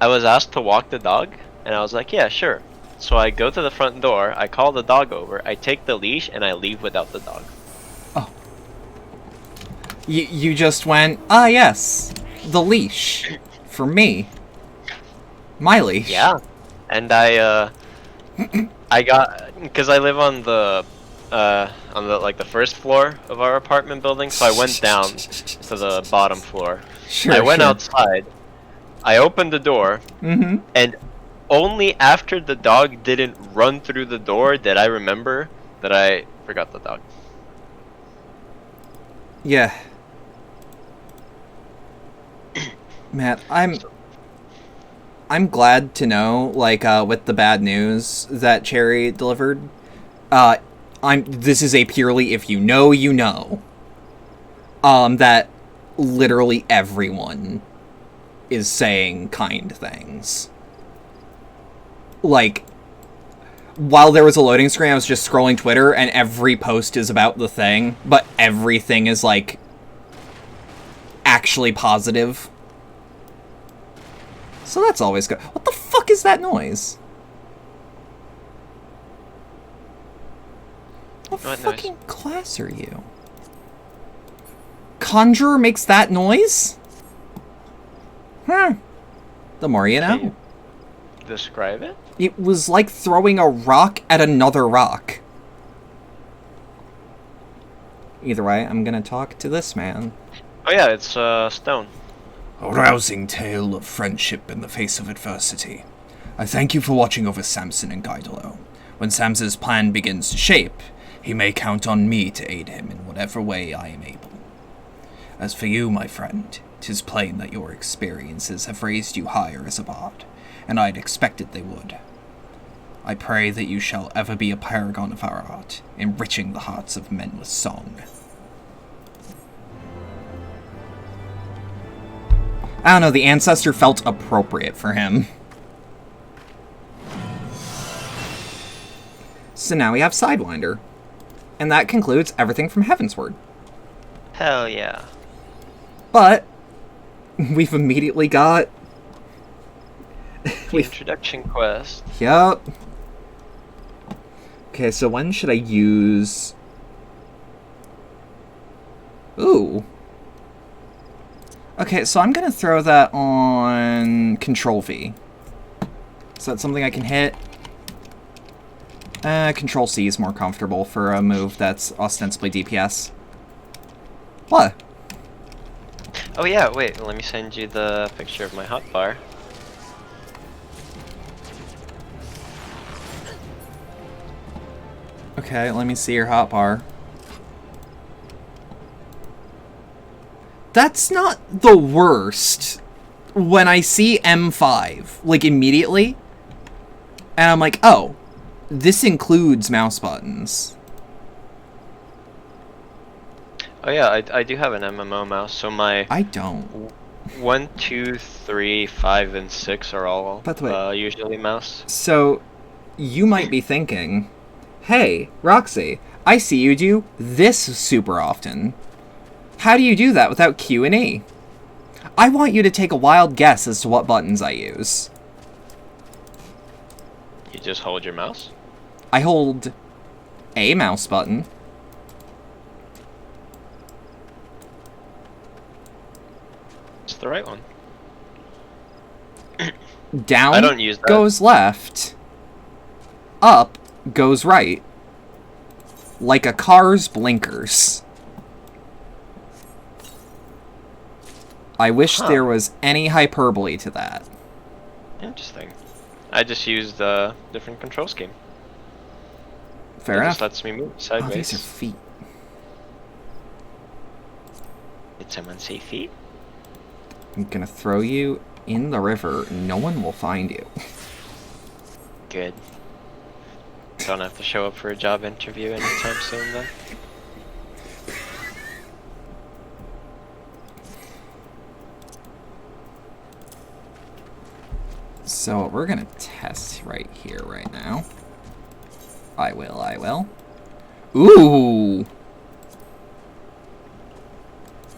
was asked to walk the dog, and I was like, yeah, sure. So I go to the front door, I call the dog over, I take the leash, and I leave without the dog. Oh. You just went, ah, yes, the leash. For me. My leash. Yeah. And I got, because I live on the, like, the first floor of our apartment building, so I went down to the bottom floor. Sure, I went sure. outside, I opened the door, and only after the dog didn't run through the door did I remember that I forgot the dog. Yeah. Matt, I'm glad to know, like, with the bad news that Cherry delivered, this is a purely if you know, you know. That literally everyone is saying kind things. Like, while there was a loading screen, I was just scrolling Twitter, and every post is about the thing, but everything is, like, actually positive. So that's always good. What the fuck is that noise? What fucking noise? class are you? Conjurer makes that noise? The more you know. Can you describe it? It was like throwing a rock at another rock. Either way, I'm gonna talk to this man. Oh yeah, it's stone. A rousing tale of friendship in the face of adversity. I thank you for watching over Samson and Guidolo. When Samson's plan begins to shape, he may count on me to aid him in whatever way I am able. As for you, my friend, 'tis plain that your experiences have raised you higher as a bard, and I'd expected they would. I pray that you shall ever be a paragon of our art, enriching the hearts of men with song. I don't know, the ancestor felt appropriate for him. So now we have Sidewinder. And that concludes everything from Heavensward. Hell yeah. But we've immediately got The introduction quest. Yup. Okay, so when should I use... Ooh. Okay, so I'm gonna throw that on Control V. Is that something I can hit? Control C is more comfortable for a move that's ostensibly DPS. What? Oh yeah, wait, let me send you the picture of my hotbar. Okay, let me see your hotbar. That's not the worst. When I see M5, like, immediately, and I'm like, oh, this includes mouse buttons. Oh yeah, I do have an MMO mouse, so my I don't. 1, 2, 3, 5, and 6 are all By the way- usually mouse. So, you might be thinking, hey, Roxy, I see you do this super often. How do you do that without Q and E? I want you to take a wild guess as to what buttons I use. You just hold your mouse? I hold a mouse button. It's the right one. Down I don't use that. goes left. Up goes right. Like a car's blinkers. I wish there was any hyperbole to that. Interesting. I just used a different control scheme. Fair It enough. just lets me move Oh, sideways. these are feet. Did someone say feet? I'm gonna throw you in the river. No one will find you. Good. Don't have to show up for a job interview anytime soon then. So we're gonna test right here, right now. I will. Ooh!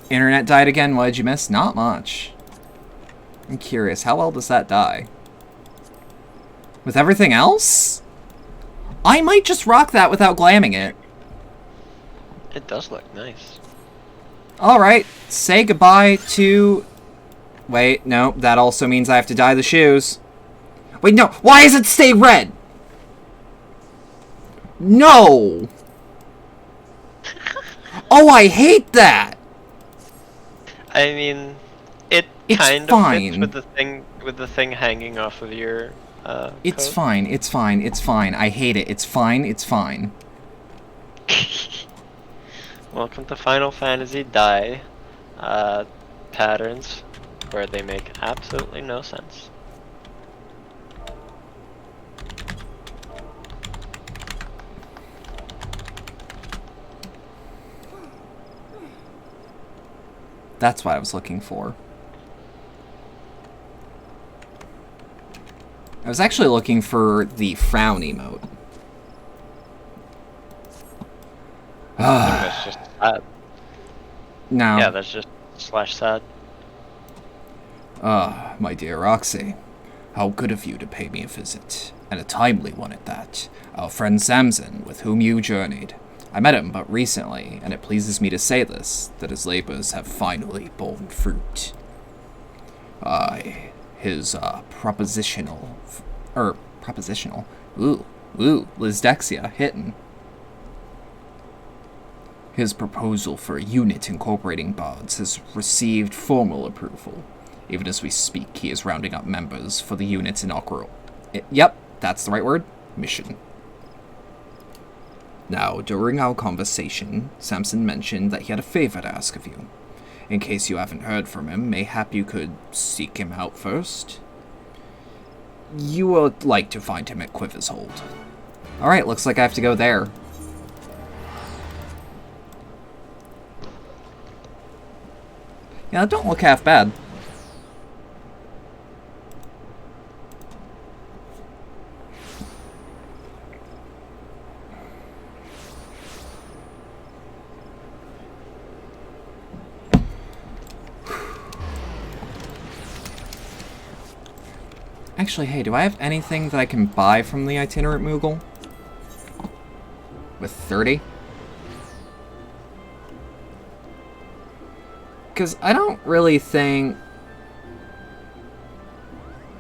Internet died again. What did you miss? Not much. I'm curious, how well does that die? With everything else? I might just rock that without glamming it. It does look nice. Alright, say goodbye to... Wait, no, that also means I have to dye the shoes. Wait, no, why does it stay red? No! Oh, I hate that! I mean, it It's kind of fine. fits with the thing hanging off of your It's coat. fine, it's fine, it's fine. I hate it. It's fine, it's fine. Welcome to Final Fantasy dye patterns where they make absolutely no sense. That's what I was looking for. I was actually looking for the frown emote. That's just sad. No. Yeah, that's just /sad. Ah, my dear Roxy, how good of you to pay me a visit, and a timely one at that. Our friend Samson, with whom you journeyed. I met him but recently, and it pleases me to say this, that his labors have finally borne fruit. Aye, his, propositional... Ooh, Lizdexia, hittin'. His proposal for a unit incorporating bards has received formal approval. Even as we speak, he is rounding up members for the unit's inaugural... Yep, that's the right word. Mission. Now, during our conversation, Samson mentioned that he had a favor to ask of you. In case you haven't heard from him, mayhap you could seek him out first? You would like to find him at Quiver's Hold. Alright, looks like I have to go there. Yeah, that don't look half bad. Actually, hey, do I have anything that I can buy from the itinerant Moogle? With 30? Because I don't really think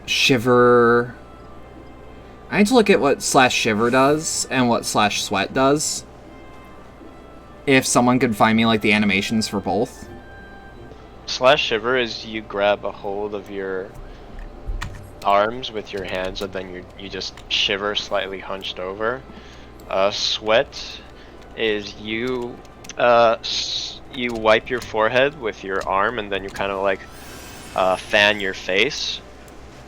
Shiver... I need to look at what /Shiver does and what /Sweat does. If someone could find me, like, the animations for both. slash shiver is you grab a hold of your arms with your hands and then you just shiver slightly hunched over. Sweat is you you wipe your forehead with your arm and then you kind of like fan your face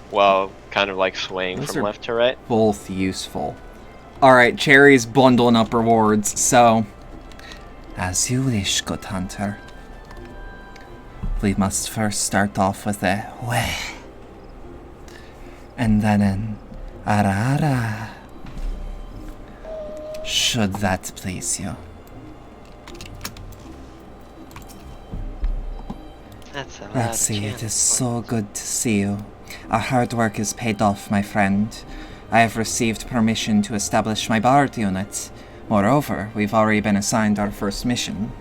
while kind of like swaying Those from are left to right. Both useful. Alright, Cherry's bundling up rewards, so... As you wish, good hunter. We must first start off with a weh. And then an ara. Should that please you? That's a lot. Roxy, it is so good to see you. Our hard work is paid off, my friend. I have received permission to establish my Bard unit. Moreover, we've already been assigned our first mission.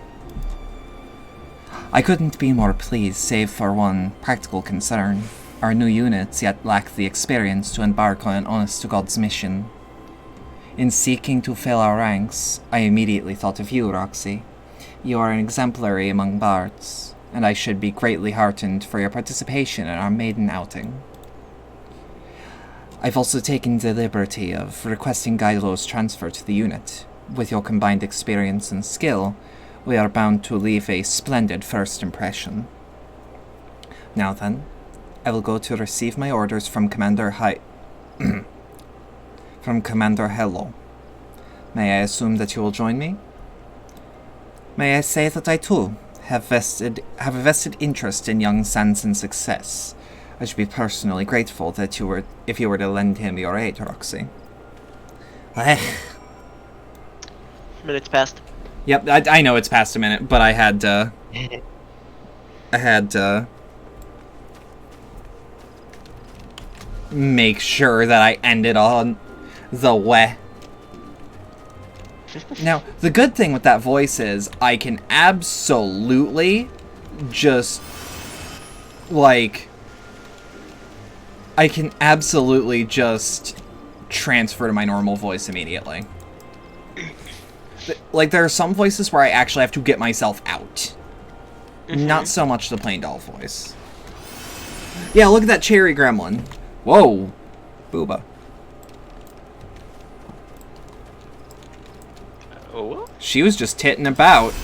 I couldn't be more pleased, save for one practical concern. Our new units yet lack the experience to embark on an honest-to-God's mission. In seeking to fill our ranks, I immediately thought of you, Roxy. You are an exemplary among bards, and I should be greatly heartened for your participation in our maiden outing. I've also taken the liberty of requesting Gailo's transfer to the unit. With your combined experience and skill, we are bound to leave a splendid first impression. Now then, I will go to receive my orders from Commander from Commander Hello. May I assume that you will join me? May I say that I too have a vested interest in young Sanson's success. I should be personally grateful that if you were to lend him your aid, Roxy. Minutes passed. Yep, I know it's past a minute, but I had to make sure that I ended on the weh. Now, the good thing with that voice is I can absolutely just, like, transfer to my normal voice immediately. Like, there are some voices where I actually have to get myself out. Not so much the plain doll voice. Yeah, look at that cherry gremlin. Whoa. Booba. Oh? She was just titting about.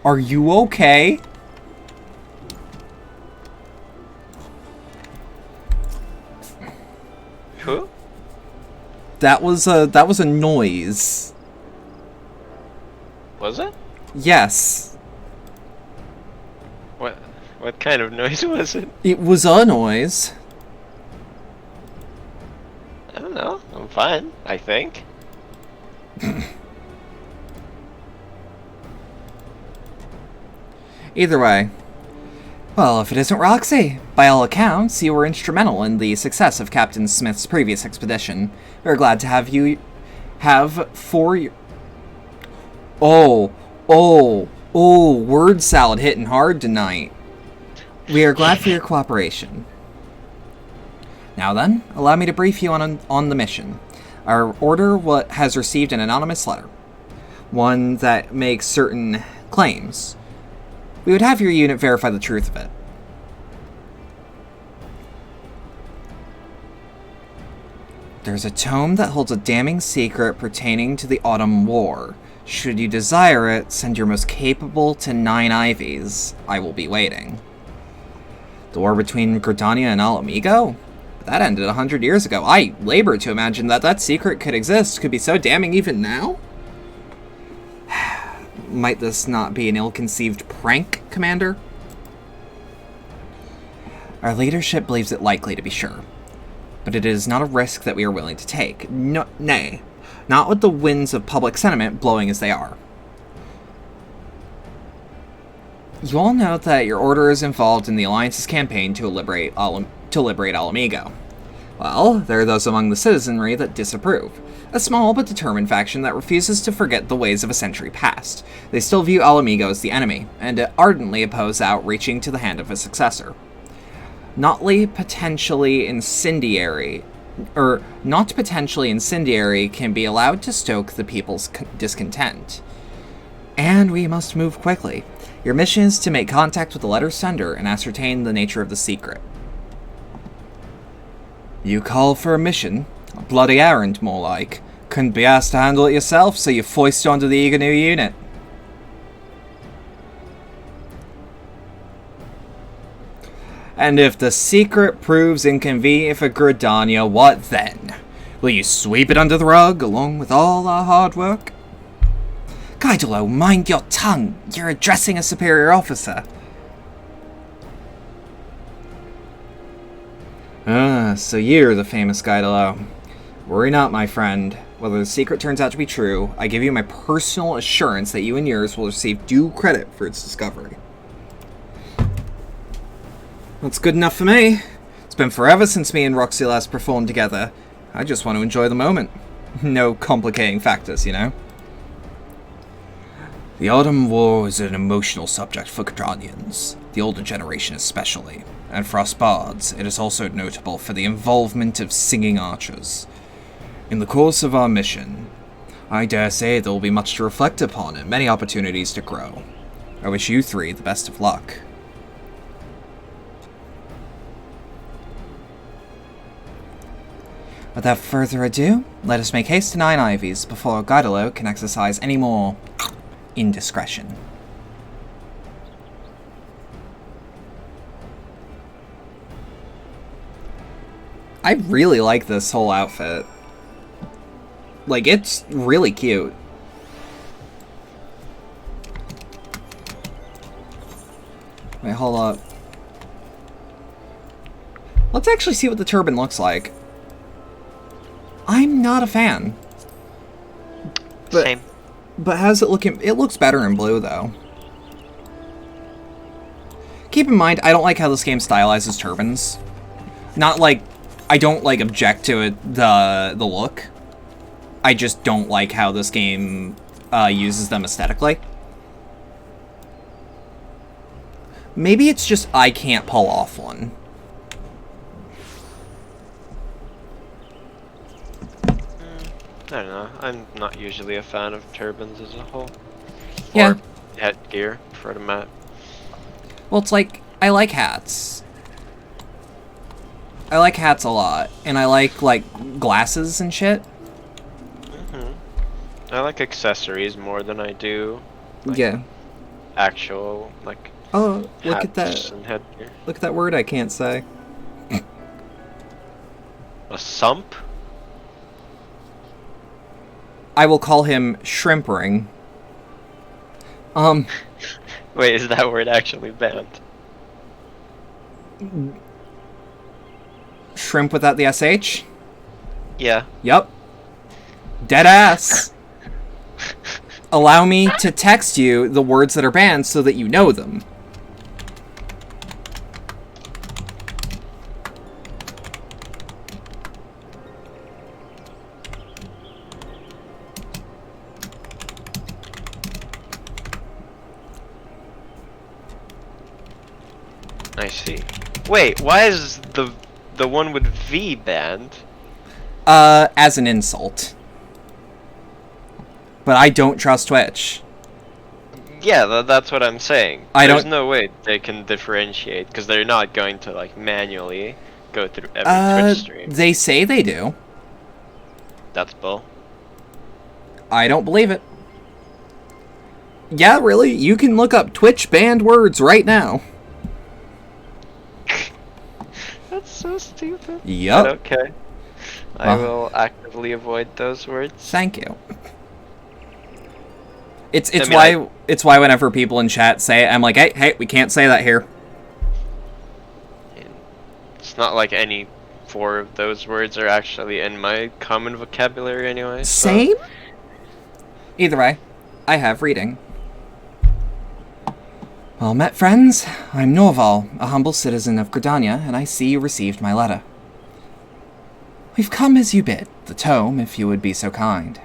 Are you okay? Who? That was a noise. Was it? Yes. What kind of noise was it? It was a noise. I don't know. I'm fine, I think. Either way. Well, if it isn't Roxy, by all accounts, you were instrumental in the success of Captain Smith's previous expedition. We're glad to have you for your... Oh, word salad hitting hard tonight. We are glad for your cooperation. Now then, allow me to brief you on the mission. Our order has received an anonymous letter. One that makes certain claims. We would have your unit verify the truth of it. There's a tome that holds a damning secret pertaining to the Autumn War. Should you desire it, send your most capable to 9 Ivies. I will be waiting. The war between Gridania and Alamigo? That ended 100 years ago. I labor to imagine that secret could exist, could be so damning even now? Might this not be an ill-conceived prank, Commander? Our leadership believes it likely, to be sure. But it is not a risk that we are willing to take. No, nay, not with the winds of public sentiment blowing as they are. You all know that your order is involved in the Alliance's campaign to liberate Alamigo. Well, there are those among the citizenry that disapprove. A small but determined faction that refuses to forget the ways of a century past. They still view Alamigo as the enemy, and ardently oppose the outreaching to the hand of a successor. Not potentially incendiary can be allowed to stoke the people's discontent. And we must move quickly. Your mission is to make contact with the letter's sender and ascertain the nature of the secret. You call for a mission? A bloody errand, more like. Couldn't be asked to handle it yourself, so you foist onto the eager new unit. And if the secret proves inconvenient for Gridania, what then? Will you sweep it under the rug, along with all our hard work? Gaidolo, mind your tongue! You're addressing a superior officer. Ah, so you're the famous Gaidolo. Worry not, my friend. Whether the secret turns out to be true, I give you my personal assurance that you and yours will receive due credit for its discovery. That's good enough for me. It's been forever since me and Roxy last performed together. I just want to enjoy the moment. No complicating factors, you know? The Autumn War is an emotional subject for Cadranians, the older generation especially, and for us bards, it is also notable for the involvement of singing archers. In the course of our mission, I dare say there will be much to reflect upon and many opportunities to grow. I wish you three the best of luck. Without further ado, let us make haste to Nine Ivies before Gaidolo can exercise any more indiscretion. I really like this whole outfit. Like, it's really cute. Wait, hold up. Let's actually see what the turban looks like. I'm not a fan. Same. But how's it looking? It looks better in blue, though. Keep in mind, I don't like how this game stylizes turbans. Not like... I don't, like, object to it, the look. I just don't like how this game uses them aesthetically. Maybe it's just I can't pull off one. I don't know. I'm not usually a fan of turbans as a whole. Yeah. Or headgear, for the mat. Well, it's like, I like hats. I like hats a lot. And I like glasses and shit. I like accessories more than I do, like, yeah. actual, like, Oh, look at hats that. and headgear. Look at that word I can't say. A sump? I will call him Shrimp Ring. Wait, is that word actually banned? Shrimp without the SH? Yeah. Yup. Dead ass. Allow me to text you the words that are banned so that you know them. I see. Wait, why is the one with V banned? As an insult. But I don't trust Twitch. Yeah, that's what I'm saying. I There's don't- no way they can differentiate, because they're not going to, like, manually go through every Twitch stream. They say they do. That's bull. I don't believe it. Yeah, really, you can look up Twitch banned words right now. That's so stupid. Yup. But okay. I will actively avoid those words. Thank you. It's I mean, it's why whenever people in chat say it, I'm like, hey, we can't say that here. It's not like any 4 of those words are actually in my common vocabulary anyway. So. Same? Either way, I have reading. Well met, friends. I'm Norval, a humble citizen of Gridania, and I see you received my letter. We've come as you bid, the tome, if you would be so kind.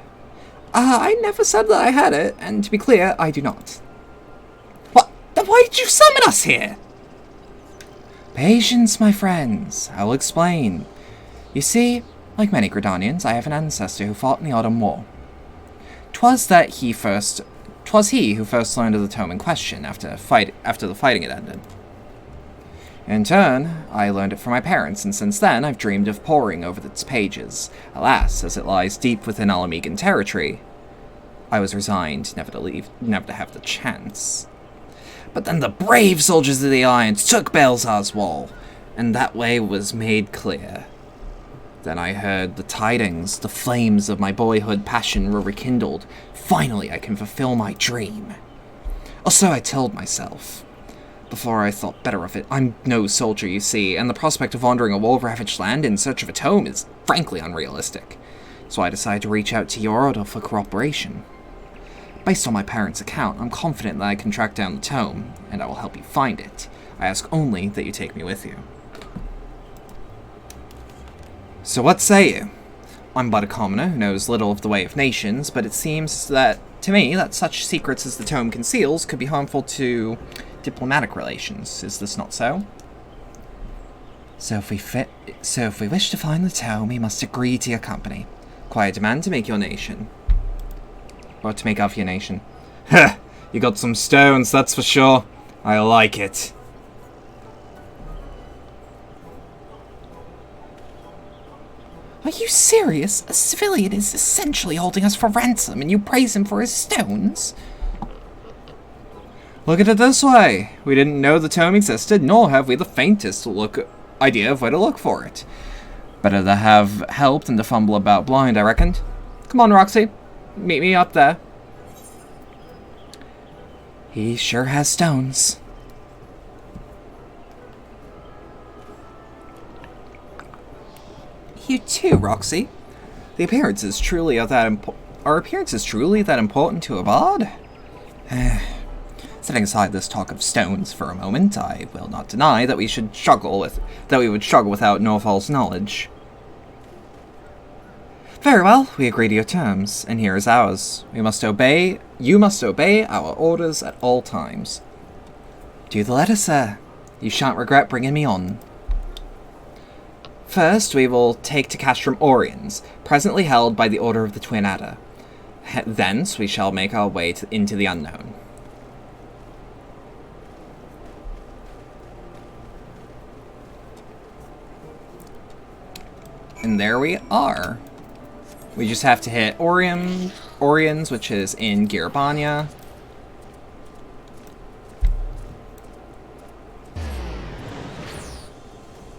I never said that I had it, and to be clear, I do not. What? Then why did you summon us here? Patience, my friends. I will explain. You see, like many Gridanians, I have an ancestor who fought in the Autumn War. 'Twas that he first 'Twas he who first learned of the tome in question after the fighting had ended. In turn, I learned it from my parents, and since then I've dreamed of poring over its pages. Alas, as it lies deep within Alamegan territory, I was resigned never to have the chance. But then the brave soldiers of the Alliance took Balzar's wall, and that way was made clear. Then I heard the tidings, the flames of my boyhood passion were rekindled. Finally, I can fulfill my dream. Or so I told myself. Before I thought better of it, I'm no soldier, you see, and the prospect of wandering a war-ravaged land in search of a tome is frankly unrealistic. So I decided to reach out to your order for cooperation. Based on my parents' account, I'm confident that I can track down the tome, and I will help you find it. I ask only that you take me with you. So what say you? I'm but a commoner who knows little of the way of nations, but it seems that, to me, that such secrets as the tome conceals could be harmful to diplomatic relations. Is this not so? So if we wish to find the tome, we must agree to your company. Quiet demand to make your nation. Or to make of your nation. Heh! You got some stones, that's for sure. I like it. Are you serious? A civilian is essentially holding us for ransom, and you praise him for his stones? Look at it this way. We didn't know the tome existed, nor have we the faintest idea of where to look for it. Better to have help than to fumble about blind, I reckoned. Come on, Roxy. Meet me up there. He sure has stones. You too, Roxy. Are appearances truly that important to a bard? Setting aside this talk of stones for a moment, I will not deny that we would struggle without Norfall's knowledge. Very well, we agree to your terms, and here is ours. You must obey our orders at all times. Do the letter, sir. You shan't regret bringing me on. First, we will take to Castrum Oriens, presently held by the Order of the Twin Adder. Thence, we shall make our way into the unknown. And there we are. We just have to hit Oriens, which is in Girabania.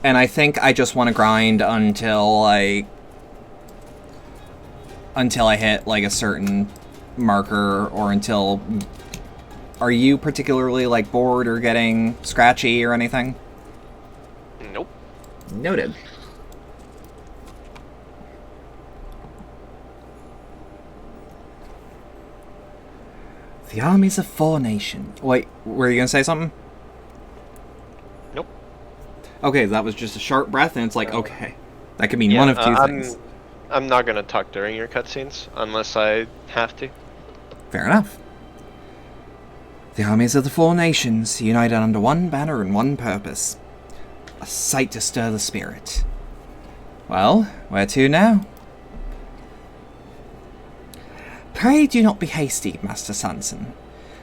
And I think I just want to grind until I hit like a certain marker, or until... Are you particularly like bored or getting scratchy or anything? Nope. Noted. The armies of 4 nations. Wait, were you gonna say something? Nope. Okay, that was just a sharp breath, and it's like, okay, that could mean one of two things. I'm not gonna talk during your cutscenes unless I have to. Fair enough. The armies of the 4 nations, united under one banner and one purpose. A sight to stir the spirit. Well, where to now? Pray do not be hasty, Master Sanson.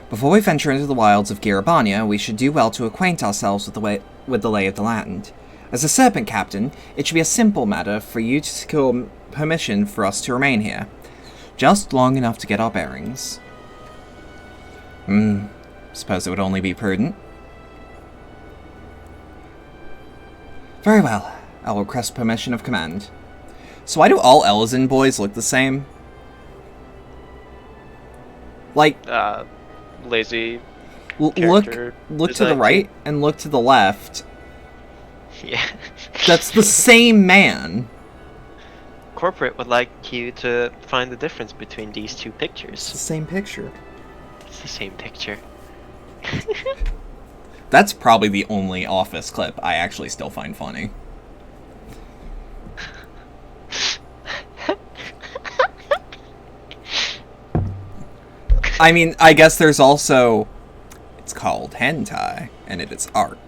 Before we venture into the wilds of Girabania, we should do well to acquaint ourselves with the lay of the land. As a serpent captain, it should be a simple matter for you to secure permission for us to remain here. Just long enough to get our bearings. Suppose it would only be prudent. Very well. I will request permission of command. So why do all Elzen boys look the same? Like, lazy. look to the right and look to the left. Yeah. That's the same man. Corporate would like you to find the difference between these two It's pictures. the same picture. It's the same picture. That's probably the only Office clip I actually still find funny. I mean, I guess there's also... It's called hentai, and it is art.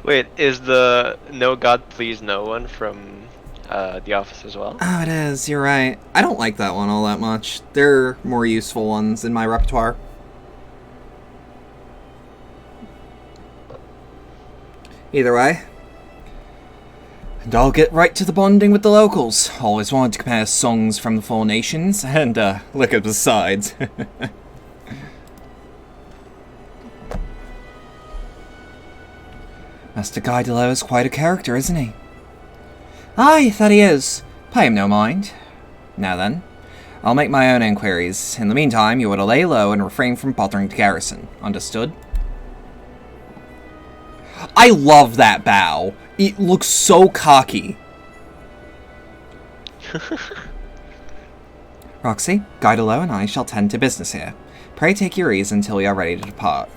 Wait, is the No God Please No one from the office as well. Oh, it is. You're right. I don't like that one all that much. There are more useful ones in my repertoire. Either way. And I'll get right to the bonding with the locals. Always wanted to compare songs from the Four Nations, and look at the sides. Master Guidolo is quite a character, isn't he? Aye, that he is. Pay him no mind. Now then, I'll make my own inquiries. In the meantime, you ought to lay low and refrain from bothering the garrison. Understood? I love that bow. It looks so cocky. Roxy, Guidolo and I shall tend to business here. Pray take your ease until we are ready to depart.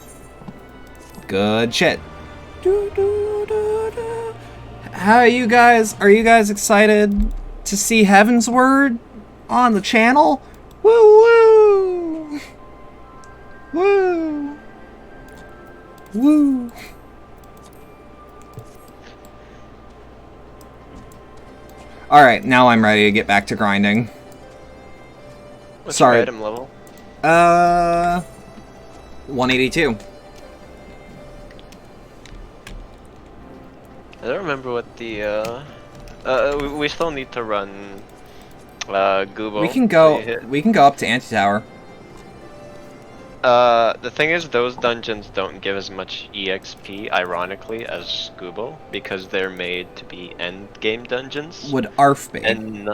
Good shit. How are you guys? Are you guys excited to see Heaven's Word on the channel? Woo woo! Woo! Woo! Alright, now I'm ready to get back to grinding. What's Sorry. your item level? 182. I don't remember what the we still need to run Google. We can go up to Antitower. The thing is, those dungeons don't give as much EXP, ironically, as Google, because they're made to be end game dungeons. Would ARF be? And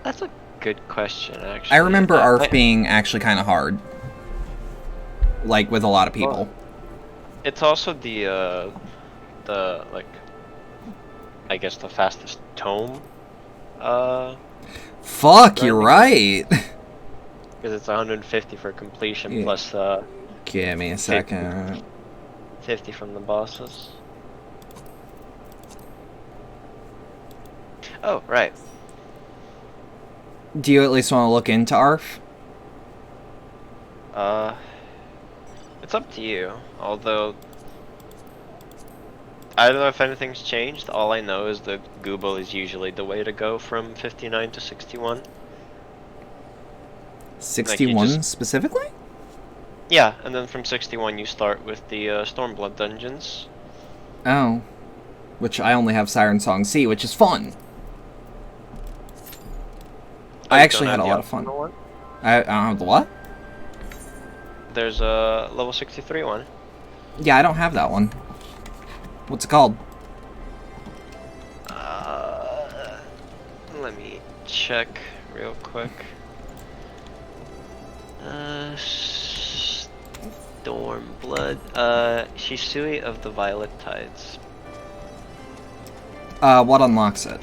that's a good question, actually. I remember ARF being actually kind of hard. Like, with a lot of people. Well, it's also the like, I guess the fastest tome. Fuck, you're right. Because it's 150 for completion, Yeah. plus Give me a second. 50 from the bosses. Oh, right. Do you at least want to look into ARF? It's up to you. Although, I don't know if anything's changed. All I know is that Google is usually the way to go from 59 to 61. 61 specifically? Yeah, and then from 61 you start with the Stormblood dungeons. Oh. Which I only have Siren Song C, which is fun. I actually had a lot of fun. I don't have the what? There's a level 63 one. Yeah, I don't have that one. What's it called? Let me check real quick. Stormblood. Shisui of the Violet Tides. What unlocks it?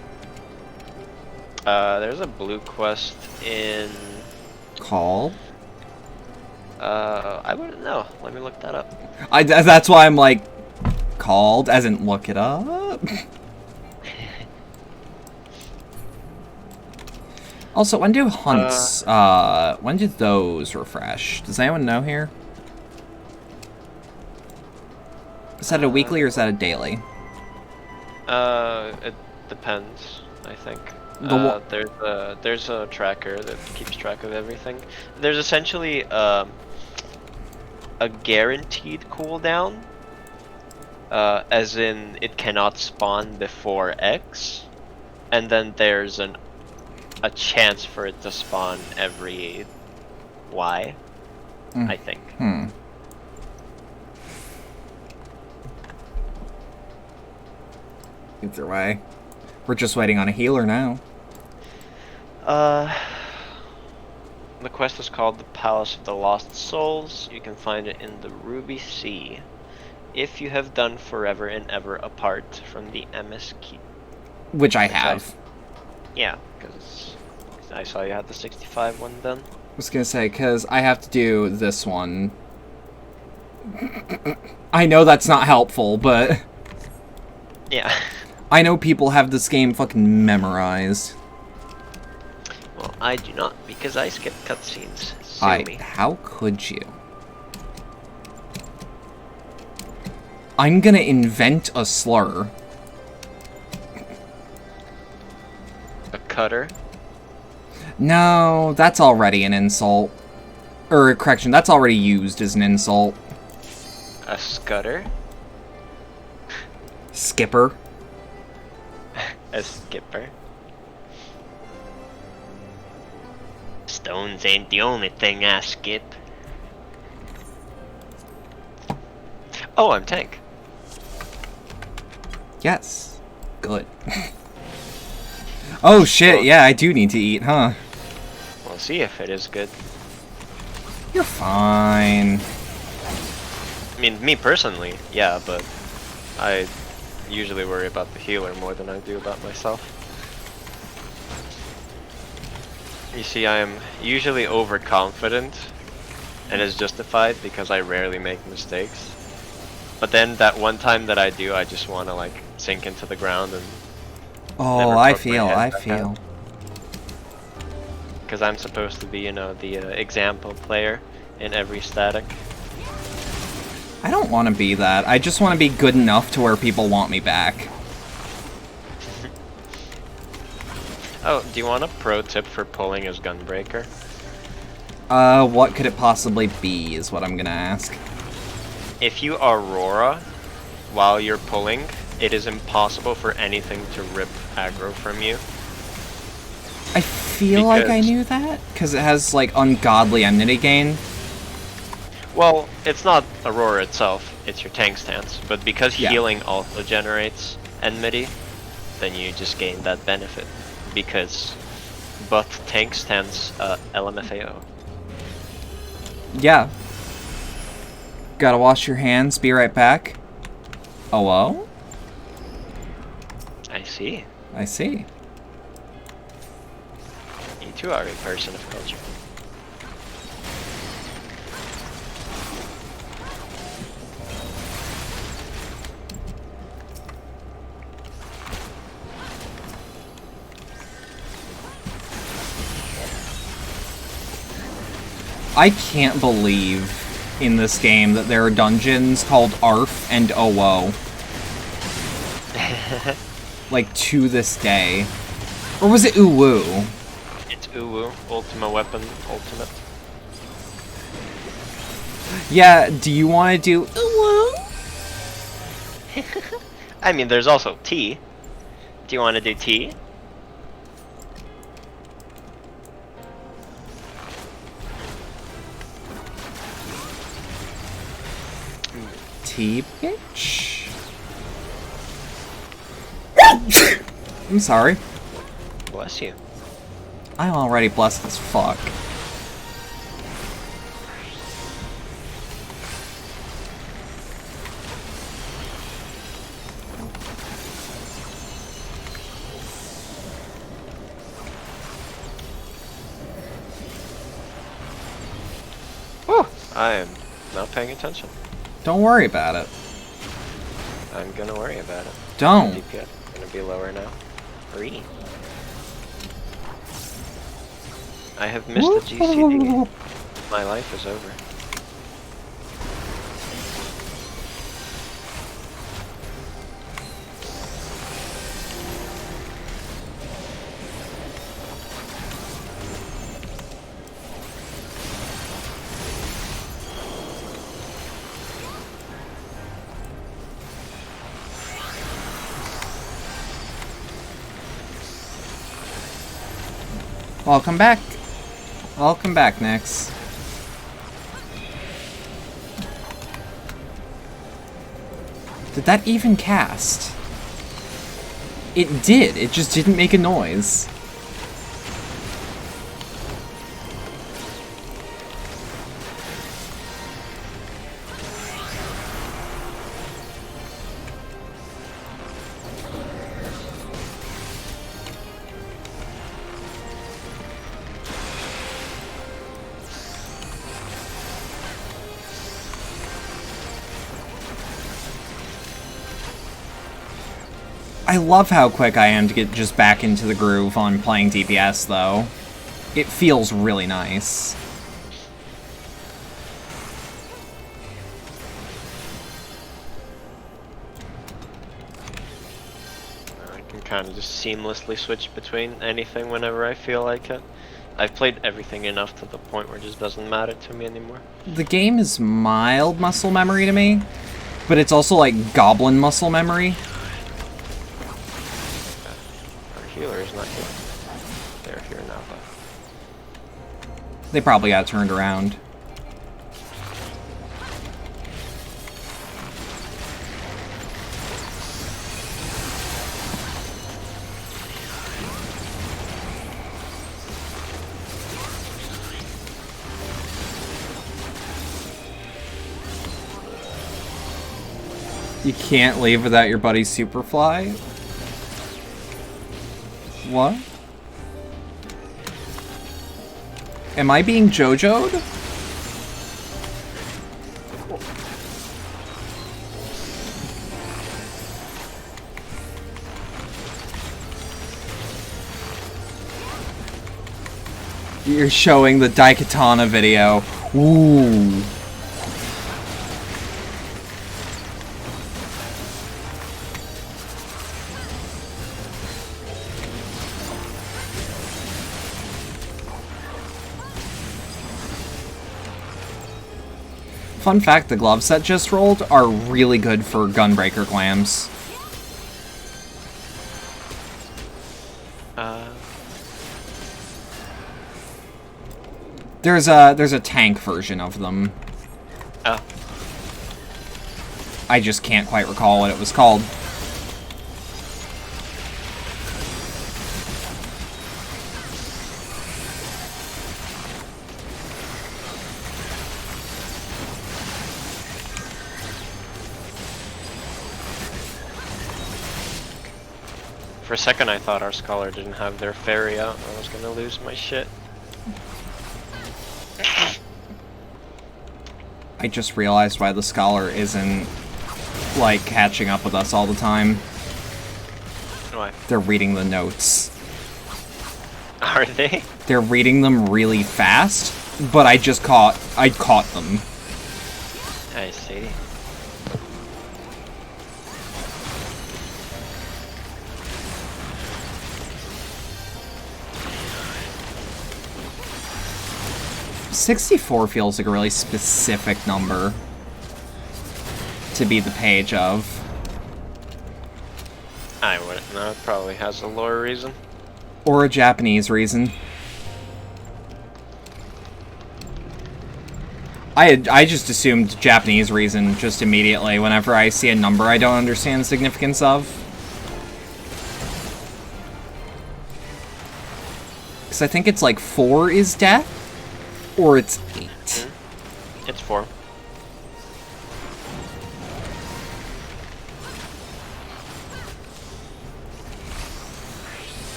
There's a blue quest in... Called? I wouldn't know. Let me look that up. That's why I'm like, called, as in look it up. Also, when do hunts, when do those refresh? Does anyone know here? Is that a weekly or is that a daily? It depends, I think. There's a tracker that keeps track of everything. There's essentially a guaranteed cooldown, as in it cannot spawn before X, and then there's a chance for it to spawn every Y, I think. Either way, we're just waiting on a healer now. The quest is called the Palace of the Lost Souls. You can find it in the Ruby Sea. If you have done Forever and Ever Apart from the MS Key. Which I have. Yeah, because I saw you had the 65 one done. I was gonna say, because I have to do this one. I know that's not helpful, but... Yeah. I know people have this game fucking memorized. Well, I do not, because I skip cutscenes. Sue me. How could you? I'm gonna invent a slur. A cutter. No, that's already an insult. Or, correction, that's already used as an insult. A scutter. Skipper. A skipper. Stones ain't the only thing I skip. Oh, I'm tank. Yes. Good. Oh shit, yeah, I do need to eat, huh? We'll see if it is good. You're fine. I mean, me personally, yeah, but I usually worry about the healer more than I do about myself. You see, I am usually overconfident, and it's justified because I rarely make mistakes. But then that one time that I do, I just want to like sink into the ground and Oh, I feel. Because I'm supposed to be, you know, the example player in every static. I don't want to be that. I just want to be good enough to where people want me back. Oh, do you want a pro tip for pulling as Gunbreaker? What could it possibly be, is what I'm gonna ask. If you Aurora while you're pulling, it is impossible for anything to rip aggro from you. I feel like I knew that, because it has, like, ungodly enmity gain. Well, it's not Aurora itself, it's your tank stance, but because Yeah. healing also generates enmity, then you just gain that benefit. Because but tank stance LMFAO. Yeah. Gotta wash your hands, be right back. Oh, well? I see. I see. You too are a person of culture. I can't believe in this game that there are dungeons called ARF and OO. Like, to this day. Or was it Uwu? It's Uwu, Ultima Weapon, Ultimate. Yeah, do you want to do Uwu? I mean, there's also T. Do you want to do T? T, bitch? I'm sorry. Bless you. I'm already blessed as fuck. Whew, I am not paying attention. Don't worry about it. I'm gonna worry about it. Don't. DPS gonna be lower now. 3. I have missed the GCD. My life is over. Welcome back. Welcome back, Nix. Did that even cast? It did, it just didn't make a noise. I love how quick I am to get just back into the groove on playing DPS, though. It feels really nice. kind of just seamlessly switch between anything whenever I feel like it. I've played everything enough to the point where it just doesn't matter to me anymore. The game is mild muscle memory to me, but it's also like goblin muscle memory. Our healer is not here. They're here now, though. They probably got turned around. You can't leave without your buddy Superfly? What? Am I being JoJo'd? You're showing the Daikatana video. Ooh. Fun fact, the gloves that just rolled are really good for gunbreaker glams. There's a tank version of them. Oh. I just can't quite recall what it was called. For a second I thought our scholar didn't have their fairy out and I was gonna lose my shit. I just realized why the scholar isn't, like, catching up with us all the time. Why? They're reading the notes. Are they? They're reading them really fast, but I caught them. I see. $64 feels like a really specific number to be the page of. I wouldn't know, it probably has a lore reason. Or a Japanese reason. I just assumed Japanese reason just immediately whenever I see a number I don't understand the significance of. Because I think it's like 4 is death, or it's 8. It's 4.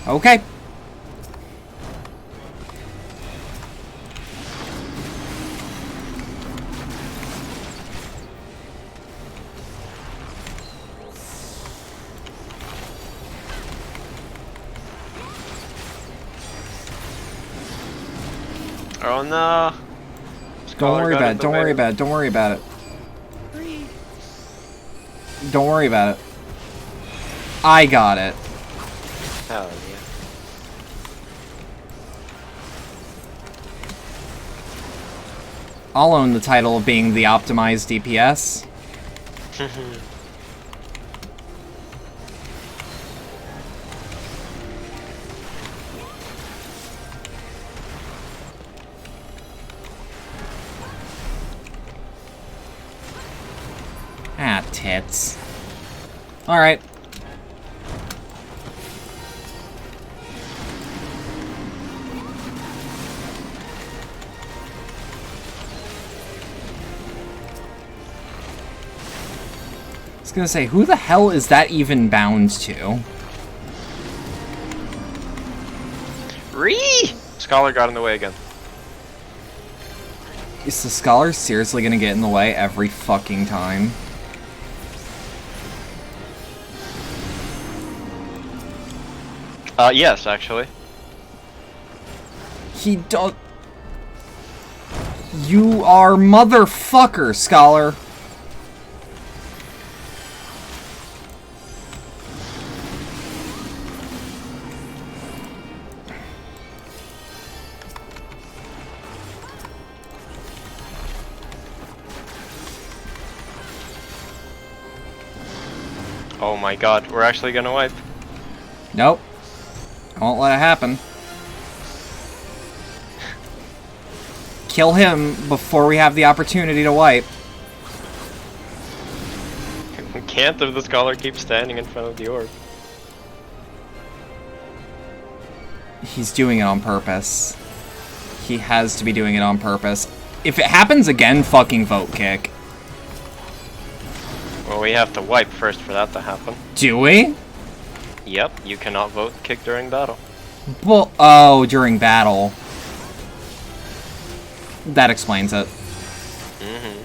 Okay. Oh no! Don't worry about it. Don't worry about it. Don't worry about it. Don't worry about it. I got it. Hell yeah. I'll own the title of being the optimized DPS. Ah, tits. Alright. I was gonna say, who the hell is that even bound to? Scholar got in the way again. Is the scholar seriously gonna get in the way every fucking time? Yes, actually. He don't... You are motherfucker, scholar. Oh my god, we're actually gonna wipe. Nope. I won't let it happen. Kill him before we have the opportunity to wipe. We can't if the scholar keeps standing in front of the orb. He's doing it on purpose. He has to be doing it on purpose. If it happens again, fucking vote kick. Well, we have to wipe first for that to happen. Do we? Yep, you cannot vote kick during battle. Well, oh, during battle. That explains it. Mm-hmm.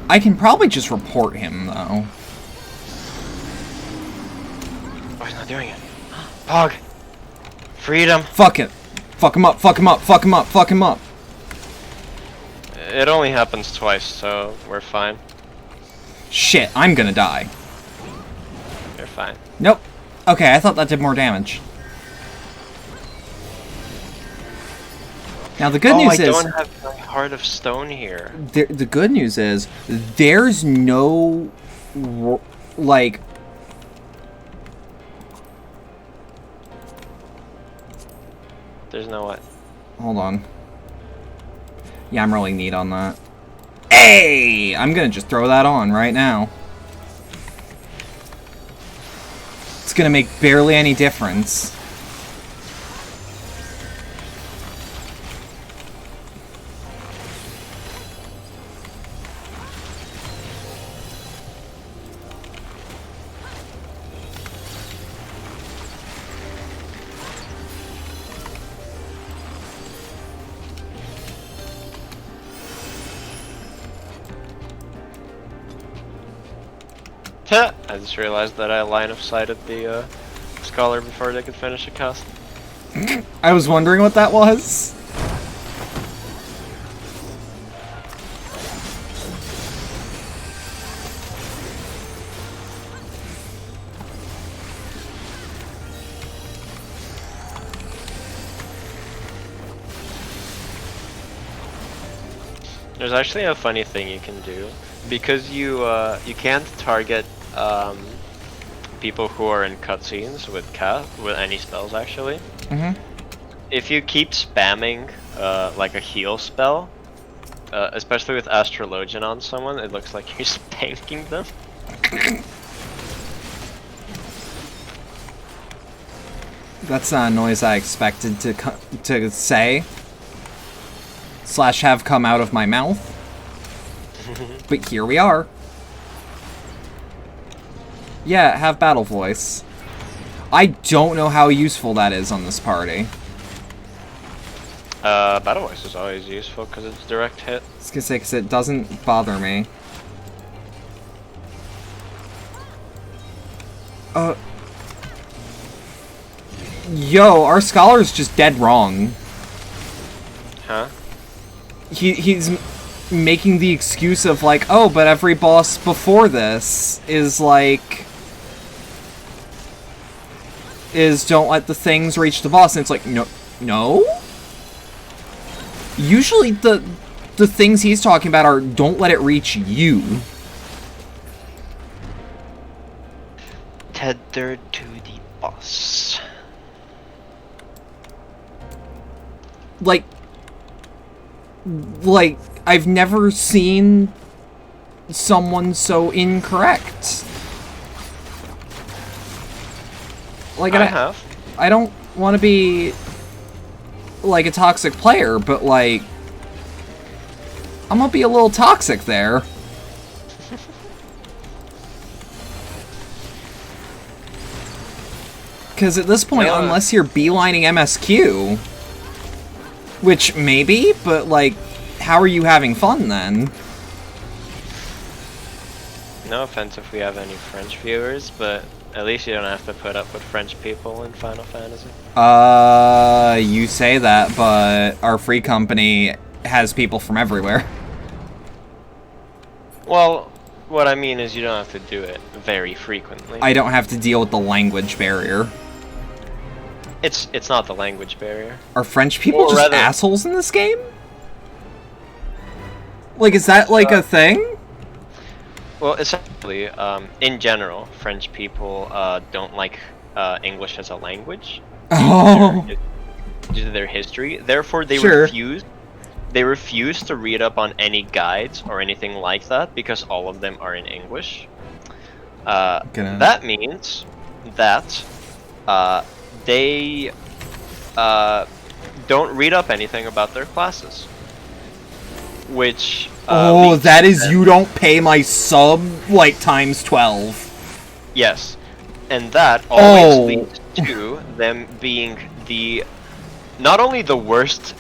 I can probably just report him, though. Oh, he's not doing it. Pog! Freedom! Fuck it. Fuck him up, fuck him up, fuck him up, fuck him up. It only happens twice, so we're fine. Shit, I'm gonna die. You're fine. Nope. Okay, I thought that did more damage. Now the good news I is... don't have my Heart of Stone here. The good news is, there's no... like... There's no what? Hold on. Yeah, I'm really neat on that. Hey! I'm gonna just throw that on right now. It's gonna make barely any difference. I just realized that I line of sighted the scholar before they could finish a cast. I was wondering what that was. There's actually a funny thing you can do because you can't target people who are in cutscenes with any spells actually. Mm-hmm. If you keep spamming like a heal spell, especially with Astrologian on someone, it looks like you're spanking them. That's not a noise I expected to say. Slash have come out of my mouth. But here we are. Yeah, have battle voice. I don't know how useful that is on this party. Battle voice is always useful because it's direct hit. I was gonna say, because it doesn't bother me. Yo, our scholar's just dead wrong. Huh? He's making the excuse of like, oh, but every boss before this is like... is don't let the things reach the boss, and it's like, no? Usually the things he's talking about are don't let it reach you. Tethered to the boss. Like, I've never seen someone so incorrect. Like, I have. I don't want to be, like, a toxic player, but, like, I'm gonna be a little toxic there. Because at this point, Yeah. unless you're beelining MSQ, which maybe, but, like, how are you having fun then? No offense if we have any French viewers, but at least you don't have to put up with French people in Final Fantasy. You say that, but our free company has people from everywhere. Well, what I mean is you don't have to do it very frequently. I don't have to deal with the language barrier. It's not the language barrier. Are French people Or just rather- assholes in this game? Like, is that, like, a thing? Well, essentially, in general, French people don't like English as a language Oh. due to their history. Therefore, they Sure. refuse to read up on any guides or anything like that because all of them are in English. That means that they don't read up anything about their classes. Which leads that to is them- you don't pay my sub, like, times 12. Yes, and that always Oh. leads to them being not only the worst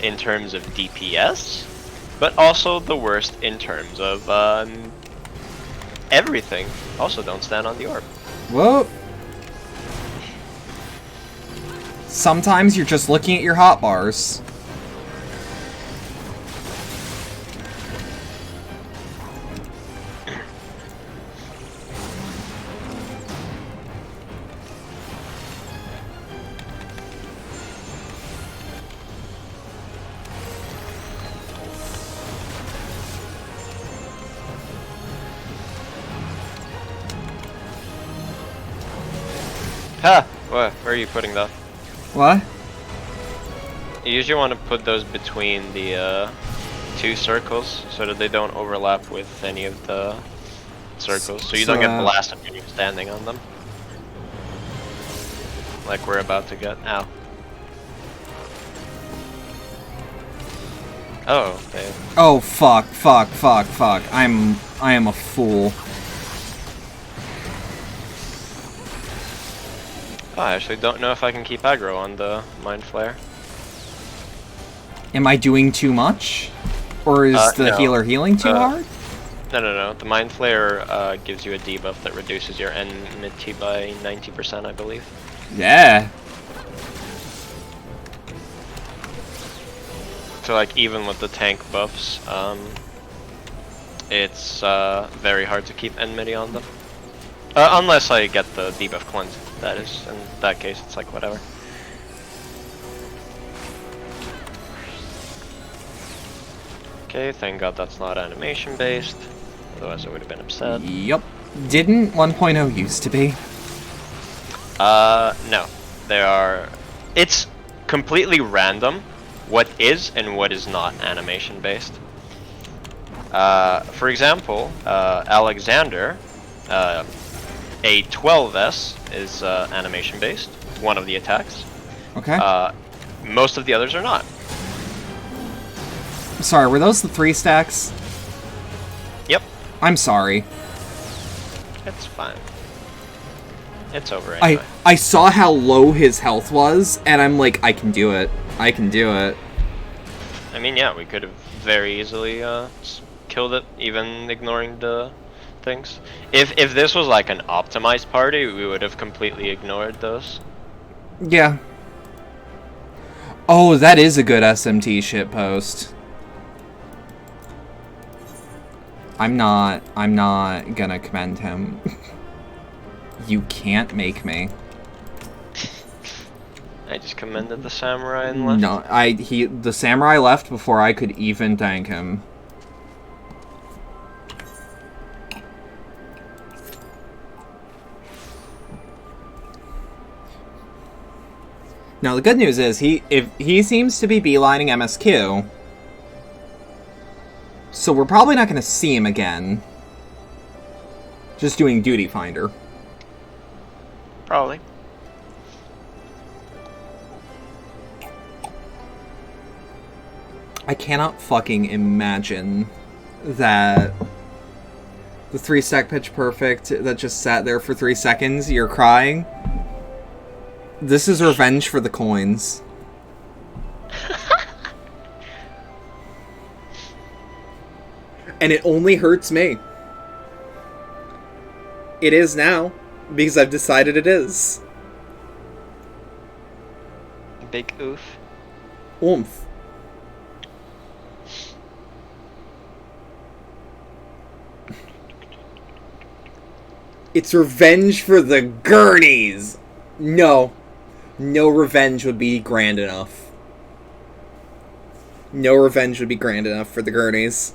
in terms of DPS, but also the worst in terms of everything. Also, don't stand on the orb. Whoa. Sometimes you're just looking at your hotbars. Ha! Where are you putting that? What? You usually want to put those between the two circles so that they don't overlap with any of the circles, so you don't get blasted when you're standing on them. Like we're about to get. Ow. Oh, okay. Oh, fuck. I am a fool. Oh, I actually don't know if I can keep aggro on the Mind Flare. Am I doing too much? Or is the no. healer healing too hard? No. The Mind Flare gives you a debuff that reduces your enmity by 90%, I believe. Yeah. So like even with the tank buffs, it's very hard to keep enmity on them. Unless I get the debuff cleanse, that is. In that case, it's like whatever. Okay, thank God that's not animation based. Otherwise I would have been upset. Yup. Didn't 1.0 used to be? No. It's completely random what is and what is not animation based. For example, Alexander, a 12S is animation based, one of the attacks. Okay. Most of the others are not. Sorry, were those the 3 stacks? Yep, I'm sorry. it's fine. It's over anyway. I saw how low his health was, and I'm like, I can do it. I can do it. I mean, yeah, we could have very easily killed it, even ignoring the things. If this was like an optimized party, we would have completely ignored those. Yeah. Oh, that is a good SMT shitpost. I'm not gonna commend him. You can't make me. I just commended the samurai and left. No, the samurai left before I could even thank him. Now the good news is he seems to be beelining MSQ. So we're probably not going to see him again. Just doing Duty Finder. Probably. I cannot fucking imagine that the 3-stack pitch perfect that just sat there for 3 seconds, you're crying. This is revenge for the coins. And it only hurts me. It is now, because I've decided it is. Big oof. Oomph. It's revenge for the gurneys! No. No revenge would be grand enough. No revenge would be grand enough for the gurneys.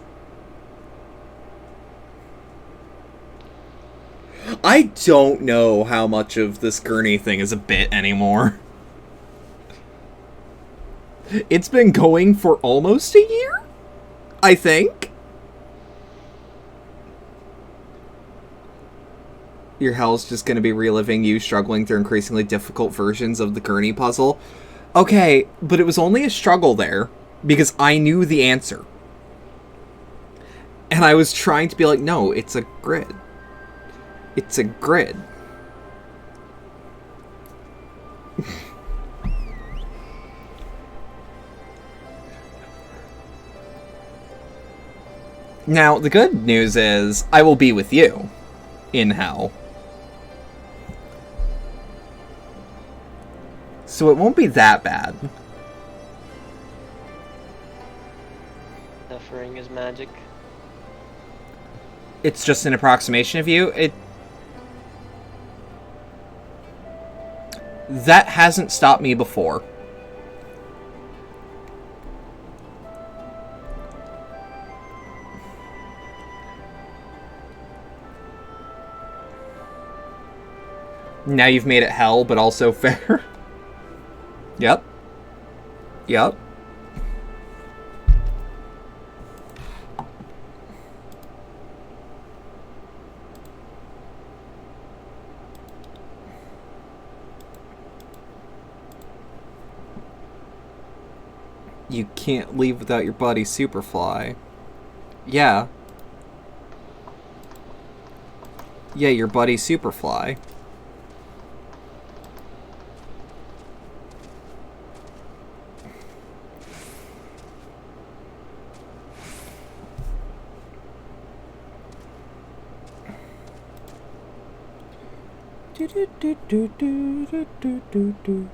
I don't know how much of this gurney thing is a bit anymore. It's been going for almost a year, I think. Your hell's just going to be reliving you struggling through increasingly difficult versions of the gurney puzzle. Okay, but it was only a struggle there because I knew the answer. And I was trying to be like, no, it's a grid. It's a grid. Now, the good news is, I will be with you in hell. So it won't be that bad. Suffering is magic. It's just an approximation of you. That hasn't stopped me before. Now you've made it hell, but also fair. Yep. Yep. You can't leave without your buddy Superfly. Yeah. Yeah, your buddy Superfly. Do do do do do do do do do.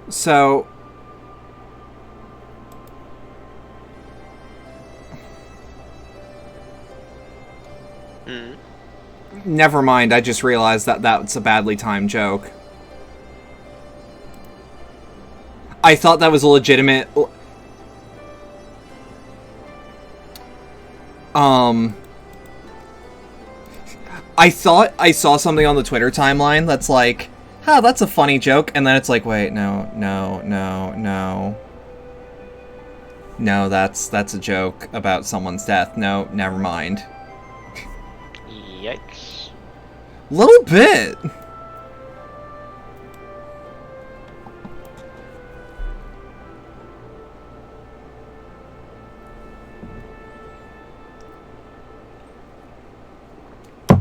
So never mind, I just realized that that's a badly timed joke. I thought that was a legitimate... I thought I saw something on the Twitter timeline that's like, huh, that's a funny joke, and then it's like, wait, no. No, that's a joke about someone's death. No, never mind. Yikes. Little bit.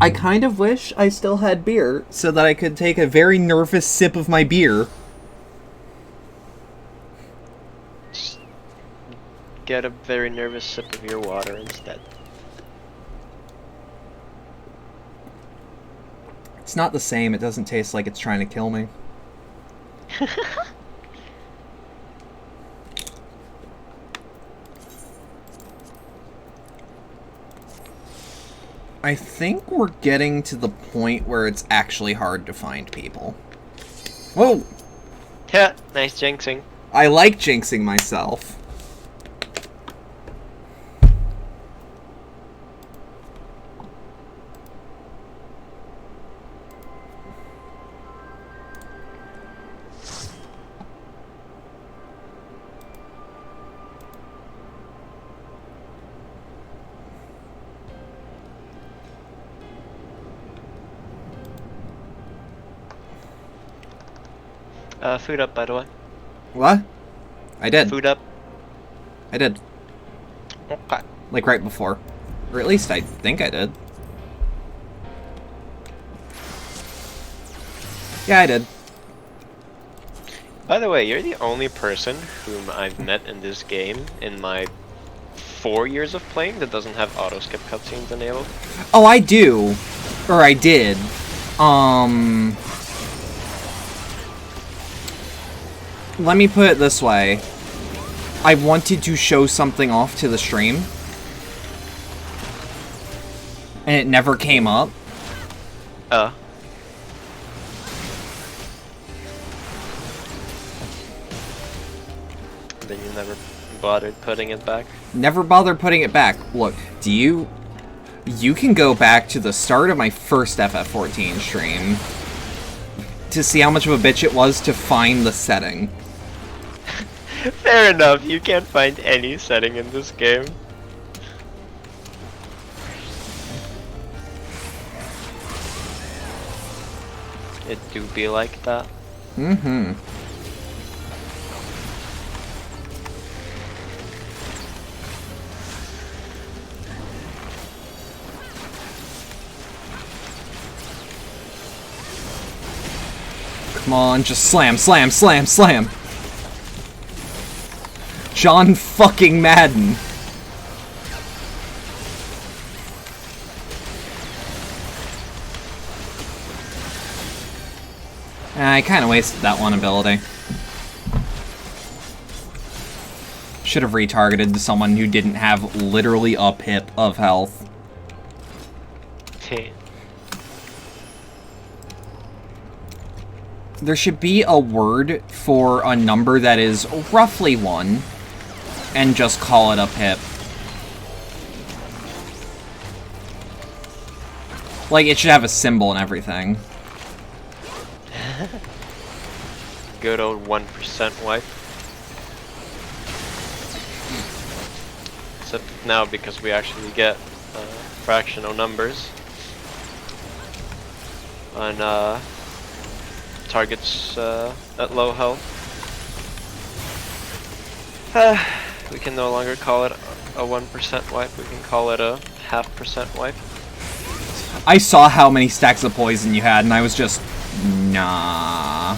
I kind of wish I still had beer so that I could take a very nervous sip of my beer. Just get a very nervous sip of your water instead. It's not the same. It doesn't taste like it's trying to kill me. I think we're getting to the point where it's actually hard to find people. Whoa! Yeah, nice jinxing. I like jinxing myself. Food up, by the way. What? I did. Food up. I did. Okay. Like right before. Or at least I think I did. Yeah, I did. By the way, you're the only person whom I've met in this game in my 4 years of playing that doesn't have auto skip cutscenes enabled. Oh, I do. Or I did. Let me put it this way. I wanted to show something off to the stream. And it never came up. never bothered putting it back. Never bothered putting it back. Look, you can go back to the start of my first FF14 stream to see how much of a bitch it was to find the setting. Fair enough, you can't find any setting in this game. It do be like that. Mm-hmm. Come on, just slam, slam, slam, slam. John fucking Madden. I kind of wasted that one ability. Should have retargeted to someone who didn't have literally a pip of health. There should be a word for a number that is roughly 1, and just call it a pip. Like, it should have a symbol and everything. Good old 1% wipe. Except now because we actually get fractional numbers on targets at low health. We can no longer call it a 1% wipe, we can call it a 0.5% wipe. I saw how many stacks of poison you had, and I was just, nah.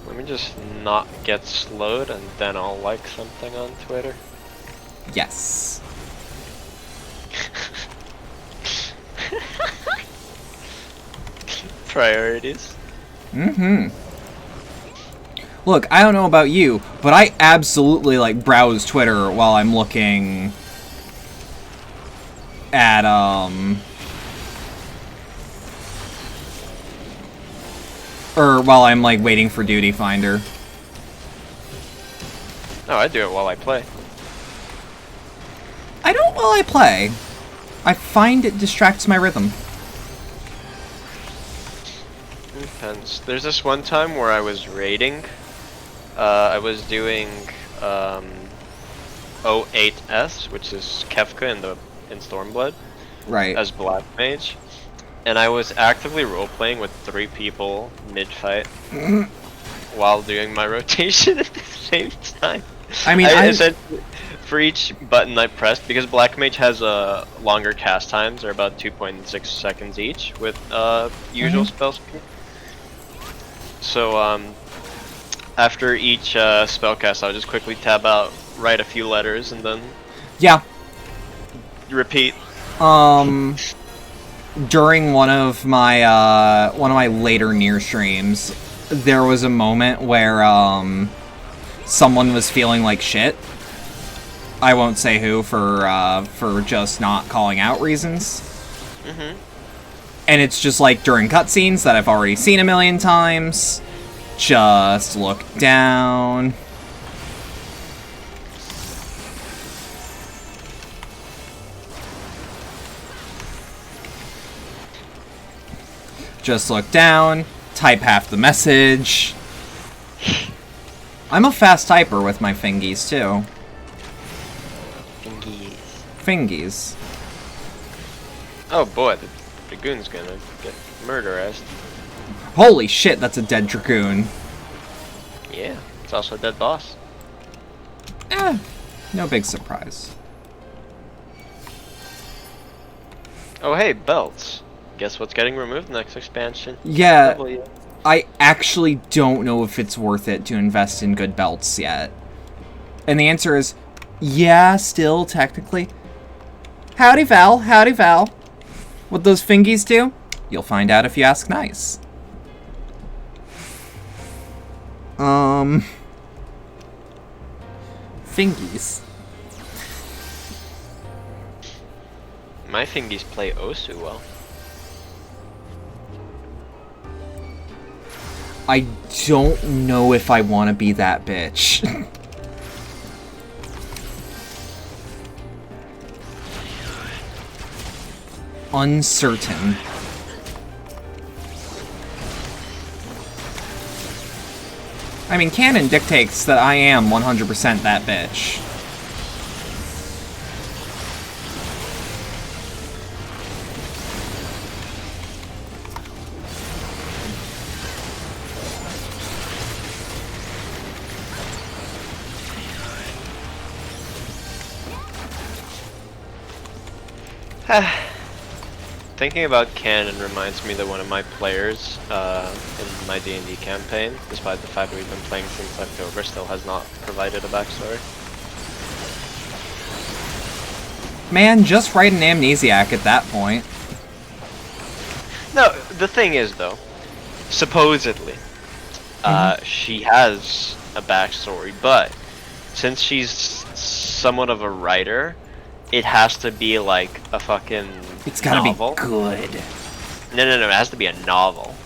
Let me just not get slowed and then I'll like something on Twitter. Yes. Priorities. Mm-hmm. Look, I don't know about you, but I absolutely, like, browse Twitter while I'm looking at, or while I'm, like, waiting for Duty Finder. No, I do it while I play. I don't while I play. I find it distracts my rhythm. Depends. There's this one time where I was raiding. I was doing 08S, which is Kefka in Stormblood, Right. as Black Mage. And I was actively role-playing with 3 people mid-fight while doing my rotation at the same time. I mean, I said for each button I pressed, because Black Mage has longer cast times, they're about 2.6 seconds each with usual spell speed. So after each spellcast, I'll just quickly tab out, write a few letters, and then Yeah. repeat. During one of my later near streams, there was a moment where someone was feeling like shit. I won't say who for just not calling out reasons. And it's just like during cutscenes that I've already seen a million times. Just look down. Just look down, type half the message. I'm a fast typer with my fingies, too. Fingies. Oh boy, the Dragoon's gonna get murderized. Holy shit, that's a dead Dragoon. Yeah, it's also a dead boss. No big surprise. Oh hey, belts. Guess what's getting removed next expansion? Yeah, W. I actually don't know if it's worth it to invest in good belts yet. And the answer is, yeah, still, technically. Howdy, Val. Howdy, Val. What those fingies do? You'll find out if you ask nice. Fingies. My fingies play Osu well. I don't know if I want to be that bitch. Uncertain. I mean, canon dictates that I am 100% that bitch. Thinking about canon reminds me that one of my players in my D&D campaign, despite the fact that we've been playing since Vtuber, still has not provided a backstory. Man, just write an amnesiac at that point. No, the thing is though, supposedly, she has a backstory, but since she's somewhat of a writer, it has to be like a fucking It's gotta novel. be good. No, it has to be a novel.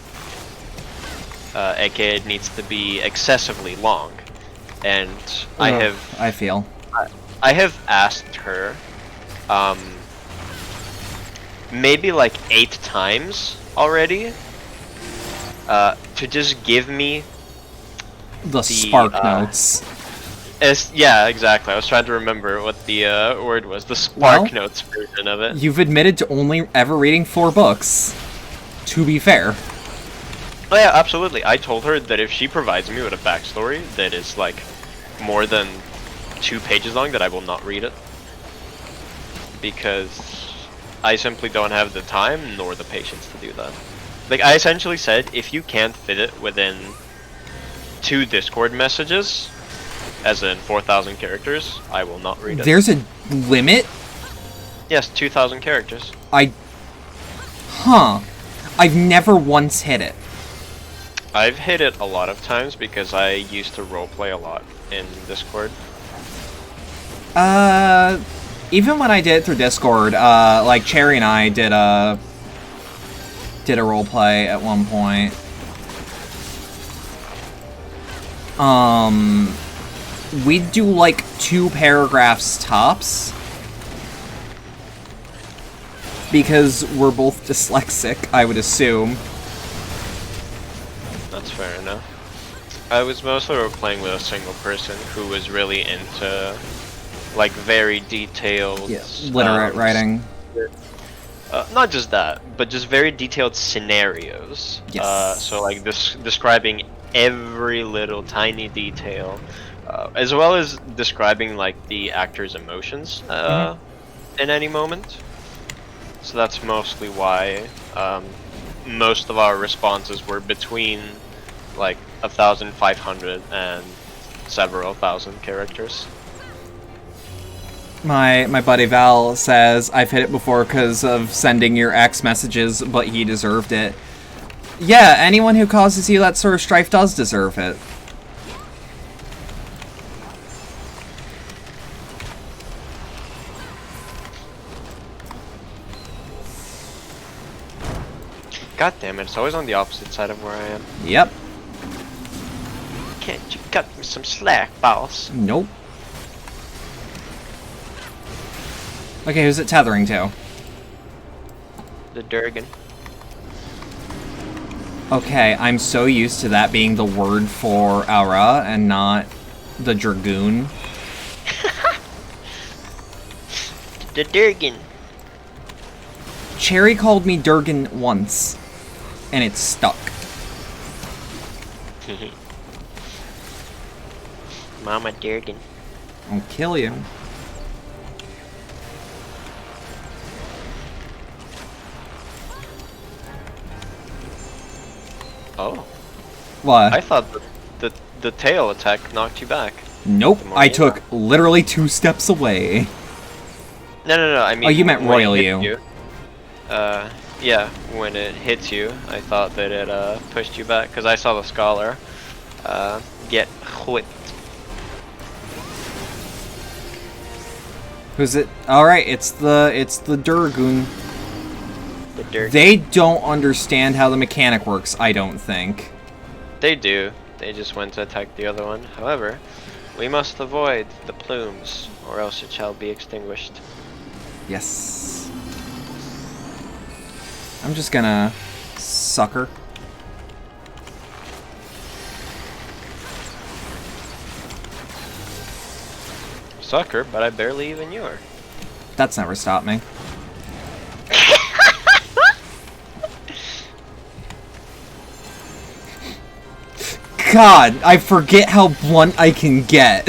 AKA it needs to be excessively long. And I feel. I have asked her, maybe like 8 times already, to just give me The spark notes. yeah, exactly. I was trying to remember what the word was. The Spark Notes version of it. You've admitted to only ever reading 4 books. To be fair. Oh yeah, absolutely. I told her that if she provides me with a backstory that is like more than 2 pages long, that I will not read it. Because I simply don't have the time nor the patience to do that. Like, I essentially said, if you can't fit it within 2 Discord messages, as in 4,000 characters, I will not read it. There's a limit? Yes, 2,000 characters. I've never once hit it. I've hit it a lot of times because I used to roleplay a lot in Discord. Even when I did it through Discord, like Cherry and I did a roleplay at one point. We'd do like 2 paragraphs tops. Because we're both dyslexic, I would assume. That's fair enough. I was mostly playing with a single person who was really into, like, very detailed... literate writing. Not just that, but just very detailed scenarios. Yes. So, like, describing every little tiny detail, as well as describing, like, the actor's emotions in any moment. So that's mostly why most of our responses were between like 1,500 and several thousand characters. My buddy Val says, I've hit it before because of sending your ex messages, but he deserved it. Yeah, anyone who causes you that sort of strife does deserve it. God damn it, it's always on the opposite side of where I am. Yep. Can't you cut me some slack, boss? Nope. Okay, who's it tethering to? The Durgan. Okay, I'm so used to that being the word for Aura and not the Dragoon. The Durgan. Cherry called me Durgan once, and it stuck. Mama Durgan. I'll kill you. Oh. What? I thought the tail attack knocked you back. Nope, I took literally 2 steps away. No, I mean... Oh, you meant when it royal hit you. Yeah, when it hits you, I thought that it pushed you back because I saw the scholar get whipped. Who's it? All right, it's the Durgoon. The dirt. They don't understand how the mechanic works, I don't think. They do. They just went to attack the other one. However, we must avoid the plumes, or else it shall be extinguished. Yes. I'm just gonna sucker. Sucker, but I barely even knew her. That's never stopped me. God, I forget how blunt I can get.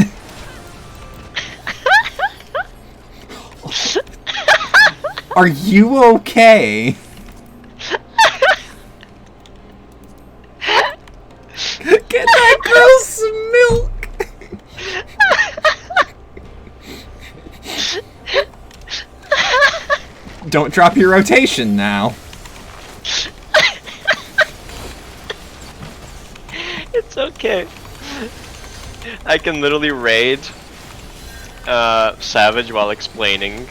Are you okay? Get that girl some milk! Don't drop your rotation now. It's okay. I can literally raid Savage while explaining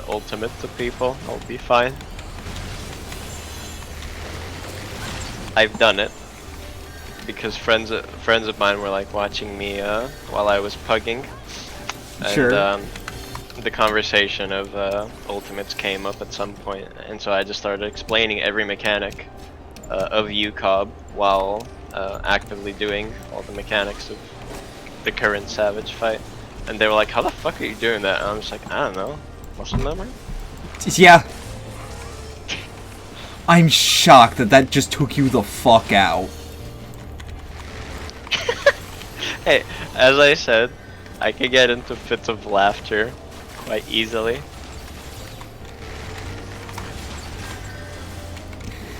ultimate to people. I'll be fine. I've done it because friends of mine were like watching me while I was pugging, and Sure. the conversation of ultimates came up at some point, and so I just started explaining every mechanic of UCOB while actively doing all the mechanics of the current Savage fight. And they were like, how the fuck are you doing that? And I'm just like, I don't know. Muscle memory? Yeah. I'm shocked that that just took you the fuck out. Hey, as I said, I can get into fits of laughter quite easily.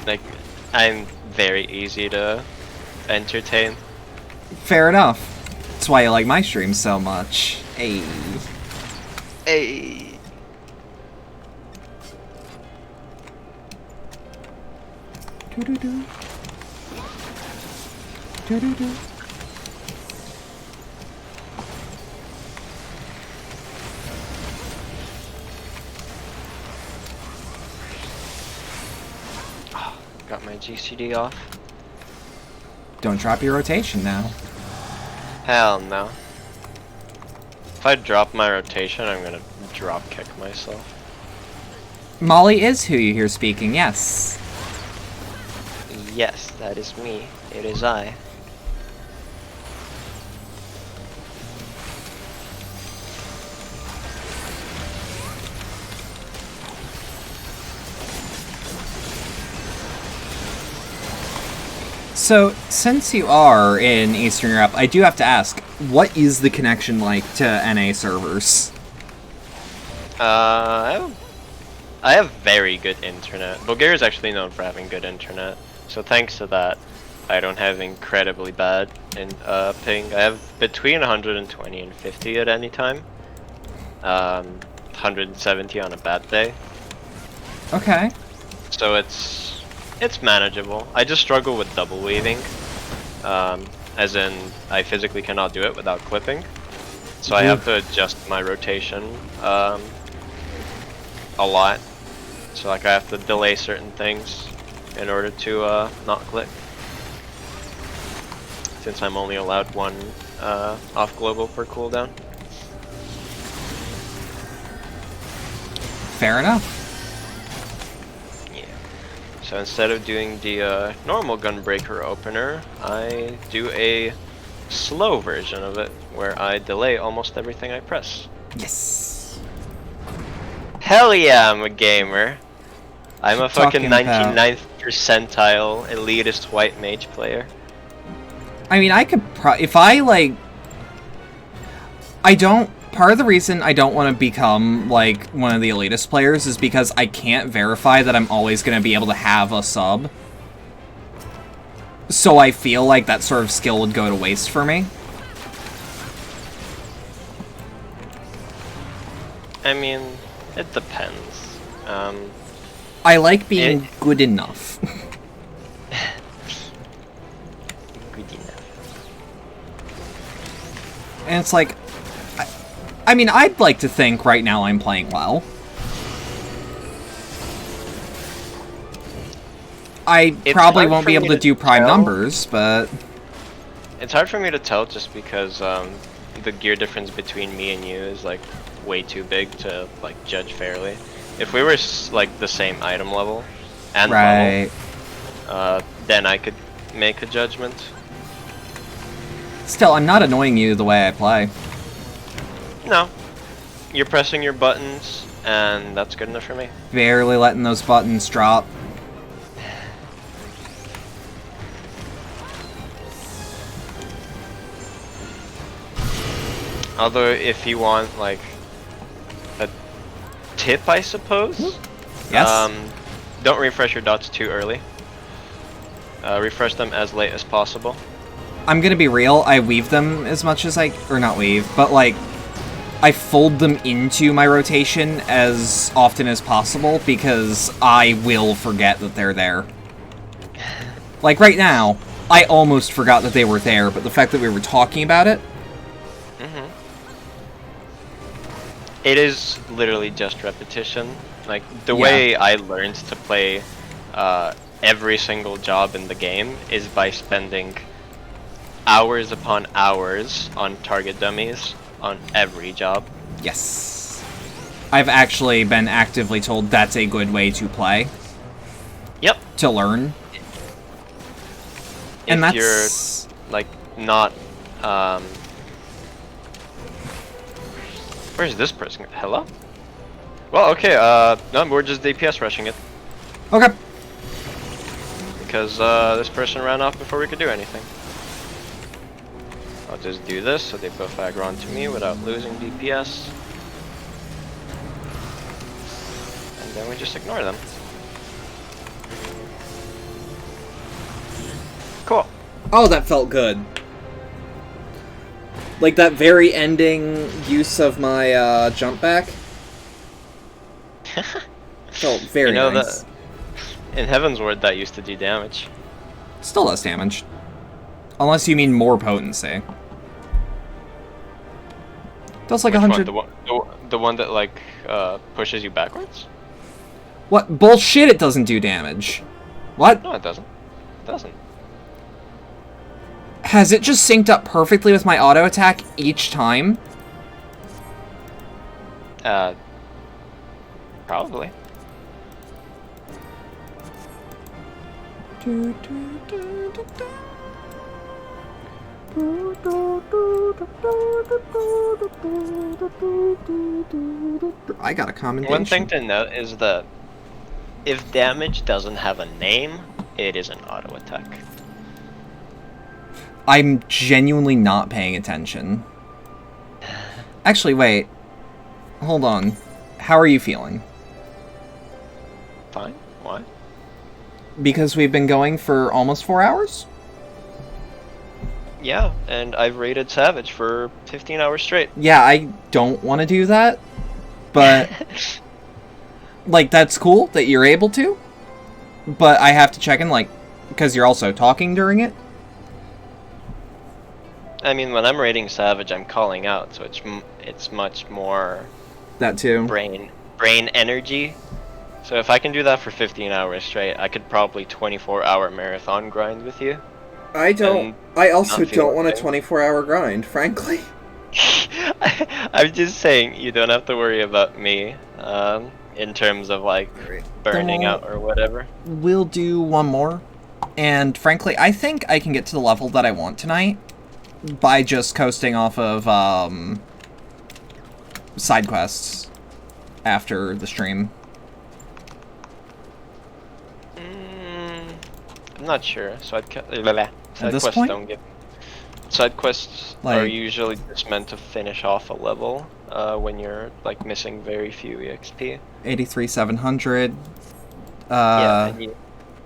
Like, I'm very easy to entertain. Fair enough. That's why you like my streams so much. Hey. Hey. Doo-doo-doo. Doo-doo-doo. Got my GCD off. Don't drop your rotation now. Hell no. If I drop my rotation, I'm gonna drop kick myself. Molly is who you hear speaking, yes. Yes, that is me. It is I. So, since you are in Eastern Europe, I do have to ask, what is the connection like to NA servers? I have very good internet. Bulgaria is actually known for having good internet, so thanks to that, I don't have incredibly bad ping. I have between 120 and 50 at any time. 170 on a bad day. Okay. So it's manageable. I just struggle with double weaving, as in I physically cannot do it without clipping. So I have to adjust my rotation a lot. So like I have to delay certain things in order to not click. Since I'm only allowed one off global per cooldown. Fair enough. Yeah. So instead of doing the normal gunbreaker opener, I do a slow version of it where I delay almost everything I press. Yes. Hell yeah, I'm a gamer. I'm a fucking Talking about- 99th percentile elitist white mage player. I mean, I could if I, like... I don't... Part of the reason I don't want to become, like, one of the elitist players is because I can't verify that I'm always going to be able to have a sub. So I feel like that sort of skill would go to waste for me. I mean, it depends. I like being good enough. Good enough. And it's like, I mean, I'd like to think right now I'm playing well. I It's probably hard won't for be me able to to do prime tell. numbers, but It's hard for me to tell just because the gear difference between me and you is like way too big to like judge fairly. If we were like the same item level and right. level, then I could make a judgment. Still, I'm not annoying you the way I play. No, you're pressing your buttons, and that's good enough for me. Barely letting those buttons drop. Although, if you want like a tip, I suppose. Yes. Don't refresh your dots too early. Refresh them as late as possible. I'm gonna be real, I weave them as much as or not weave, but like, I fold them into my rotation as often as possible because I will forget that they're there. Like right now, I almost forgot that they were there, but the fact that we were talking about it. It is literally just repetition. Like, the Yeah. way I learned to play every single job in the game is by spending hours upon hours on target dummies on every job. Yes. I've actually been actively told that's a good way to play. Yep. To learn. And If that's... you're, like, not, where's this person? Hello? Well, okay, no, we're just DPS rushing it. Okay. Because, this person ran off before we could do anything. I'll just do this so they both aggro onto me without losing DPS. And then we just ignore them. Cool. Oh, that felt good. Like that very ending use of my jump back. Felt very nice. In Heaven's Word that used to do damage. Still does damage. Unless you mean more potency. Does like Which 100... one? The one that like pushes you backwards? What? Bullshit, it doesn't do damage. What? No, it doesn't. It doesn't. Has it just synced up perfectly with my auto attack each time? Probably. I got a commendation. One thing to note is that if damage doesn't have a name, it is an auto attack. I'm genuinely not paying attention. Actually, wait. Hold on. How are you feeling? Fine. Why? Because we've been going for almost 4 hours? Yeah, and I've raided Savage for 15 hours straight. Yeah, I don't want to do that, but like that's cool that you're able to, but I have to check in, like, because you're also talking during it. I mean, when I'm raiding Savage, I'm calling out, so it's much more That too. brain energy. So if I can do that for 15 hours straight, I could probably 24-hour marathon grind with you. I also not feel don't want a okay. 24-hour grind, frankly. I'm just saying, you don't have to worry about me, in terms of, like, burning Don't- out or whatever. We'll do one more, and frankly, I think I can get to the level that I want tonight by just coasting off of side quests after the stream. I'm not sure. Side this quests point? don't give. Side quests are usually just meant to finish off a level when you're like missing very few EXP. 83,700. Yeah,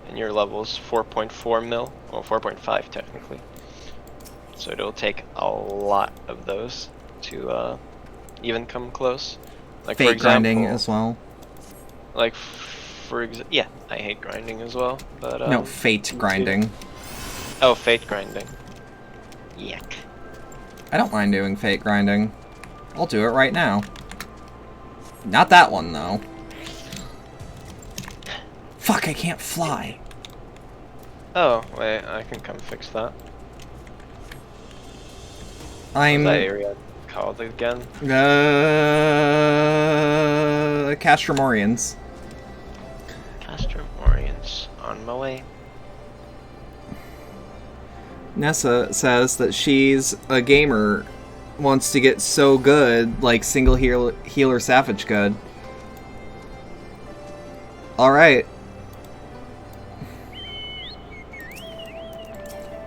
and your level's 4.4 mil, or 4.5 technically. So it'll take a lot of those to even come close. Like Fate for example, grinding as well. like Yeah, I hate grinding as well, but No, fate grinding. Oh, fate grinding. Yuck. I don't mind doing fate grinding. I'll do it right now. Not that one, though. Fuck, I can't fly. Oh, wait, I can come fix that. I'm... What's that area called again? Castromorians. Castromorians. On my way. Nessa says that she's a gamer, wants to get so good, like single healer Savage good. Alright.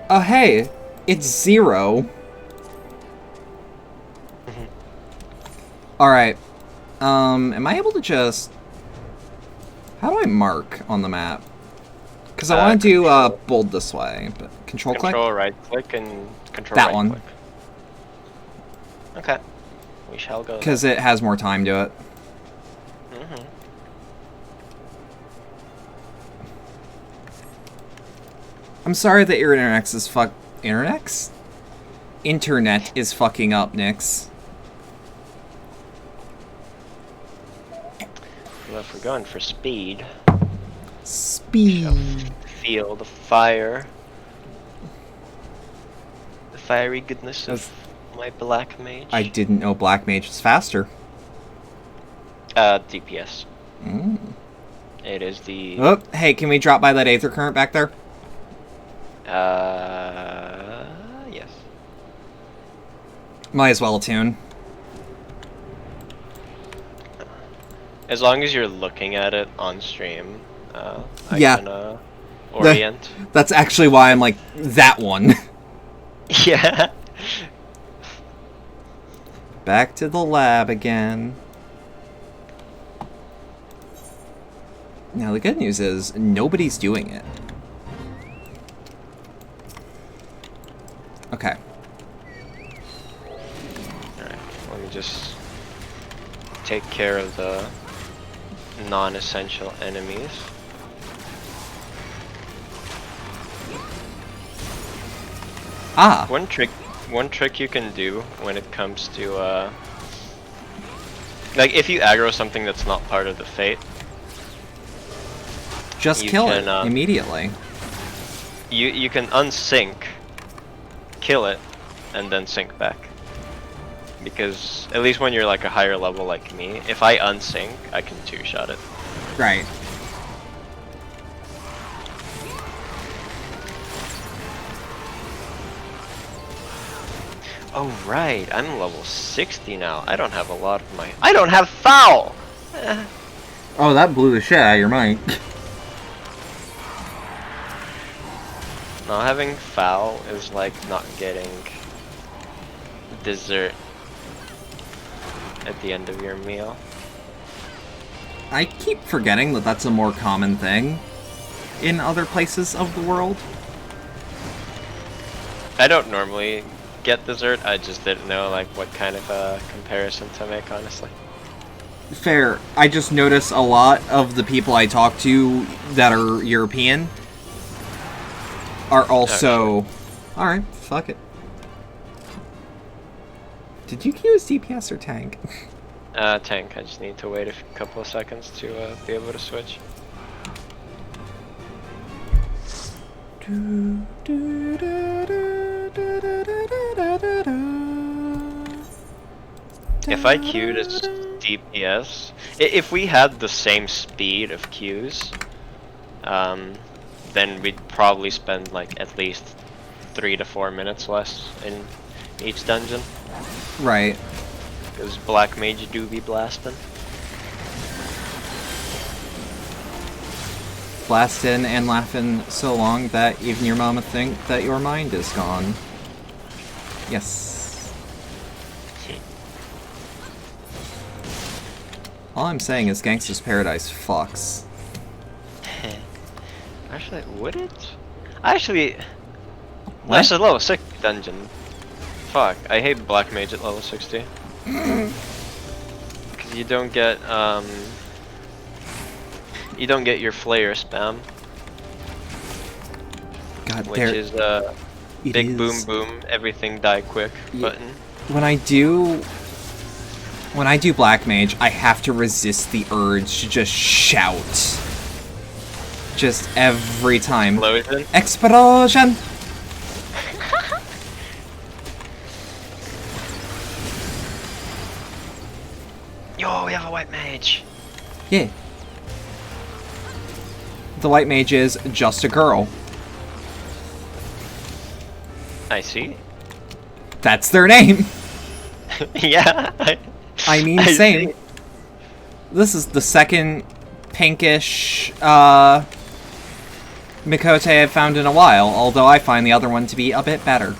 Oh hey, it's 0. Alright. Am I able to just... How do I mark on the map? Because I want to do bold this way, but control click? Control right click and control that right one. click. Okay. We shall go. Because it has more time to it. Mm-hmm. I'm sorry that your internet is Internet is fucking up, Nix. Well, if we're going for speed, Speed. feel the fire. The fiery goodness of my black mage. I didn't know Black Mage was faster. DPS. Mm. It is the... Oh, hey, can we drop by that Aether Current back there? Yes. Might as well tune. As long as you're looking at it on stream, I Yeah. can, orient. That's actually why I'm like, that one. Yeah. Back to the lab again. Now, the good news is, nobody's doing it. Okay. Alright, let me just take care of the non-essential enemies. Ah! One trick you can do when it comes to like if you aggro something that's not part of the fate, Just you kill can, it immediately. you can unsync, kill it, and then sync back. Because at least when you're like a higher level like me, if I unsync, I can two-shot it. Right. Oh right, I'm level 60 now. I don't have a lot of my... I don't have foul! Oh, that blew the shit out of your mic. Not having foul is like not getting dessert at the end of your meal. I keep forgetting that that's a more common thing in other places of the world. I don't normally get dessert, I just didn't know like what kind of a comparison to make, honestly. Fair. I just notice a lot of the people I talk to that are European are also... Alright, fuck it. Did you queue as DPS or tank? Tank. I just need to wait a couple of seconds to be able to switch. If I queued as DPS, if we had the same speed of queues, then we'd probably spend like at least 3 to 4 minutes less in each dungeon. Right. Because Black Mage do be blasting. Blasting and laughing so long that even your mama think that your mind is gone. Yes. All I'm saying is Gangsta's Paradise fucks. Actually, would it? Actually, What? that's a level 60 dungeon. Fuck, I hate Black Mage at level 60. Because you don't get, you don't get your flare spam, God, which there is it big boom is. boom, everything die quick Yeah. button. When I do Black Mage, I have to resist the urge to just shout. Just every time. Explosion. Explosion! Yo, we have a white mage. Yeah. The White Mage is just a girl. I see. That's their name. Yeah. I mean, I same. see. This is the second pinkish Mikote I've found in a while, although I find the other one to be a bit better.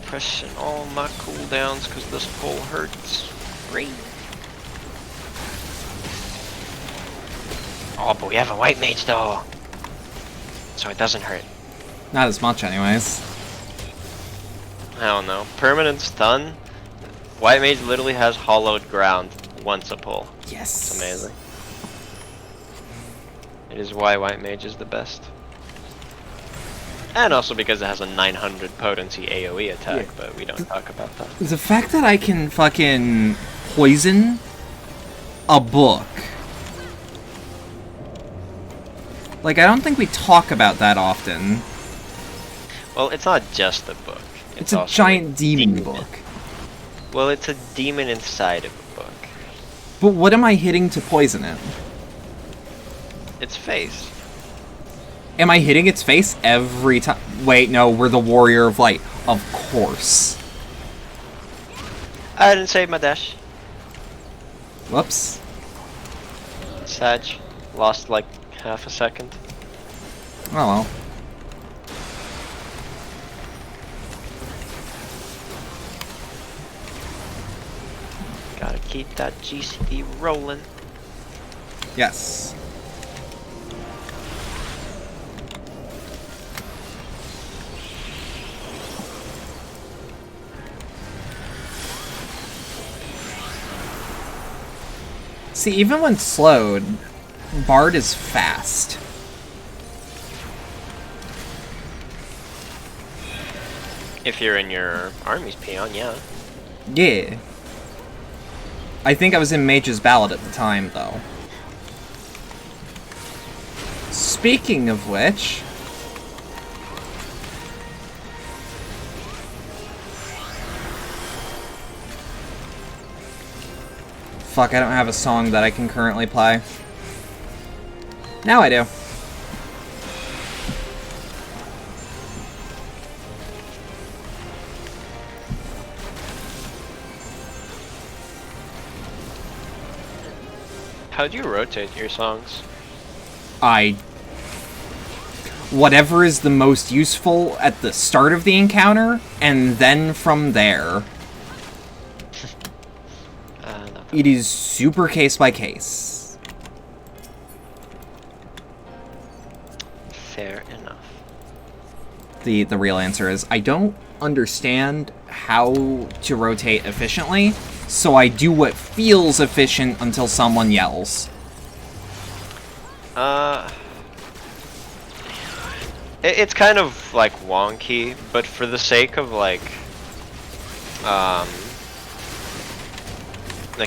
Pressing all my cooldowns because this pull hurts. Green. Oh, but we have a white mage though, so it doesn't hurt. Not as much, anyways. I don't know. Permanent stun. White mage literally has hollowed ground once a pull. Yes. It's amazing. It is why white mage is the best. And also because it has a 900 potency AoE attack, Yeah. but we don't talk about that. The fact that I can fucking poison a book. Like, I don't think we talk about that often. Well, it's not just a book. It's a also giant demon book. Well, it's a demon inside of a book. But what am I hitting to poison it? Its face. Am I hitting its face every time? Wait, no, we're the Warrior of Light. Of course. I didn't save my dash. Whoops. Sag. Lost like half a second. Oh well. Gotta keep that GCD rolling. Yes. See, even when slowed, Bard is fast. If you're in your army's peon, yeah. Yeah. I think I was in Mage's Ballad at the time, though. Speaking of which... Fuck, I don't have a song that I can currently play. Now I do. How do you rotate your songs? Whatever is the most useful at the start of the encounter, and then from there. No. It is super case by case. Fair enough. The real answer is I don't understand how to rotate efficiently, so I do what feels efficient until someone yells. It's kind of like wonky, but for the sake of like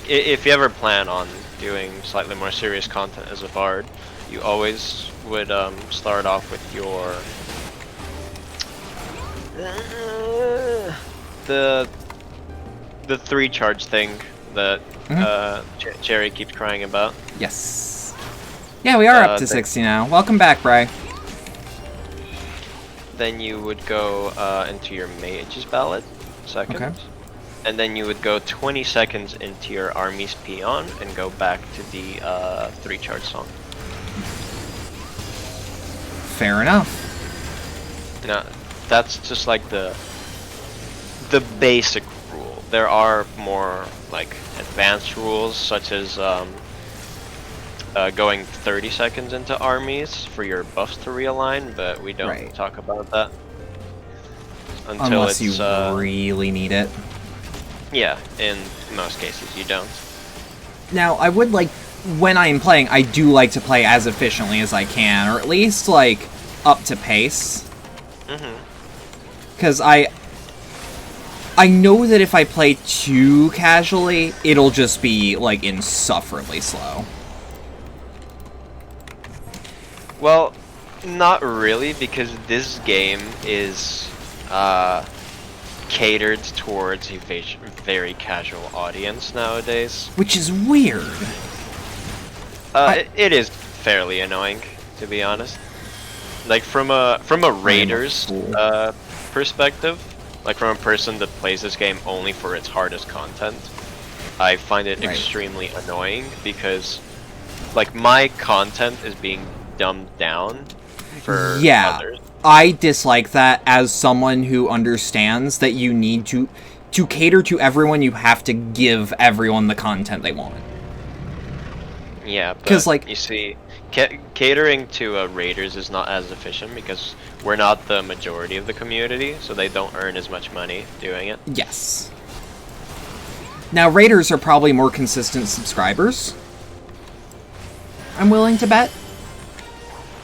if you ever plan on doing slightly more serious content as a bard, you always would start off with your the 3 charge thing that Jerry keeps crying about. Yes. Yeah, we are up to 60 now. Welcome back, Bry. Then you would go into your Mage's Ballad, second. Okay. And then you would go 20 seconds into your Army's Peon and go back to the 3 charge song. Fair enough. Now, that's just like the basic rule. There are more like advanced rules, such as going 30 seconds into armies for your buffs to realign, but we don't Right. talk about that. until Unless it's you really need it. yeah. In most cases, you don't. Now, I would like, when I'm playing, I do like to play as efficiently as I can, or at least, like, up to pace. Because I know that if I play too casually, it'll just be, like, insufferably slow. Well, not really, because this game is catered towards a very casual audience nowadays. Which is weird. It is fairly annoying, to be honest. Like from a Raiders perspective, like from a person that plays this game only for its hardest content, I find it extremely annoying because, like, my content is being dumbed down for others. I dislike that as someone who understands that you need to cater to everyone. You have to give everyone the content they want. Yeah, because, like, you see, catering to Raiders is not as efficient because we're not the majority of the community, so they don't earn as much money doing it. Yes. Now, Raiders are probably more consistent subscribers, I'm willing to bet.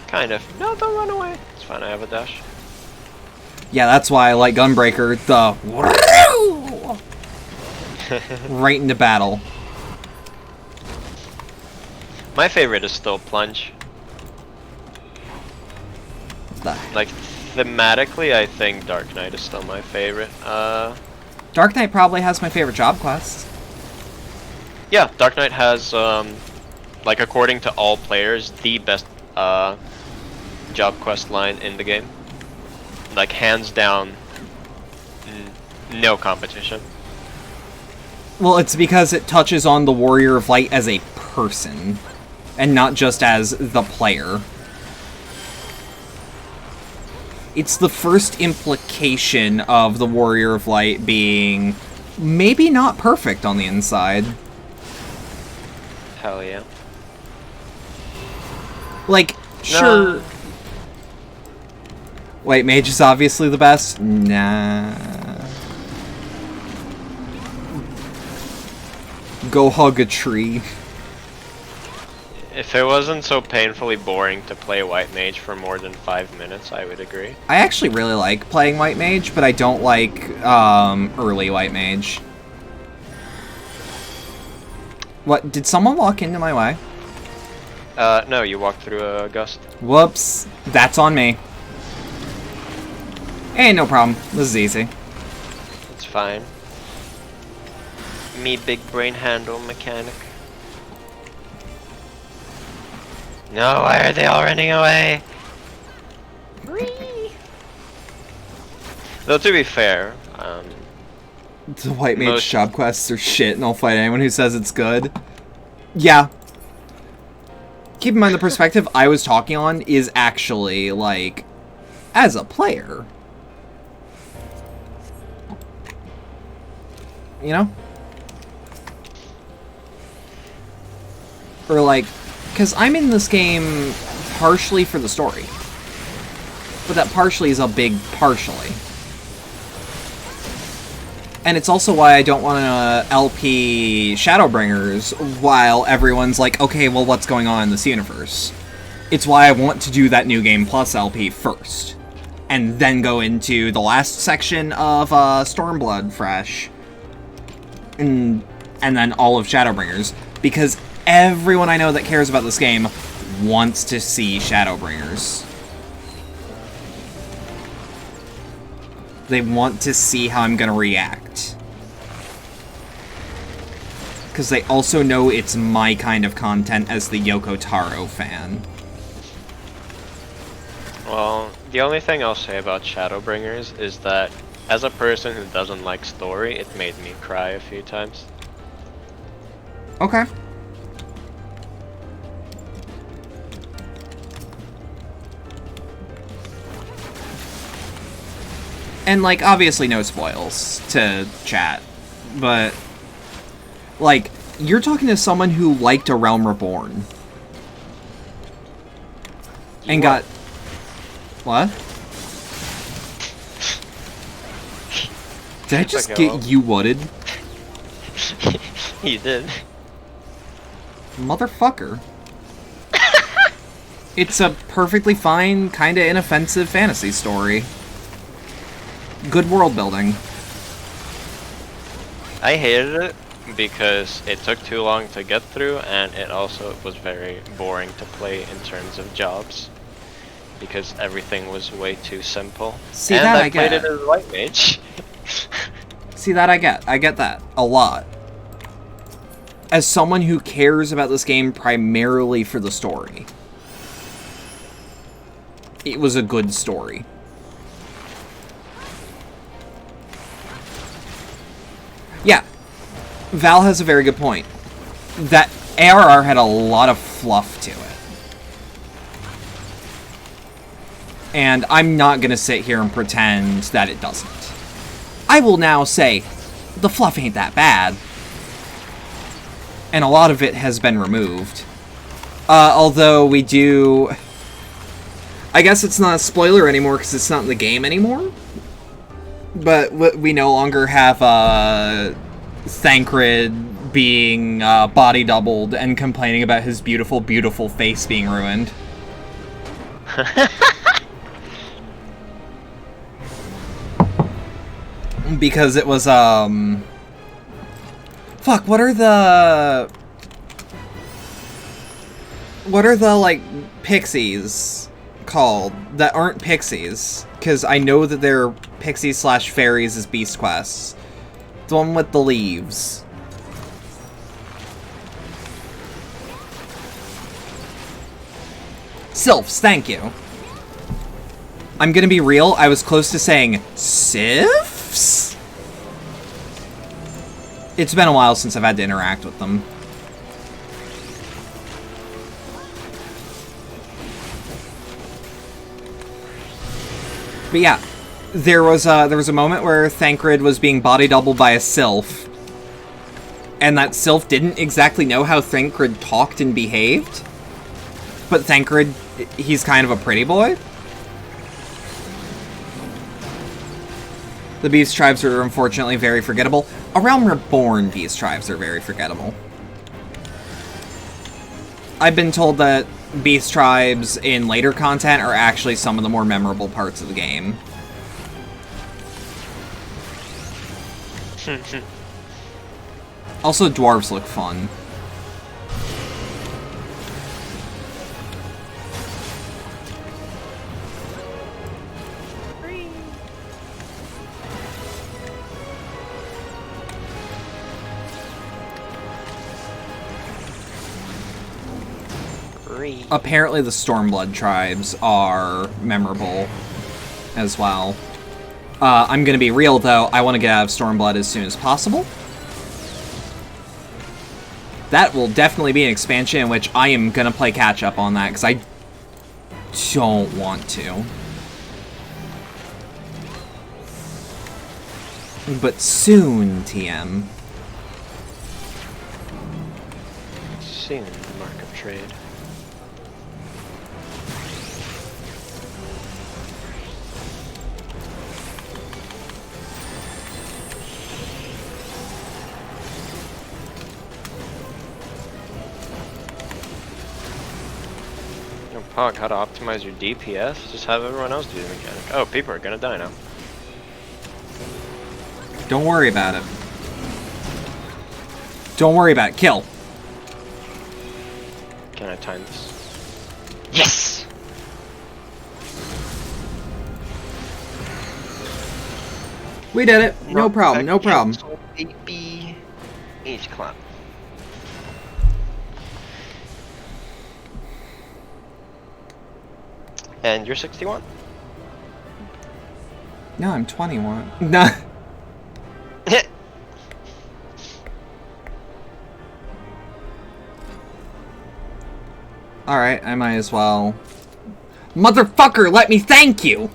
Kind of. No, don't run away. It's fine, I have a dash. Yeah, that's why I like Gunbreaker, the right into battle. My favorite is still Plunge. Like, thematically, I think Dark Knight is still my favorite. Dark Knight probably has my favorite job quest. Yeah, Dark Knight has, like, according to all players, the best job quest line in the game. Like, hands down, no competition. Well, it's because it touches on the Warrior of Light as a person, and not just as the player. It's the first implication of the Warrior of Light being maybe not perfect on the inside. Hell yeah. Like, sure... White Mage is obviously the best? Nah. Go hug a tree. If it wasn't so painfully boring to play White Mage for more than 5 minutes, I would agree. I actually really like playing White Mage, but I don't like early White Mage. What? Did someone walk into my way? No, you walked through a gust. Whoops. That's on me. Hey, no problem. This is easy. It's fine. Me big brain handle mechanic. No, why are they all running away? Though to be fair, The White Mage job quests are shit, and I'll fight anyone who says it's good. Yeah. Keep in mind the perspective I was talking on is actually, like, as a player. You know? Or, like, because I'm in this game partially for the story. But that partially is a big partially. And it's also why I don't want to LP Shadowbringers while everyone's like, okay, well, what's going on in this universe? It's why I want to do that New Game Plus LP first. And then go into the last section of Stormblood fresh. And then all of Shadowbringers. Because everyone I know that cares about this game wants to see Shadowbringers. They want to see how I'm gonna react. Because they also know it's my kind of content as the Yoko Taro fan. well, the only thing I'll say about Shadowbringers is that as a person who doesn't like story, it made me cry a few times. Okay. And, like, obviously no spoils to chat, but, like, you're talking to someone who liked A Realm Reborn. And got... What? Did I just Okay, get well. you wooded? You did. Motherfucker. It's a perfectly fine, kinda inoffensive fantasy story. Good world building. I hated it because it took too long to get through, and it also was very boring to play in terms of jobs. Because everything was way too simple. See, and that I I played get. it as White Mage. See, that I get. I get that. A lot. As someone who cares about this game primarily for the story, it was a good story. Yeah. Val has a very good point. That ARR had a lot of fluff to it. And I'm not gonna sit here and pretend that it doesn't. I will now say, the fluff ain't that bad. And a lot of it has been removed. Although we do... I guess it's not a spoiler anymore because it's not in the game anymore. But we no longer have Thancred being body doubled and complaining about his beautiful, beautiful face being ruined. Because it was, fuck, what are the, like, pixies called that aren't pixies? Because I know that they're pixies slash fairies as beast quests. The one with the leaves. Sylphs, thank you. I'm gonna be real, I was close to saying sylphs? It's been a while since I've had to interact with them. But yeah, there was a moment where Thancred was being body doubled by a sylph, and that sylph didn't exactly know how Thancred talked and behaved. But Thancred, he's kind of a pretty boy. The beast tribes are unfortunately very forgettable. A Realm Reborn beast tribes are very forgettable. I've been told that beast tribes in later content are actually some of the more memorable parts of the game. Also, dwarves look fun. Apparently the Stormblood tribes are memorable as well. I'm gonna be real though, I want to get out of Stormblood as soon as possible. That will definitely be an expansion in which I am gonna play catch up on that, because I don't want to. But soon, TM. Soon, mark of trade. Pog, how to optimize your DPS? Just have everyone else do the mechanic. Oh, people are gonna die now. Don't worry about it. Don't worry about it. Kill. Can I time this? Yes! We did it. No problem. No problem. Baby. Each clap. And you're 61? No, I'm 21. No. Alright, I might as well. Motherfucker, let me thank you!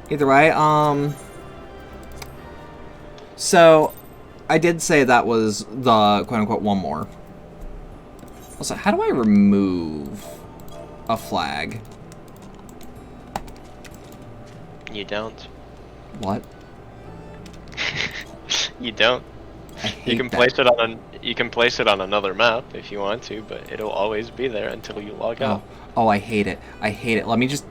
Either way, so, I did say that was the quote-unquote one more. Also, how do I remove a flag? You don't. What? You don't. I hate You can that. place it on another map if you want to, but it'll always be there until you log out. Oh, I hate it. I hate it. Let me just...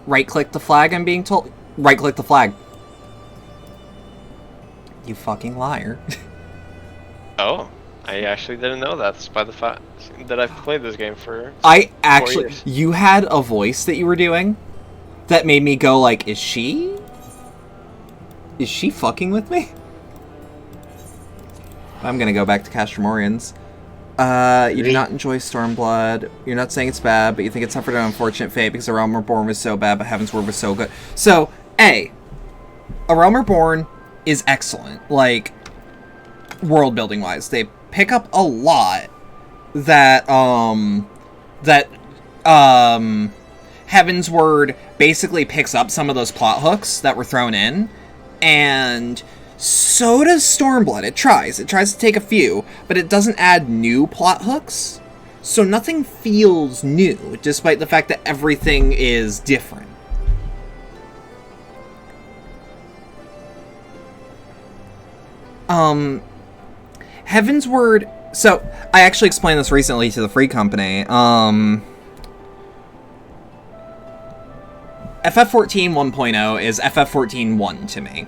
Right-click the flag, I'm being told. Right-click the flag. You fucking liar. Oh, I actually didn't know that. That's by the fact that I've played this game for I 4 actually... years. You had a voice that you were doing that made me go like, is she fucking with me? I'm gonna go back to Castromorians. You do not enjoy Stormblood. You're not saying it's bad, but you think it suffered an unfortunate fate because A Realm Reborn was so bad, but Heavensward was so good. So, A Realm Reborn is excellent, like, world-building wise. They pick up a lot that, Heavensward basically picks up some of those plot hooks that were thrown in, and so does Stormblood. It tries to take a few, but it doesn't add new plot hooks, so nothing feels new, despite the fact that everything is different. Heavensward... So, I actually explained this recently to the Free Company. FF14 1.0 is FF14 1 to me.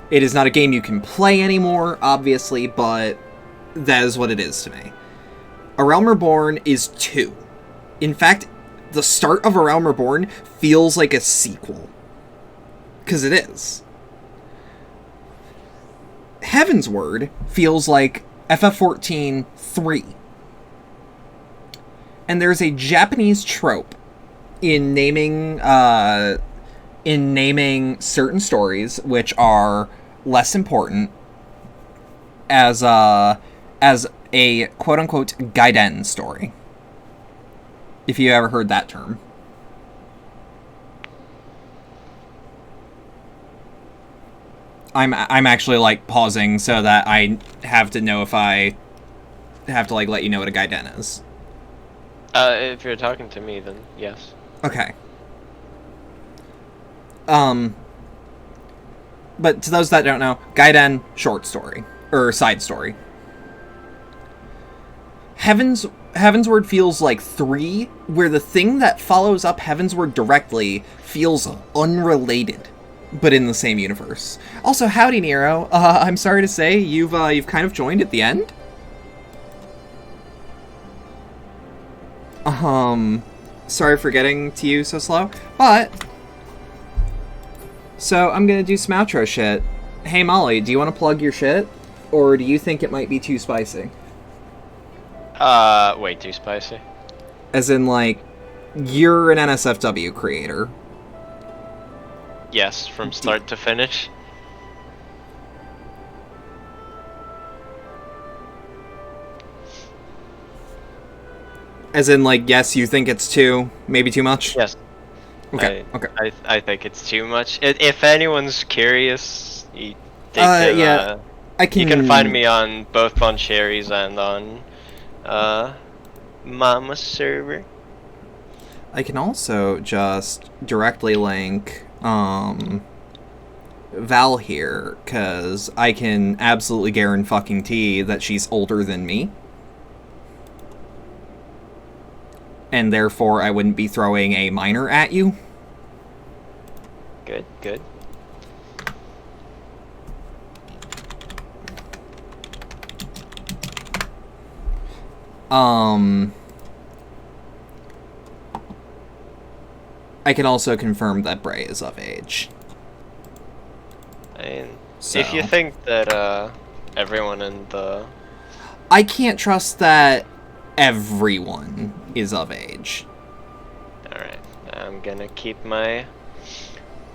It is not a game you can play anymore, obviously, but that is what it is to me. A Realm Reborn is 2. In fact, the start of A Realm Reborn feels like a sequel. Because it is. Heavensward feels like FF14 3. And there's a Japanese trope in naming certain stories which are less important as a quote-unquote Gaiden story. If you ever heard that term. I'm actually, like, pausing so that I have to know if I have to, like, let you know what a Gaiden is. If you're talking to me, then yes. Okay. But to those that don't know, Gaiden, short story. Or side story. Heavensward feels like 3, where the thing that follows up Heavensward directly feels unrelated, but in the same universe. Also, howdy, Nero. I'm sorry to say, you've kind of joined at the end. Sorry for getting to you so slow, but... So, I'm gonna do some outro shit. Hey, Molly, do you want to plug your shit? Or do you think it might be too spicy? Way too spicy. As in, like, you're an NSFW creator. Yes, from start to finish. As in, like, yes, you think it's maybe too much? Yes. Okay, I think it's too much. If anyone's curious, you yeah. you can find me on both Boncherries and on Mama's server. I can also just directly link Val here, because I can absolutely guarantee that she's older than me. And therefore, I wouldn't be throwing a minor at you. Good, good. I can also confirm that Bray is of age. And So. if you think that everyone in the... I can't trust that everyone is of age. Alright, I'm gonna keep my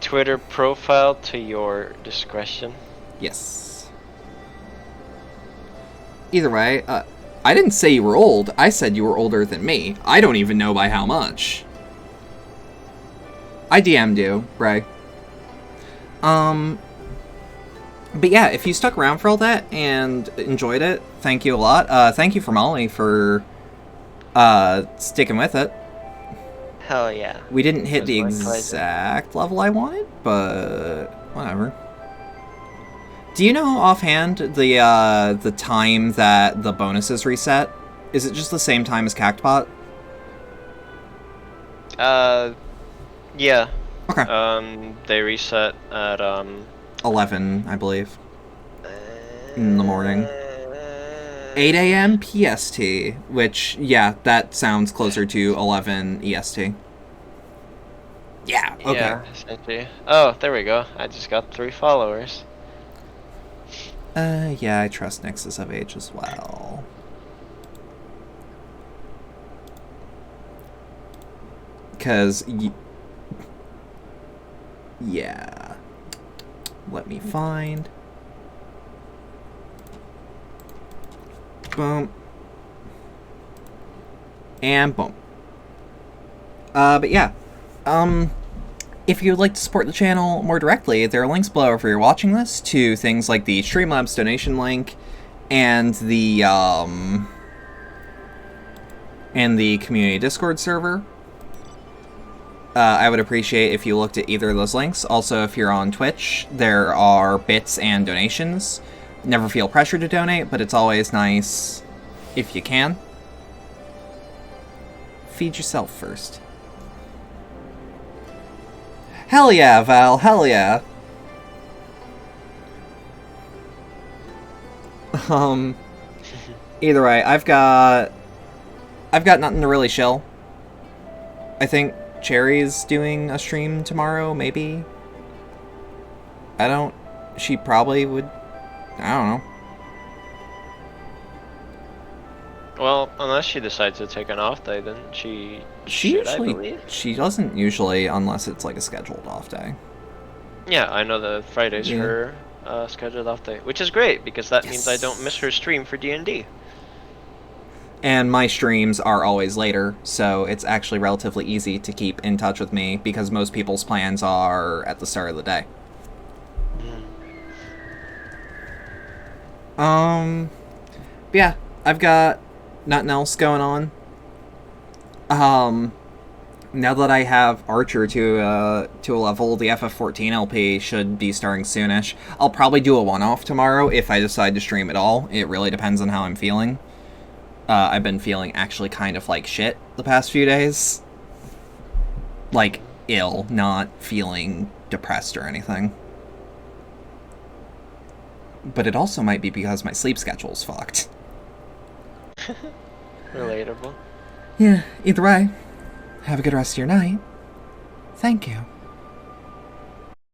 Twitter profile to your discretion. Yes. Either way, I didn't say you were old. I said you were older than me. I don't even know by how much. I DM'd you, Bray. But yeah, if you stuck around for all that and enjoyed it, thank you a lot. Thank you for Molly for sticking with it. Hell yeah. We didn't hit It the was my pleasure. exact level I wanted, but whatever. Do you know offhand the time that the bonuses reset? Is it just the same time as Cactbot? Yeah. Okay. They reset at 11, I believe. In the morning. 8 a.m. PST, which, yeah, that sounds closer to 11 EST. Yeah, okay. Yeah, essentially. Oh, there we go. I just got 3 followers. Yeah, I trust Nexus of Age as well. Because, yeah. Let me find. Boom. And boom. But yeah. If you'd like to support the channel more directly, there are links below if you're watching this to things like the Streamlabs donation link and the community Discord server. I would appreciate if you looked at either of those links. Also, if you're on Twitch, there are bits and donations. Never feel pressure to donate, but it's always nice if you can. Feed yourself first. Hell yeah, Val, hell yeah. Either way, I've got nothing to really shill. I think Cherry's doing a stream tomorrow, maybe? She probably would, I don't know. Well, unless she decides to take an off day, then she should, I believe. She doesn't usually, unless it's like a scheduled off day. Yeah, I know that Friday's Yeah. her scheduled off day, which is great because that means I Yes. don't miss her stream for D&D. And my streams are always later, so it's actually relatively easy to keep in touch with me because most people's plans are at the start of the day. Yeah, I've got nothing else going on. Now that I have Archer to a level, the FF14 LP should be starting soonish. I'll probably do a one-off tomorrow if I decide to stream at all. It really depends on how I'm feeling. I've been feeling actually kind of like shit the past few days. Like, ill, not feeling depressed or anything. But it also might be because my sleep schedule's fucked. Relatable. Yeah, either way, have a good rest of your night. Thank you.